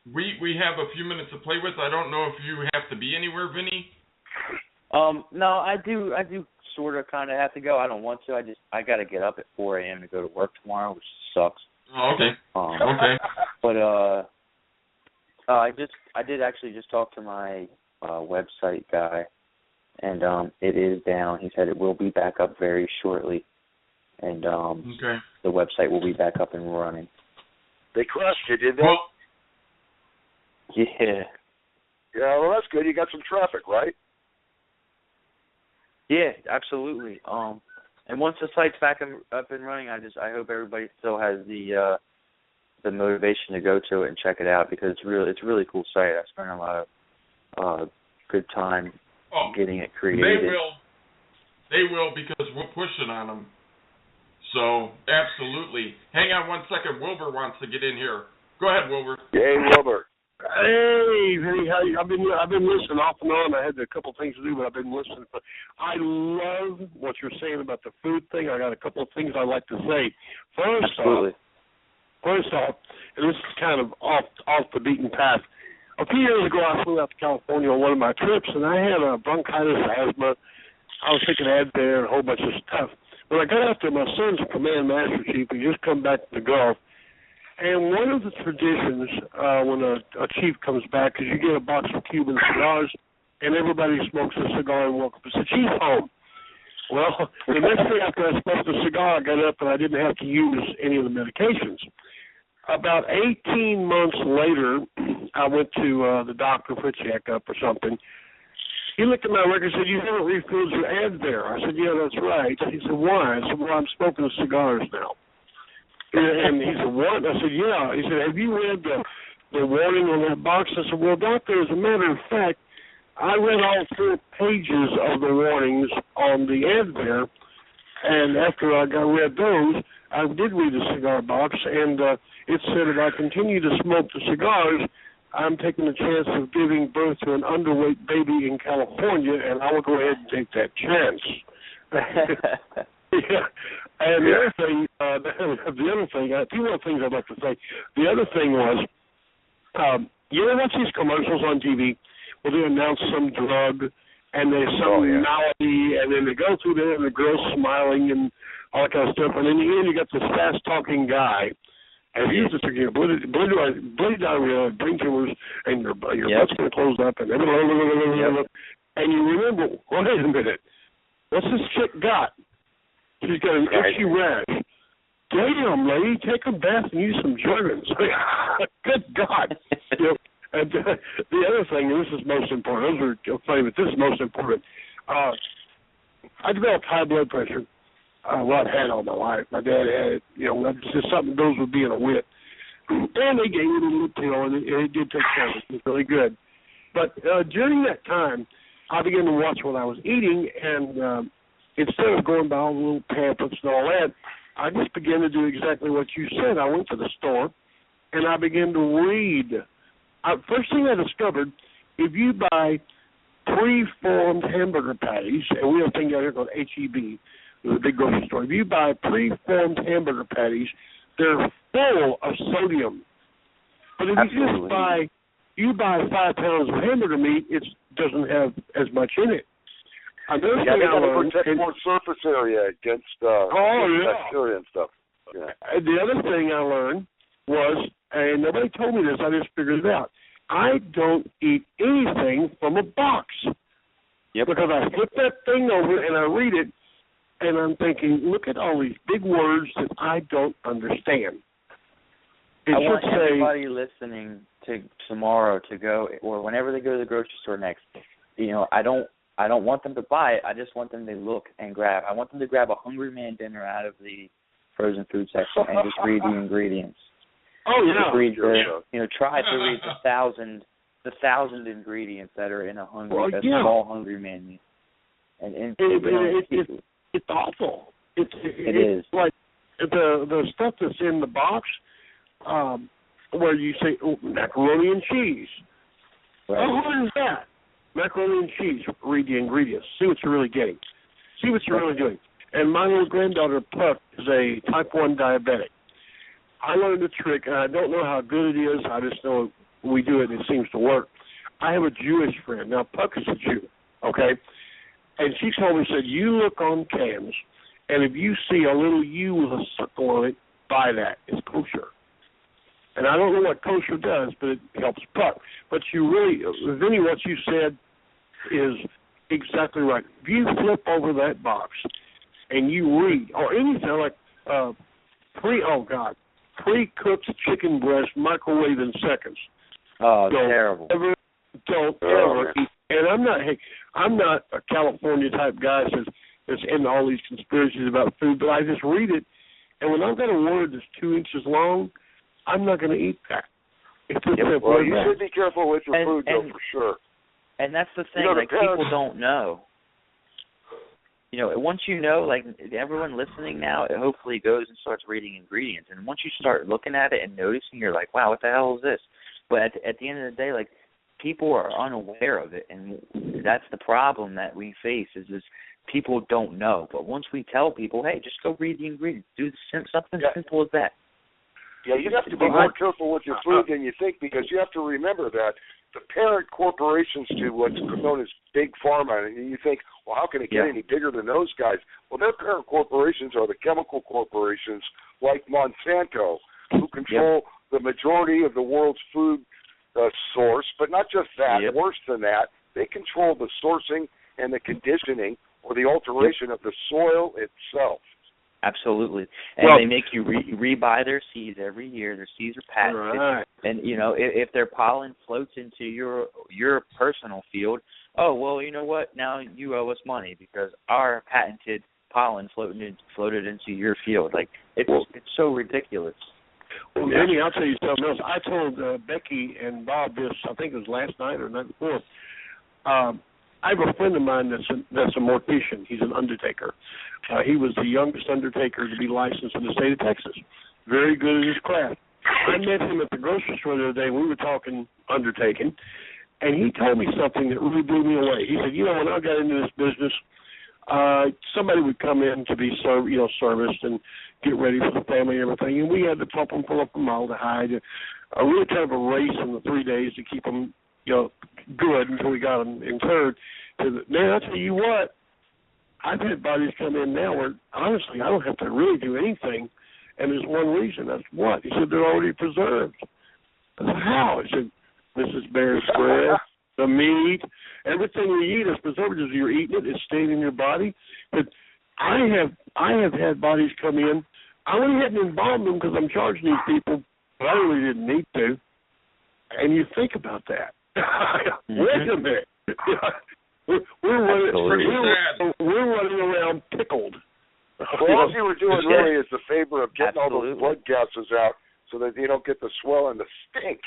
We have a few minutes to play with. I don't know if you have to be anywhere, Vinny. No, I do sort of kind of have to go. I don't want to. I got to get up at 4 a.m. to go to work tomorrow, which sucks. Oh, okay. Okay. But I did actually just talk to my website guy, and it is down. He said it will be back up very shortly, and the website will be back up and running. They crushed it, did they? Well, yeah. Yeah, well, that's good. You got some traffic, right? Yeah, absolutely. And once the site's back up and running, I hope everybody still has the motivation to go to it and check it out, because it's a really cool site. I spent a lot of good time getting it created. They will because we're pushing on them. So absolutely. Hang on one second. Wilbur wants to get in here. Go ahead, Wilbur. Hey, Wilbur. Hey, how you? I've been listening off and on. I had a couple of things to do, but I've been listening. But I love what you're saying about the food thing. I got a couple of things I'd like to say. First off, and this is kind of off the beaten path. a few years ago, I flew out to California on one of my trips, and I had bronchitis, asthma. I was taking Advair and a whole bunch of stuff. When I got out there, my son's a command master chief. He just come back to the Gulf. And one of the traditions when a chief comes back is you get a box of Cuban cigars, and everybody smokes a cigar and welcomes the chief home. Well, the next day after I smoked the cigar, I got up and I didn't have to use any of the medications. About 18 months later, I went to the doctor for a checkup or something. He looked at my record and said, "You haven't refilled your Advair." I said, "Yeah, that's right." He said, "Why?" I said, "Well, I'm smoking the cigars now." And he said, "What?" I said, "Yeah." He said, "Have you read the warning on that box?" I said, "Well, doctor, as a matter of fact, I read all 4 pages of the warnings on the Advair, and after I read those, I did read the cigar box, and it said if I continue to smoke the cigars, I'm taking the chance of giving birth to an underweight baby in California, and I will go ahead and take that chance." Yeah. And the other thing, two more things I'd like to say. The other thing was, you ever watch these commercials on TV where they announce some drug and there's some malady, and then they go through there and the girl's smiling and all that kind of stuff, and in the end you got this fast-talking guy, and he's just thinking, blood diarrhea, brain tumors, and your butt's going to close up, and and you remember, wait a minute, what's this chick got? She's got an itchy rash. Damn, lady, take a bath and use some Jergens. Good God. And the other thing, and this is most important, those are funny, but this is most important. I developed high blood pressure. Well, I've had all my life. My dad had it. It's just something goes with being a wit. And they gave me a little pill, and it did take care of it. It was really good. But during that time, I began to watch what I was eating, and instead of going by all the little pamphlets and all that, I just began to do exactly what you said. I went to the store, and I began to read. First thing I discovered, if you buy pre-formed hamburger patties, and we have a thing out here called H-E-B, the big grocery store. If you buy pre-formed hamburger patties, they're full of sodium. But if you buy 5 pounds of hamburger meat, it doesn't have as much in it. They got to protect more surface area against bacteria and stuff. Yeah. The other thing I learned was, and nobody told me this, I just figured it out, I don't eat anything from a box. Because I flip that thing over and I read it, and I'm thinking, look at all these big words that I don't understand. I want everybody listening to tomorrow to go, or whenever they go to the grocery store next, I don't want them to buy it. I just want them to look and grab. I want them to grab a Hungry Man dinner out of the frozen food section and just read the ingredients. Oh yeah. Just read try to read the thousand ingredients that are in a small Hungry Man meal. And it's awful. It is like the stuff that's in the box, where you say macaroni and cheese. Right. Oh, what is that? Macaroni and cheese. Read the ingredients. See what you're really getting. See what you're really doing. And my little granddaughter, Puck, is a type 1 diabetic. I learned a trick, and I don't know how good it is. I just know we do it, and it seems to work. I have a Jewish friend. Now, Puck is a Jew, okay? And she told me, said, you look on cans, and if you see a little U with a circle on it, buy that. It's kosher. And I don't know what kosher does, but it helps Puck. But you really, Vinny, what you said is exactly right. If you flip over that box and you read, or anything like pre-cooked chicken breast, microwave in seconds. Oh, terrible. Don't ever eat. And I'm not a California type guy that's into all these conspiracies about food, but I just read it, and when I've got a word that's 2 inches long, I'm not going to eat that. Well, you should be careful with your food, though, for sure. And that's the thing, people don't know. Once you know, everyone listening now, it hopefully goes and starts reading ingredients. And once you start looking at it and noticing, you're like, wow, what the hell is this? But at the end of the day, people are unaware of it. And that's the problem that we face is people don't know. But once we tell people, hey, just go read the ingredients, do something simple as that. Yeah, you have to be more careful with your food than you think, because you have to remember that the parent corporations to what's known as big pharma, and you think, well, how can it get any bigger than those guys? Well, their parent corporations are the chemical corporations like Monsanto, who control the majority of the world's food source, but not just that, worse than that, they control the sourcing and the conditioning or the alteration of the soil itself. Absolutely. And they make you rebuy their seeds every year. Their seeds are patented. Right. And, you know, if their pollen floats into your personal field, oh, well, you know what? Now you owe us money because our patented pollen floated into your field. Like, it's so ridiculous. Well, Vinny, I'll tell you something else. I told Becky and Bob this, I think it was last night or the night before. I have a friend of mine that's a mortician. He's an undertaker. He was the youngest undertaker to be licensed in the state of Texas. Very good at his craft. I met him at the grocery store the other day. We were talking undertaking, and he told me something that really blew me away. He said, you know, when I got into this business, somebody would come in to be serviced and get ready for the family and everything, and we had to pump them full of formaldehyde. Really kind of a race in the 3 days to keep them, you know, good until we got them incurred. Man, I tell you what, I've had bodies come in now where, honestly, I don't have to really do anything, and there's one reason. That's what? He said they're already preserved. I said, how? He said, Mrs. Bear's breast, the meat, everything we eat is preserved. As you're eating it, it's staying in your body. But I have had bodies come in. I went ahead and embalmed them because I'm charging these people, but I really didn't need to. And you think about that. Wait a minute. We're running around pickled. Well, all you were doing really is the favor of getting all those blood gases out so that you don't get the swell and the stink.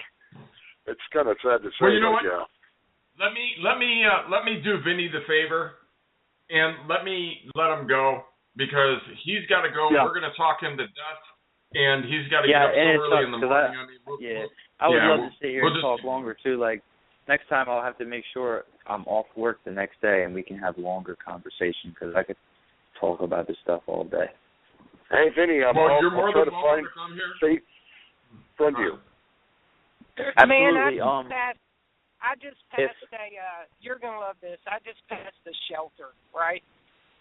It's kind of sad to say. Well, you know what? Yeah. Let me do Vinny the favor, and let him go because he's got to go. Yeah. We're going to talk him to death, and he's got to get up so early in the morning. I would love to sit here and talk longer too. Like next time, I'll have to make sure I'm off work the next day, and we can have longer conversation because I could talk about this stuff all day. Hey, Vinny, you're more than welcome to come here. Safe from you. Absolutely. Man, I just passed you're going to love this. I just passed the shelter, right?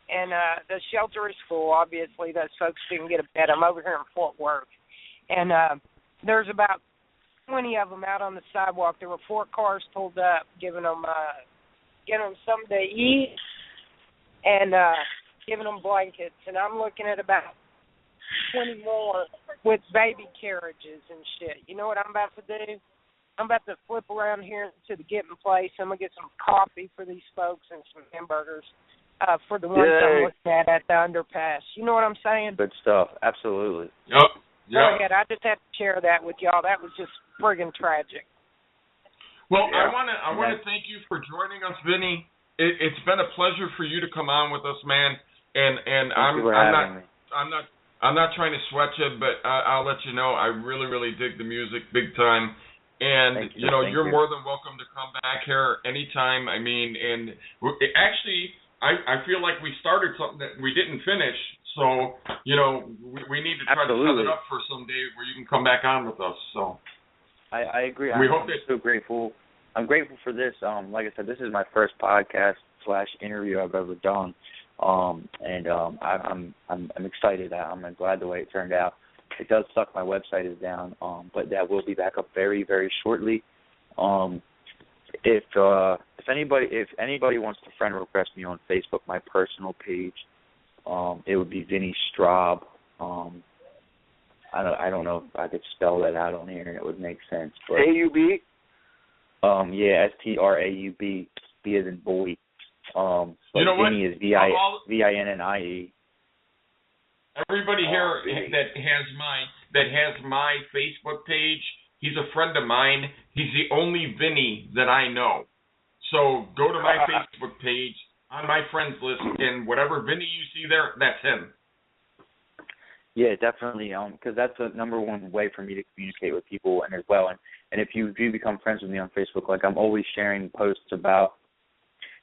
And the shelter is full. Obviously, those folks didn't get a bed. I'm over here in Fort Worth. And there's about 20 of them out on the sidewalk. There were 4 cars pulled up, giving them something to eat and giving them blankets. And I'm looking at about 20 more with baby carriages and shit. You know what I'm about to do? I'm about to flip around here to the Getting Place. I'm going to get some coffee for these folks and some hamburgers for the ones I'm looking at the underpass. You know what I'm saying? Good stuff. Absolutely. Yep. Go ahead. I just had to share that with y'all. That was just friggin' tragic. Well, I want to thank you for joining us, Vinny. It's been a pleasure for you to come on with us, man. And I'm not trying to sweat you, but I'll let you know I really, really dig the music big time. And, you're more than welcome to come back here anytime. I mean, and actually, I feel like we started something that we didn't finish. So, we need to try to set it up for some day where you can come back on with us. So I agree. I'm so grateful. I'm grateful for this. Like I said, this is my first podcast/interview I've ever done. And I'm excited. I'm glad the way it turned out. It does suck my website is down, but that will be back up very, very shortly. If anybody wants to friend request me on Facebook, my personal page, it would be Vinny Straub. I don't know if I could spell that out on here and it would make sense. But AUB? Straub, B as in boy. You know Vinny is Vinnie. Everybody here that has my Facebook page, he's a friend of mine. He's the only Vinny that I know. So go to my Facebook page on my friends list, and whatever Vinny you see there, that's him. Yeah, definitely. Because that's the number one way for me to communicate with people, and as well. And if you become friends with me on Facebook, like I'm always sharing posts about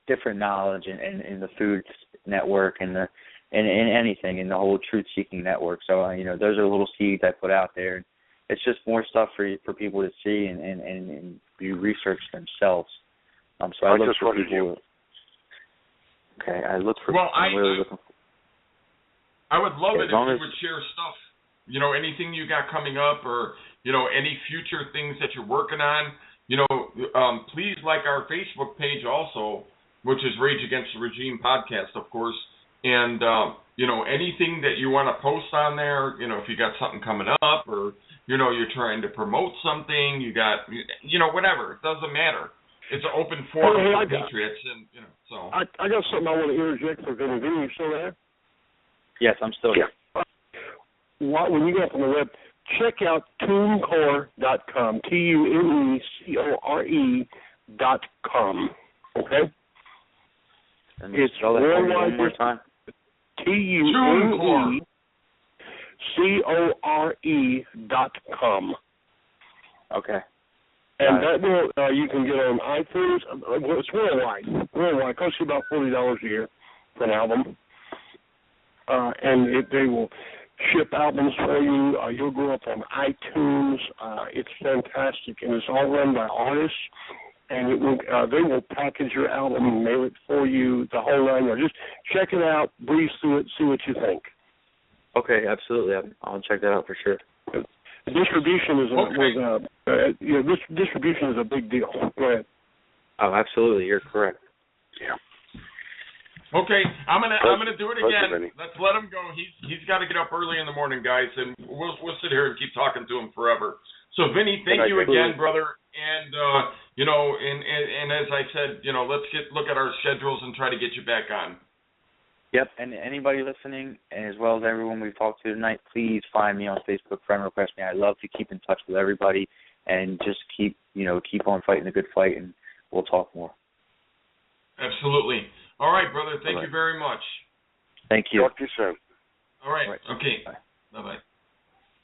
different knowledge in the food network and anything in the whole truth seeking network. So those are little seeds I put out there. it's just more stuff for people to see and do research themselves. So I look for people. Okay, I look for. Well, I'm really looking for. I would love it if you would share stuff. You know, anything you got coming up, or any future things that you're working on. Please like our Facebook page also, which is Rage Against the Regime podcast, of course. And anything that you want to post on there. If you got something coming up, or you're trying to promote something, you got whatever. It doesn't matter. It's an open forum for Patriots, and so. I got something I want to interject for Vinny. Vinny, you still there? Yes, I'm still here. When you get up on the web, check out TuneCore.com. TuneCore.com. Okay? It's worldwide. One more time. TuneCore.com. Okay. And that will you can get on iTunes. It's worldwide. Worldwide. It costs you about $40 a year for an album. And they will ship albums for you. You'll go up on iTunes. It's fantastic, and it's all run by artists. And it will, they will package your album and mail it for you, the whole nine yards. Just check it out, breeze through it, see what you think. Okay, absolutely. I'll check that out for sure. Distribution is distribution is a big deal. Go ahead. Oh, absolutely. You're correct. Yeah. Okay, I'm gonna do it again. Let's let him go. He's got to get up early in the morning, guys, and we'll sit here and keep talking to him forever. So, Vinny, thank you again, brother. And and as I said, let's look at our schedules and try to get you back on. Yep, and anybody listening, as well as everyone we've talked to tonight, please find me on Facebook, friend request me. I love to keep in touch with everybody and just keep on fighting the good fight, and we'll talk more. Absolutely. All right, brother. Thank you very much. Thank you. Talk to you soon. All right. Okay. Bye-bye.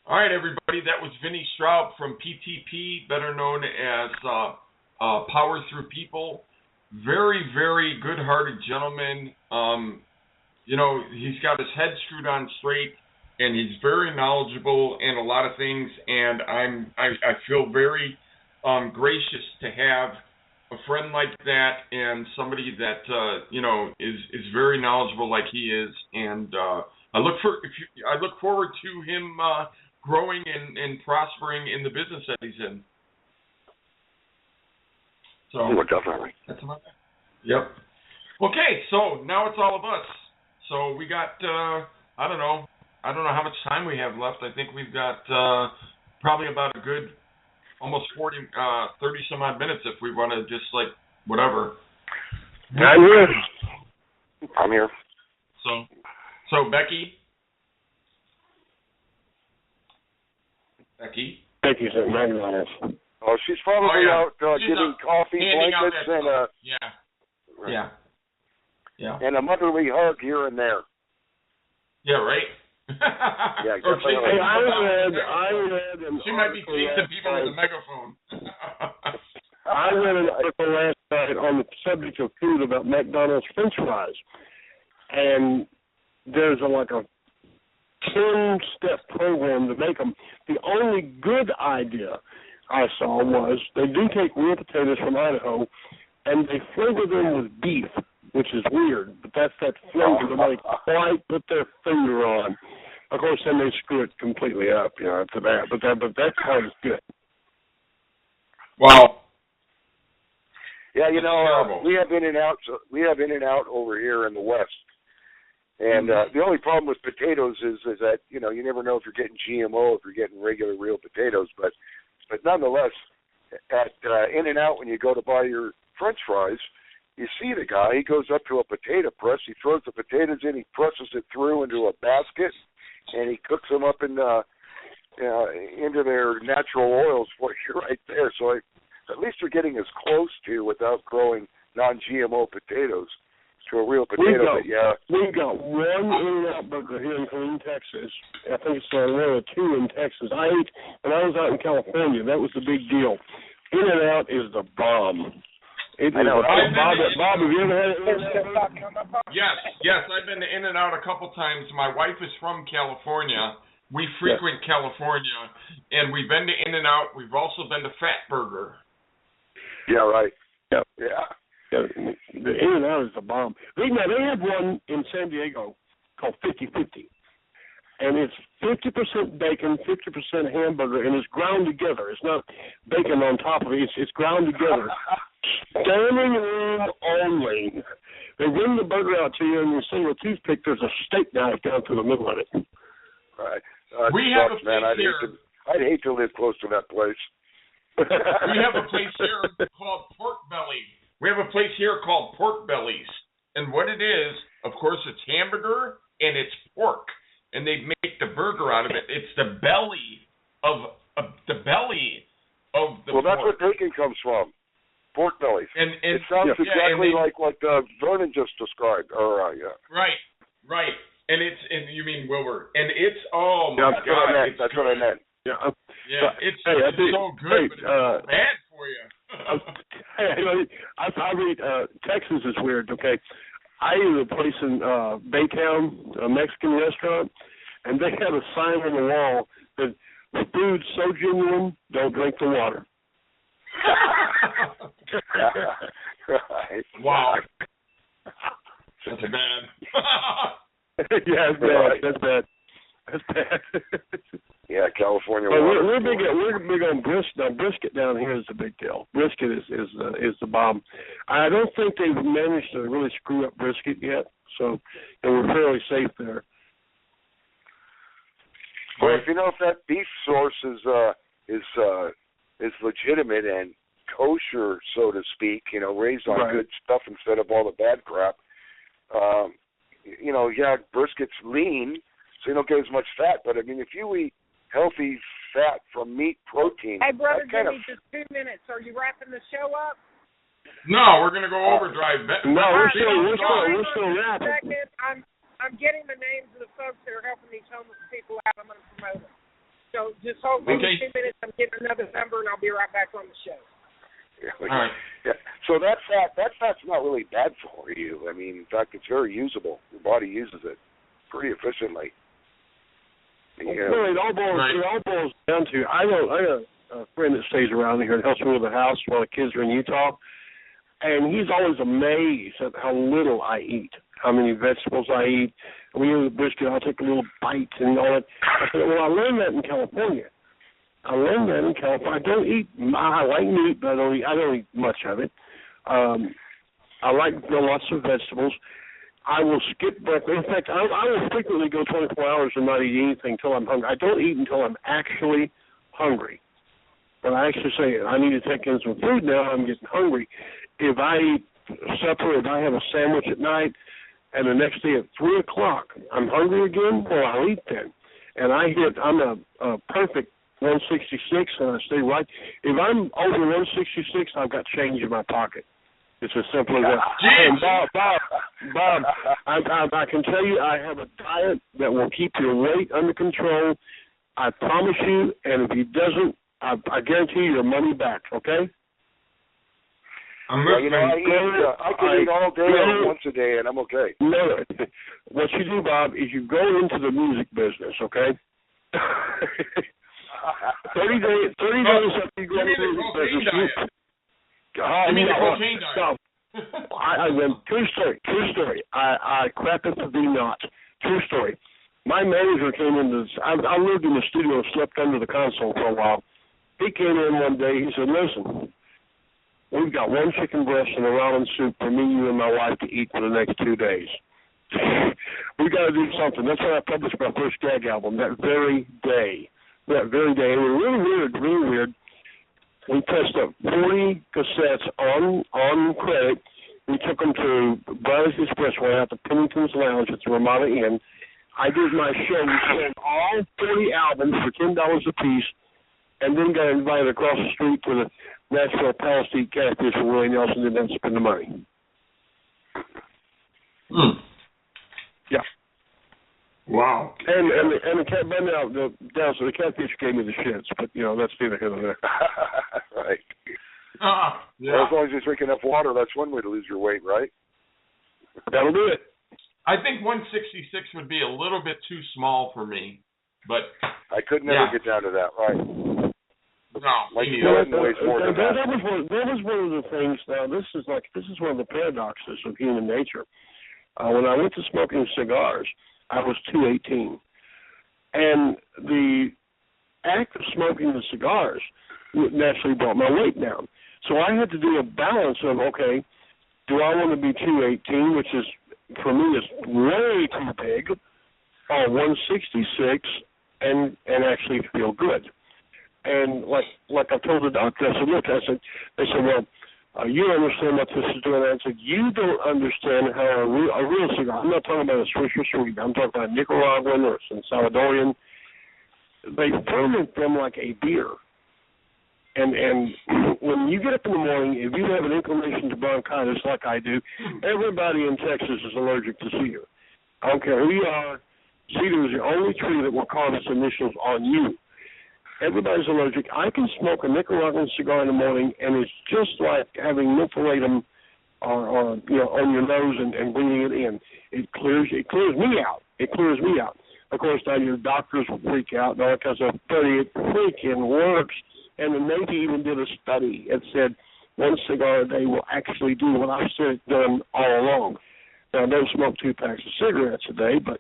All right, everybody. That was Vinny Straub from PTP, better known as Power Through People. Very, very good-hearted gentleman. He's got his head screwed on straight, and he's very knowledgeable in a lot of things. And I feel very gracious to have a friend like that, and somebody that is very knowledgeable like he is, and I look forward to him growing and prospering in the business that he's in. So definitely. That's about that. Yep. Okay, so now it's all of us. So we got I don't know how much time we have left. I think we've got probably about a good almost 30 some odd minutes if we want to just whatever. I'm here. So Becky. Becky's at McDonald's. Oh, she's probably out getting coffee, blankets, and and a motherly hug here and there. Yeah, right. Yeah, exactly. She might be chasing people with a megaphone. I read an article last night on the subject of food about McDonald's French fries, and there's a 10-step program to make them. The only good idea I saw was they do take real potatoes from Idaho, and they flavor them with beef, which is weird, but that's that flavor nobody quite put their finger on. Of course, then they screw it completely up, after that. But that kind is good. Wow. Yeah, we have In-N-Out. We have In-N-Out over here in the West, and the only problem with potatoes is that you never know if you're getting GMO, if you're getting regular real potatoes. But nonetheless, at In-N-Out, when you go to buy your French fries, you see the guy. He goes up to a potato press. He throws the potatoes in. He presses it through into a basket, and he cooks them up into their natural oils for you right there. So at least you're getting as close to, without growing non-GMO potatoes, to a real potato. We've got one In-N-Out burger here in Killeen, Texas. I think it's one or two in Texas. I ate when I was out in California. That was the big deal. In-N-Out is the bomb. I know. Bob, have you ever had In-N-Out? Yes, I've been to In-N-Out a couple times. My wife is from California, we frequent California, and we've been to In-N-Out. We've also been to Fat Burger. Yeah, right. Yeah. Yeah. The In-N-Out is a bomb. They have one in San Diego called 50-50. And it's 50% bacon, 50% hamburger, and it's ground together. It's not bacon on top of it. It's ground together. Standing room only. They bring the burger out to you, and you see with a toothpick, there's a steak knife down through the middle of it. Right. We have a place here. I'd hate to live close to that place. We have a place here called Pork Belly. We have a place here called Pork Bellies. And what it is, of course, it's hamburger and it's pork. And they make the burger out of it. It's the belly of the Well, that's pork. where bacon comes from. Pork bellies. And it sounds exactly like what Vernon just described. Right. And you mean Wilbur? And it's God, that's what I meant. Yeah. It's so good, but it's so bad for you. I read Texas is weird. Okay, I ate a place in Baytown, a Mexican restaurant, and they had a sign on the wall that food's so genuine, don't drink the water. Right. Wow. That's bad. Yeah, it's bad. Right. That's bad. Yeah, California. But we're big on brisket. Now, brisket down here is a big deal. Brisket is the bomb. I don't think they've managed to really screw up brisket yet, so we're fairly safe there. Well, if that beef source is legitimate and kosher, so to speak, raised on good stuff instead of all the bad crap. Brisket's lean, so you don't get as much fat. But I mean, if you eat healthy fat from meat protein, hey brother, give me just 2 minutes. Are you wrapping the show up? No, we're gonna go overdrive. No, we're still wrapping. I'm getting the names of the folks that are helping these homeless people out. I'm going to promote them. So just hold on 2 minutes. I'm getting another number, and I'll be right back on the show. All right. Yeah. So that fat's not really bad for you. I mean, in fact, it's very usable. Your body uses it pretty efficiently. Well, it all boils down to I got a friend that stays around here and helps me with the house while the kids are in Utah, and he's always amazed at how little I eat, how many vegetables I eat. When you eat the brisket, I'll take a little bite and all that. I said, well, I learned that in California. I don't eat. I like meat, but I don't eat much of it. I like lots of vegetables. I will skip breakfast. In fact, I will frequently go 24 hours and not eat anything until I'm hungry. I don't eat until I'm actually hungry. When I actually say, I need to take in some food now, I'm getting hungry. If I eat supper, if I have a sandwich at night, and the next day at 3 o'clock, I'm hungry again, well, I'll eat then. And I'm a perfect 166, and I stay right. If I'm over 166, I've got change in my pocket. It's as simple as that. And Bob, I can tell you I have a diet that will keep your weight under control. I promise you, and if it doesn't, I guarantee you your money back, okay? I can eat all day or once a day, and I'm okay. No, what you do, Bob, is you go into the music business, okay? 30 days after you go into the music business. True story. I crap it to thee not. True story. My manager came into this. I lived in the studio and slept under the console for a while. He came in one day. He said, listen, we've got one chicken breast and a ramen soup for me, you, and my wife to eat for the next 2 days. We got to do something. That's when I published my first gag album, that very day. And it was really weird. We pressed up 40 cassettes on credit. We took them to Brothers Expressway out to Pennington's Lounge at the Ramada Inn. I did my show. We sold all 40 albums for $10 a piece, and then got invited across the street to the Nashville Palace to eat catfish with Willie Nelson. Didn't have to spend the money. Yeah. Wow. And the cat been down, so the catfish gave me the shits, but that's neither here nor there. Right. Yeah. Well, as long as you drink enough water, that's one way to lose your weight, right? That'll do it. I think 166 would be a little bit too small for me. But I could never get down to that, right? No, like that was one of the things. Now this is one of the paradoxes of human nature. When I went to smoking cigars, I was 218, and the act of smoking the cigars naturally brought my weight down. So I had to do a balance of, okay, do I want to be 218, which is, for me, is way too big, or 166, and actually feel good. And like I told the doctor, I said, look, they said, well, you don't understand what this is doing. I said, you don't understand how a real cigar, I'm not talking about a Swiss or Sweet, I'm talking about a Nicaraguan or some Salvadorian. They ferment them like a beer. And when you get up in the morning, if you have an inclination to bronchitis like I do, everybody in Texas is allergic to cedar. I don't care who you are. Cedar is the only tree that will carve its initials on you. Everybody's allergic. I can smoke a Nicaraguan cigar in the morning, and it's just like having mentholatum or on your nose and breathing it in. It clears me out. It clears me out. Of course, now your doctors will freak out and all that kind of stuff, but it freaking works. And the Navy even did a study. It said 1 cigar a day will actually do what I've said it's done all along. Now, I don't smoke 2 packs of cigarettes a day, but,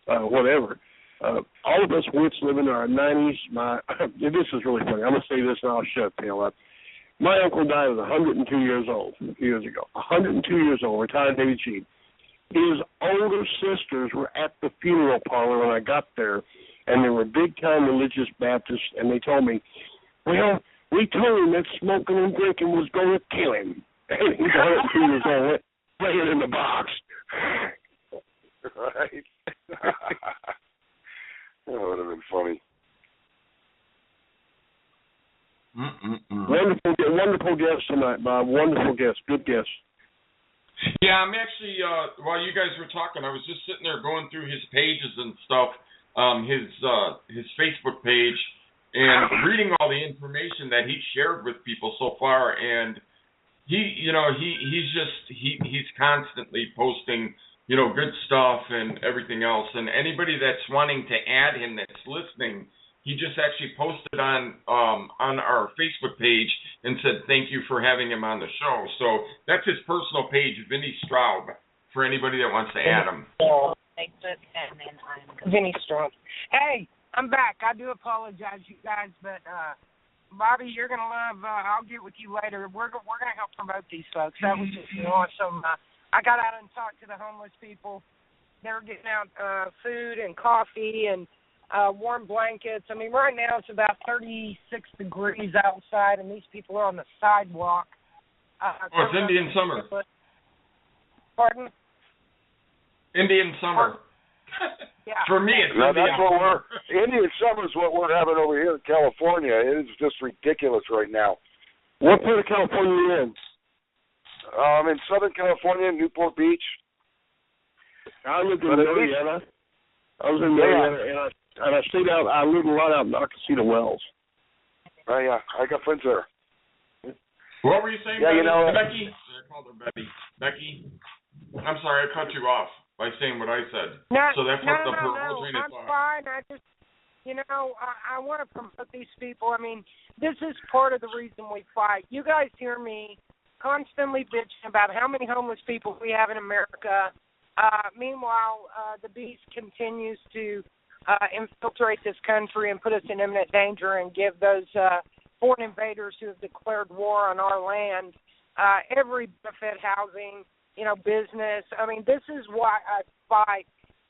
whatever. All of us wits living in our 90s. This is really funny. I'm going to say this and I'll shut the hell up. My uncle died at 102 years old a few years ago. 102 years old, retired Navy Chief. His older sisters were at the funeral parlor when I got there, and they were big-time religious Baptists, and they told me, well, we told him that smoking and drinking was going to kill him. And he's 102 years old, laying in the box. Right. That would have been funny. Wonderful guest tonight, Bob. Wonderful guest. Good guest. Yeah, I'm actually, while you guys were talking, I was just sitting there going through his pages and stuff, his Facebook page, and reading all the information that he shared with people so far, and he's constantly posting, good stuff and everything else, and anybody that's wanting to add him that's listening, he just actually posted on our Facebook page and said thank you for having him on the show. So that's his personal page, Vinny Straub, for anybody that wants to add him. Facebook, and then I'm Vinny Straub. Hey, I'm back. I do apologize, you guys, but Bobby, you're gonna love. I'll get with you later. We're gonna help promote these folks. That was just awesome. I got out and talked to the homeless people. They were getting out food and coffee and warm blankets. I mean, right now it's about 36 degrees outside, and these people are on the sidewalk. It's Indian summer. Pardon? Indian summer. Yeah. For me, it's Indian summer is what we're having over here in California. It is just ridiculous right now. What part of California are you in? In Southern California, Newport Beach. I lived in Marietta. I was in Marietta, and I stayed out. I lived a lot out in Arcasita Wells. Oh yeah, I got friends there. What were you saying? Yeah, Becky. I called her Becky. Becky. I'm sorry, I cut you off by saying what I said. No, so that's no, what the no, train I'm is. fine. I just, I want to promote these people. I mean, this is part of the reason we fight. You guys hear me constantly bitching about how many homeless people we have in America. Meanwhile, the beast continues to infiltrate this country and put us in imminent danger and give those foreign invaders who have declared war on our land every benefit, housing, business. I mean, this is why I fight.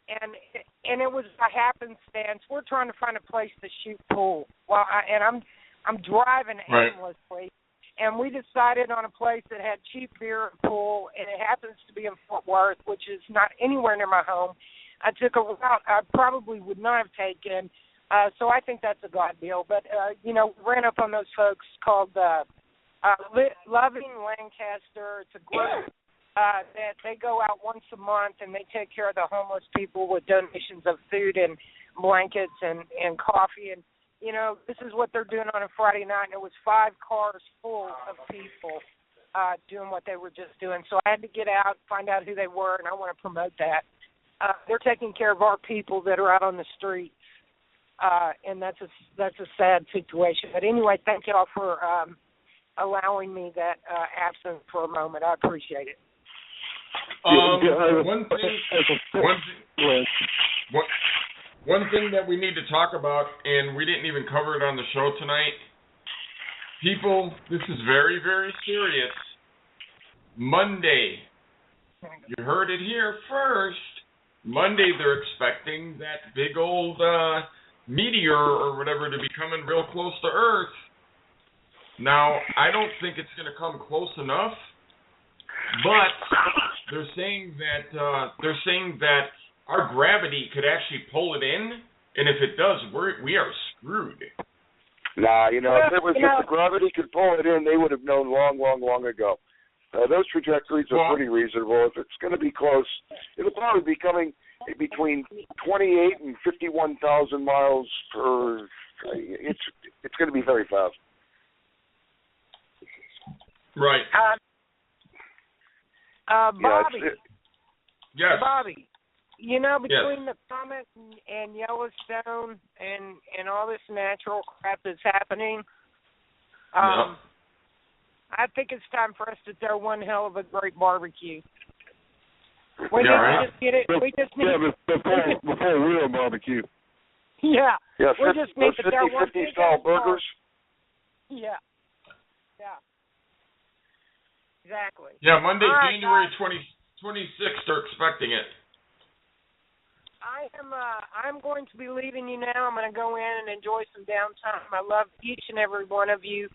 And it was a happenstance. We're trying to find a place to shoot pool. I'm driving aimlessly. And we decided on a place that had cheap beer and pool, and it happens to be in Fort Worth, which is not anywhere near my home. I took a route I probably would not have taken, so I think that's a God deal. But, we ran up on those folks called Loving Lancaster. It's a group that they go out once a month, and they take care of the homeless people with donations of food and blankets and coffee. And this is what they're doing on a Friday night, and it was 5 cars full of people doing what they were just doing. So I had to get out, find out who they were, and I want to promote that. They're taking care of our people that are out on the street. and that's a sad situation. But anyway, thank y'all for allowing me that absence for a moment. I appreciate it. One thing that we need to talk about, and we didn't even cover it on the show tonight. People, this is very, very serious. Monday, you heard it here first. Monday, they're expecting that big old meteor or whatever to be coming real close to Earth. Now, I don't think it's going to come close enough, but they're saying that our gravity could actually pull it in, and if it does, we are screwed. Nah, if the gravity could pull it in, they would have known long ago. Those trajectories are pretty reasonable. If it's going to be close, it'll probably be coming between 28 and 51,000 miles per. It's going to be very fast. Right. Bobby. Yes. Bobby. Between the comet and Yellowstone and all this natural crap that's happening, I think it's time for us to throw one hell of a great barbecue. We need to just get it. We just need before real barbecue. Yeah. Yeah. We just need to throw one 50 style burgers. Yeah. Yeah. Exactly. Yeah, Monday, right, January 26th, they're expecting it. I'm going to be leaving you now. I'm going to go in and enjoy some downtime. I love each and every one of you.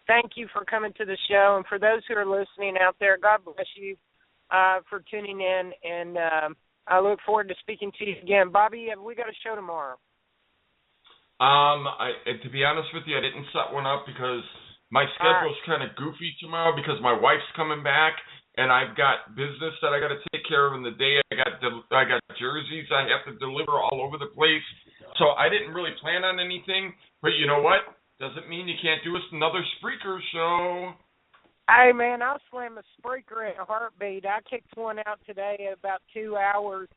Thank you for coming to the show. And for those who are listening out there, God bless you for tuning in. And I look forward to speaking to you again. Bobby, have we got a show tomorrow? To be honest with you, I didn't set one up because my schedule's kind of goofy tomorrow because my wife's coming back. And I've got business that I got to take care of in the day. I got jerseys I have to deliver all over the place. So I didn't really plan on anything. But you know what? Doesn't mean you can't do us another Spreaker show. Hey, man, I'll slam a Spreaker in a heartbeat. I kicked one out today at about 2 hours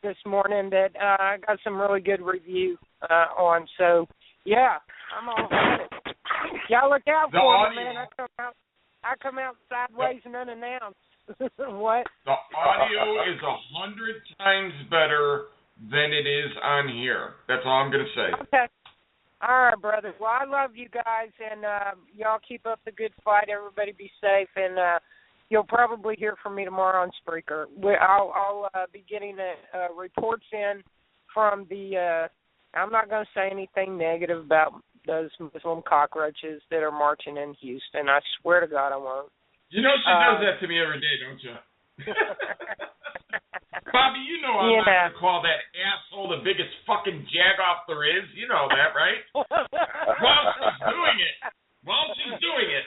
this morning that I got some really good review on. So, yeah, I'm all about it. Y'all look out for me, man. I come out sideways and unannounced. What? The audio is 100 times better than it is on here. That's all I'm going to say. Okay. All right, brother. Well, I love you guys, and y'all keep up the good fight. Everybody be safe, and you'll probably hear from me tomorrow on Spreaker. I'll be getting reports in from the I'm not going to say anything negative about those Muslim cockroaches that are marching in Houston. I swear to God I won't. You know she does that to me every day, don't you? Bobby, you know I'm not going to call that asshole the biggest fucking jagoff there is. You know that, right? While she's doing it.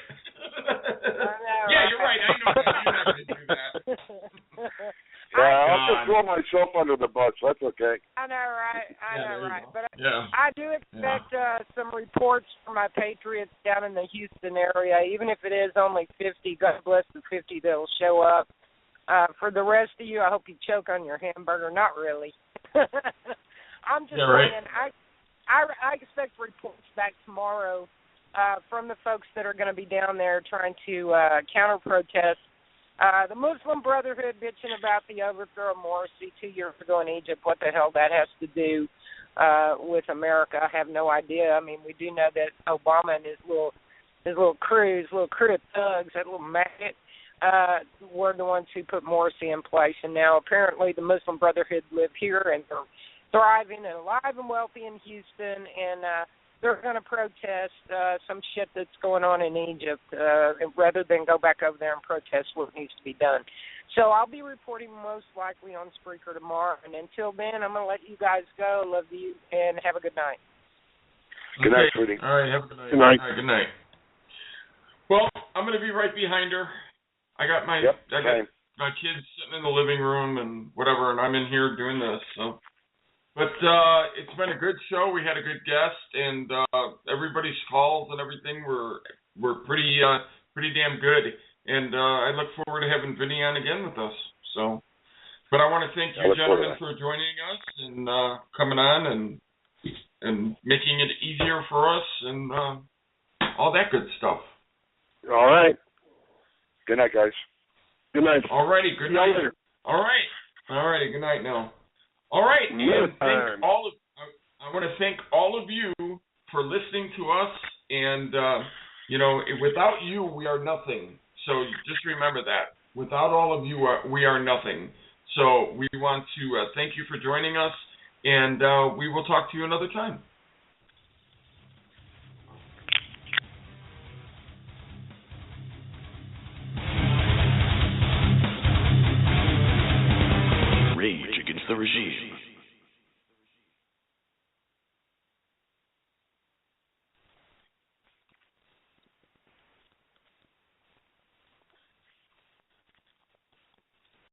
Yeah, you're right. I know that. You're not going to do that. I'll just throw myself under the bus. That's okay. I know, right? I know, right? But yeah. I do expect some reports from my Patriots down in the Houston area, even if it is only 50. God bless the 50 that will show up. For the rest of you, I hope you choke on your hamburger. Not really. I'm just saying, I expect reports back tomorrow from the folks that are going to be down there trying to counter-protest the Muslim Brotherhood bitching about the overthrow of Morsi 2 years ago in Egypt. What the hell that has to do with America? I have no idea. I mean, we do know that Obama and his little crew of thugs, that little maggot, were the ones who put Morsi in place. And now apparently the Muslim Brotherhood live here and they're thriving and alive and wealthy in Houston, and they're going to protest some shit that's going on in Egypt rather than go back over there and protest what needs to be done. So I'll be reporting most likely on Spreaker tomorrow. And until then, I'm going to let you guys go. Love you, and have a good night. Good night, sweetie. All right, have a good night. Good night. All right, good night. Well, I'm going to be right behind her. I got my kids sitting in the living room and whatever, and I'm in here doing this. So. But it's been a good show. We had a good guest, and everybody's calls and everything were pretty damn good. And I look forward to having Vinny on again with us. So, but I want to thank you gentlemen for joining us and coming on, and and making it easier for us and all that good stuff. All right. Good night, guys. Good night. All righty. Good night. Later. All right. All righty. Good night now. All right. And I want to thank all of you for listening to us. And, without you, we are nothing. So just remember that. Without all of you, we are nothing. So we want to thank you for joining us. And we will talk to you another time. Rage against the regime.